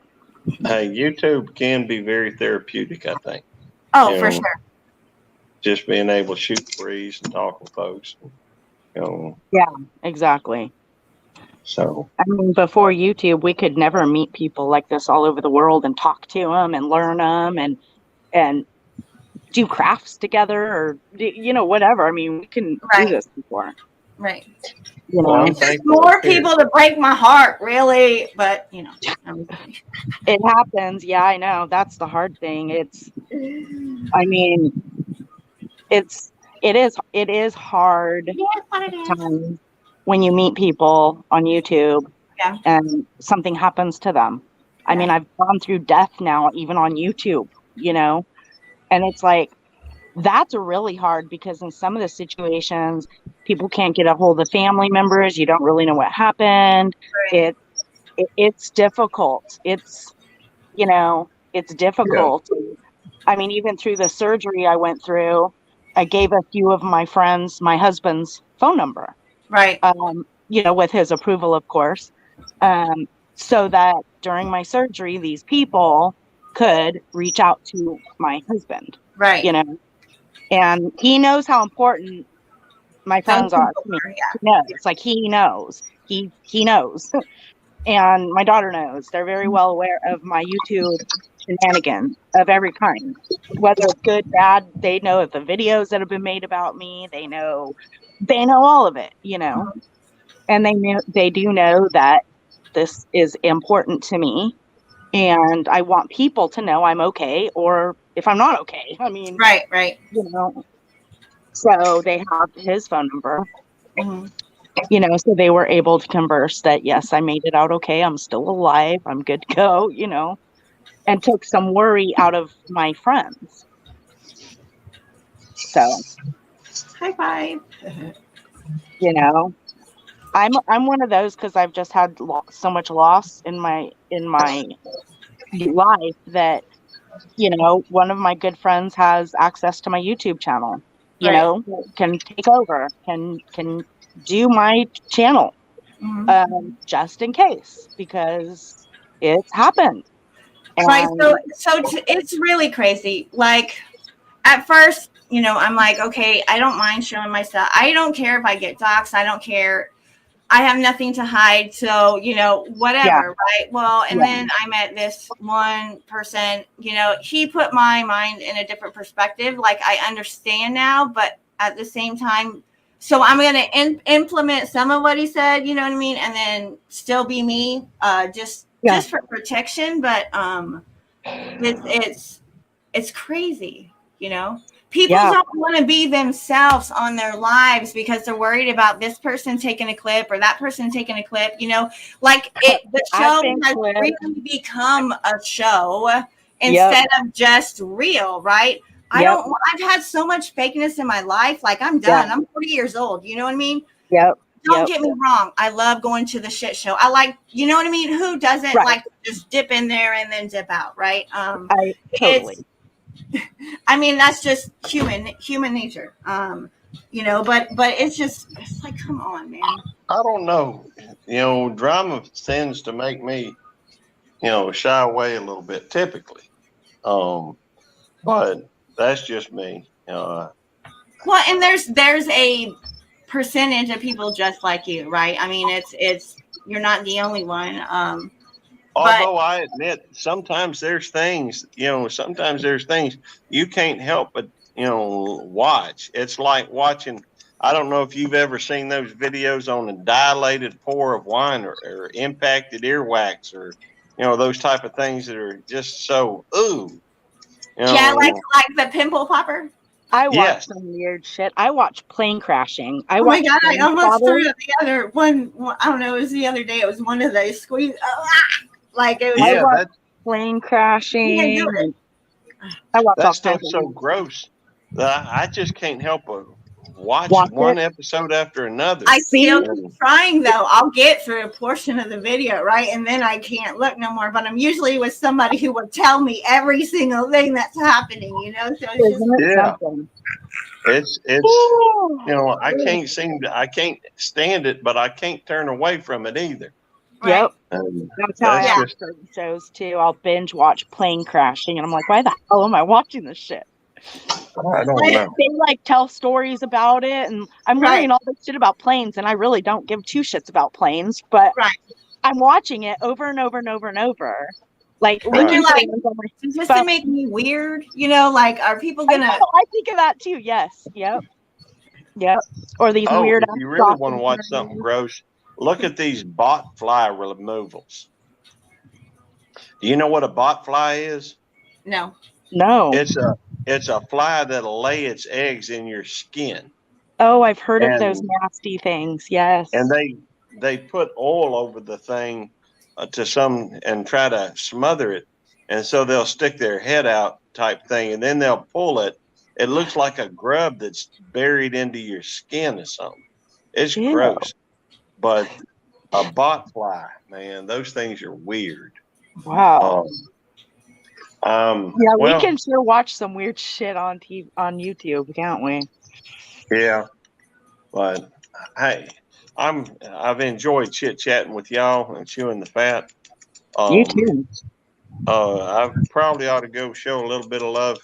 Hey, YouTube can be very therapeutic, I think. Oh, you for sure. Just being able to shoot the breeze and talk with folks. You know. Yeah, exactly. So, I mean, before YouTube, we could never meet people like this all over the world and talk to them and learn them and do crafts together or, you know, whatever. I mean, we can do this before. Right. You know, it's just more people to break my heart, really. But, you know, it happens. Yeah, I know. That's the hard thing. I mean, it is hard times, when you meet people on YouTube Yeah. and something happens to them. I mean, I've gone through death now, even on YouTube, you know, and it's like, that's really hard because in some of the situations, people can't get a hold of family members. You don't really know what happened. Right. It's difficult. It's, you know, it's difficult. I mean, even through the surgery I went through, I gave a few of my friends my husband's phone number. Right. You know, with his approval, of course, so that during my surgery, these people could reach out to my husband, Right. you know, and he knows how important my friends are to me. He knows, like he knows, he knows, and my daughter knows. They're very well aware of my YouTube shenanigans of every kind, whether it's good, bad. They know of the videos that have been made about me. They know all of it, you know. And they do know that this is important to me, and I want people to know I'm okay, or if I'm not okay. I mean, Right. you know. So they have his phone number, you know, so they were able to converse that yes, I made it out okay. I'm still alive. I'm good to go, you know, and took some worry out of my friends. So, High five. you know, I'm one of those because I've just had so much loss in my life that, you know, one of my good friends has access to my YouTube channel, you Right. know, can take over, can do my channel, just in case, because it's happened. Right. And So it's really crazy. Like at first, you know, I'm like, okay, I don't mind showing myself. I don't care if I get doxxed. I don't care. I have nothing to hide. So, you know, whatever. Right. Well, and then I met this one person, you know, he put my mind in a different perspective. Like I understand now, but at the same time, so I'm going to implement some of what he said, you know what I mean? And then still be me, just for protection. But, it's crazy, you know. People don't want to be themselves on their lives because they're worried about this person taking a clip or that person taking a clip, you know. Like the show has really become a show instead of just real, right? I've had so much fakeness in my life. Like I'm done. I'm 40 years old, you know what I mean? Don't get me wrong. I love going to the shit show. I like, you know what I mean? Who doesn't like to just dip in there and then dip out, right? I mean, that's just human nature. You know, but it's like, come on, man. I don't know. You know, drama tends to make me, you know, shy away a little bit typically. But that's just me. Well, and there's a percentage of people just like you, right? I mean, it's you're not the only one. Although I admit sometimes there's things, you know, you can't help but, you know, watch. It's like watching, I don't know if you've ever seen those videos on a dilated pour of wine or impacted earwax or, you know, those type of things that are just so, ooh. You know, yeah, like the pimple popper. I watch some weird shit. I watch plane crashing. Oh my god! I almost threw up the other one. I don't know. It was the other day. It was one of those squeeze. Like it was. I watch plane crashing. I watch that stuff's so gross that I just can't help but watch one episode after another. I still keep trying though. I'll get through a portion of the video, right, and then I can't look no more. But I'm usually with somebody who will tell me every single thing that's happening. You know, so it's you know, I can't stand it, but I can't turn away from it either. Yep. That's how I watch certain shows too. I'll binge watch plane crashing, and I'm like, why the hell am I watching this shit? I don't know. They like tell stories about it, and I'm learning all this shit about planes, and I really don't give two shits about planes, but I'm watching it over and over and over and over. Like, you're like, is this to make me weird? You know, like, are people gonna? I think of that too. Yes. Yep. Or these weird. If you really want to watch something gross, look at these bot fly removals. Do you know what a bot fly is? No. No. It's a fly that'll lay its eggs in your skin. Oh, I've heard of those And nasty things. Yes. and they put oil over the thing to some and try to smother it, and so they'll stick their head out type thing, and then they'll pull it. It looks like a grub that's buried into your skin or something. It's Ew. gross, but a bot fly, man, those things are weird. Wow. Yeah, we Well, can sure watch some weird shit on on YouTube, can't we? yeah, but hey, I've enjoyed chit chatting with y'all and chewing the fat. You Um, too. I probably ought to go show a little bit of love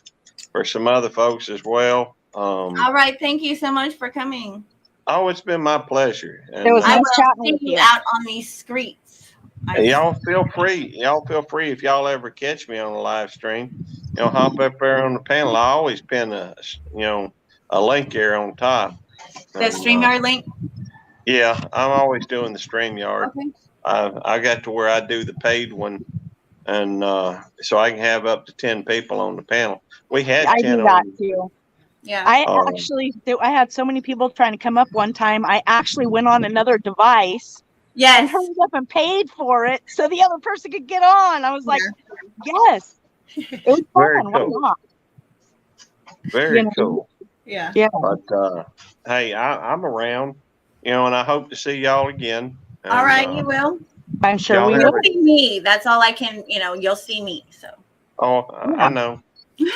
for some other folks as well. All right. Thank you so much for coming. Oh, it's been my pleasure. It was I nice will chatting see with you you. out on these streets. y'all feel free. Y'all feel free if y'all ever catch me on a live stream. Hop up there on the panel. I always pin a link there on top. The And, StreamYard link. yeah, I'm always doing the StreamYard. Okay. I got to where I do the paid one, and so I can have up to 10 people on the panel. We had I 10 do that on. too. Yeah. I actually do. I had so many people trying to come up one time. I actually went on another device and Yes. hurried up and paid for it so the other person could get on. I was like, yes, it was Very fun. Why cool. not? Very cool. Yeah. Yeah. But hey, I'm around, and I hope to see y'all again. And, All right, you will. I'm sure y'all we have will. You'll see me. That's all I can. You'll see me. So. Oh, Yeah. I know.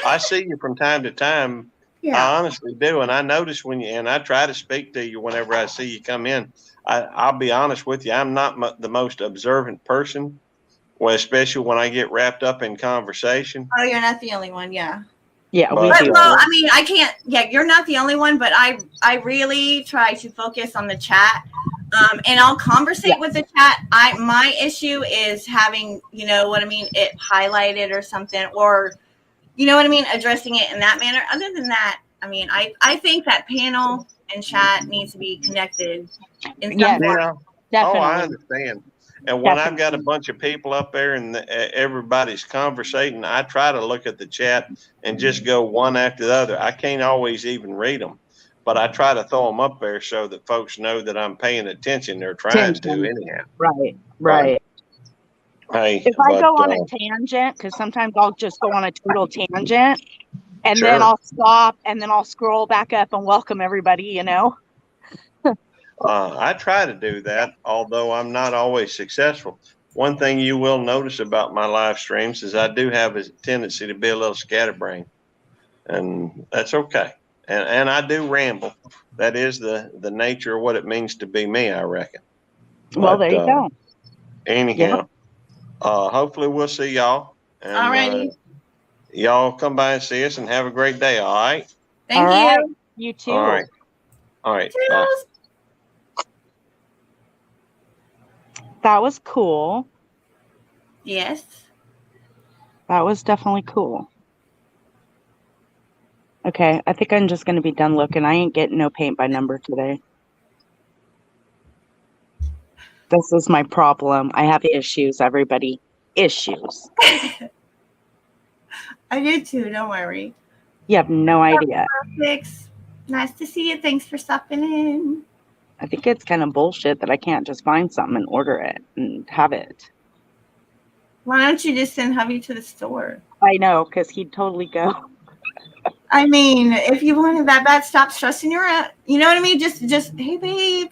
I see you from time to time. Yeah. I honestly do, and I notice and I try to speak to you whenever I see you come in. I'll be honest with you, I'm not the most observant person, well, especially when I get wrapped up in conversation. Oh, you're not the only one. Yeah. Yeah, we But, do. Well, I mean, I can't. Yeah, you're not the only one, but I really try to focus on the chat, and I'll conversate with the chat. My issue is having, what I mean, it highlighted or something, or what I mean, addressing it in that manner. Other than that, I mean, I think that panel and chat needs to be connected in some Yes, form. yeah. definitely. Oh, I understand. And when I've got a bunch of people up there and everybody's conversating, I try to look at the chat and just go one after the other. I can't always even read them, but I try to throw them up there so that folks know that I'm paying attention. They're trying to anyhow. Right. Hey, If I go on a tangent, because sometimes I'll just go on a total tangent, and then I'll stop, and then I'll scroll back up and welcome everybody, I try to do that, although I'm not always successful. One thing you will notice about my live streams is I do have a tendency to be a little scatterbrained, and that's okay. And I do ramble. That is the nature of what it means to be me, I reckon. Well, there you go. Anyhow, hopefully we'll see y'all. And, All righty. Y'all come by and see us and have a great day. All right. Thank you. Right. You too. All right. All right. Bye. That was cool. Yes. That was definitely cool. Okay, I think I'm just going to be done looking. I ain't getting no paint by number today. This is my problem. I have issues, everybody. Issues. I do too. Don't worry. You have no idea. Perfect. Nice to see you. Thanks for stopping in. I think it's kind of bullshit that I can't just find something and order it and have it. Why don't you just send hubby to the store? I know, because he'd totally go. I mean, if you wanted that bad, stop stressing your out. You know what I mean? Just, hey, babe.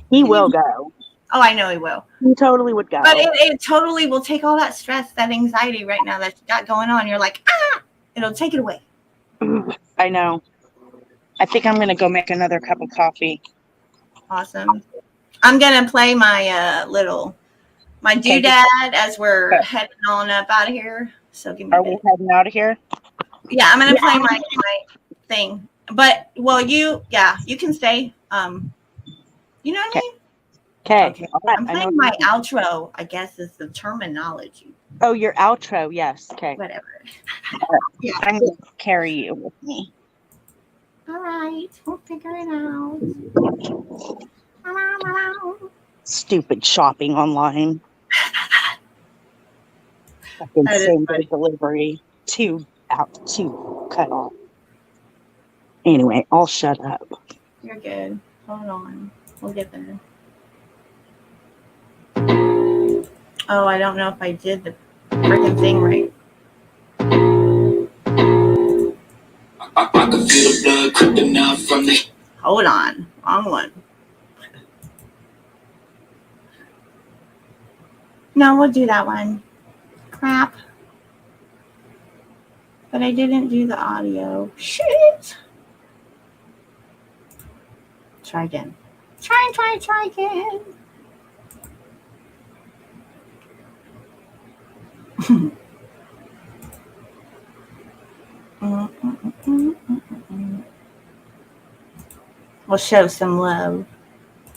He will go. Oh, I know he will. He totally would go. But it totally will take all that stress, that anxiety right now that you got going on. You're like, it'll take it away. I know. I think I'm going to go make another cup of coffee. Awesome. I'm going to play my my doodad as we're heading on up out of here. So give me a minute. Are we heading out of here? Yeah, I'm going to play my thing. But, well, you can stay. You know what I mean? Okay. Right. I'm playing my outro, I guess is the terminology. Oh, your outro. Yes. Okay. Whatever. Yeah. I'm going to carry you with me. All right. We'll figure it out. Stupid shopping online. Fucking same-day delivery. Two cut off. Anyway, I'll shut up. You're good. Hold on. We'll get there. Oh, I don't know if I did the freaking thing right. I can feel the blood creeping up from the. Hold on. Wrong one. No, we'll do that one. Crap. But I didn't do the audio. Shit. Try again. Try again. We'll show some love.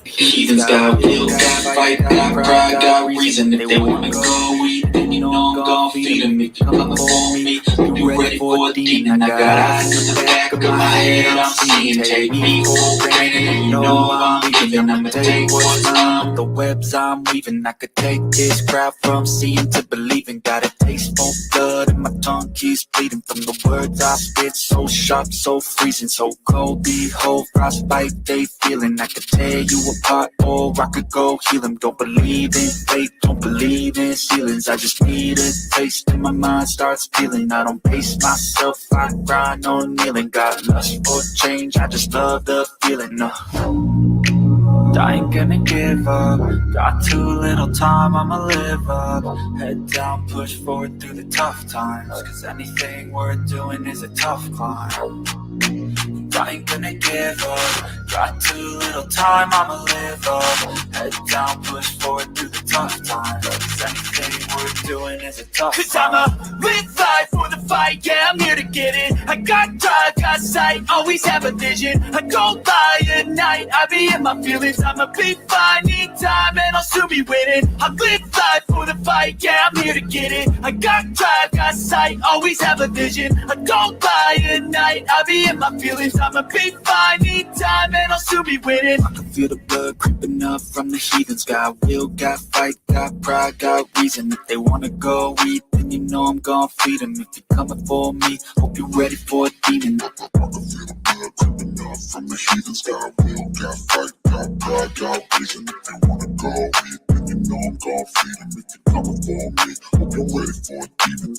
Heathens got will, got fight, got pride, got reason. If they wanna go eat, then you know I'm gon' feed them. If you come for me, you ready for a demon. I got eyes in the back of my head, I'm seeing. Take me for granted, you know I'm leaving. I'ma take what's mine, the webs I'm weaving. I could take this crowd from seeing to believing. Got a taste for blood and my tongue keeps bleeding. From the words I spit, so sharp, so freezing, so cold. Behold, frostbite they feeling. I could tear you apart, or I could go heal them. Don't believe in fate, don't believe in ceilings. I just need a taste and my mind starts feeling. I don't pace myself, I grind on kneeling. Got lust for change, I just love the feeling. I ain't gonna give up. Got too little time, I'ma live up. Head down, push forward through the tough times. Cause anything worth doing is a tough climb. I ain't gonna give up. Got too little time, I'ma live up. Head down, push forward through the tough times. Cause anything worth doing is a tough climb. Cause I'ma live life for the fight, yeah, I'm here to get it. I got drive, got sight, always have a vision. I don't lie at night, I be in my feelings. I'ma be fine, need time, and I'll soon be winning. I live life for the fight, yeah, I'm here to get it. I got drive, got sight, always have a vision. I don't lie at night, I be in my feelings. I'ma be fine, need time, and I'll soon be winning. I can feel the blood creeping up from the heathens. Got will, got fight, got pride, got reason. If they wanna go eat, then you know I'm gon' feed them. If you're coming for me, hope you're ready for a demon. I can feel the blood creeping up from the heathens. Got will, got fight, got pride, got reason. If they wanna go eat, then you know I'm gon' feed them. If you're coming for me, hope you're ready for a demon.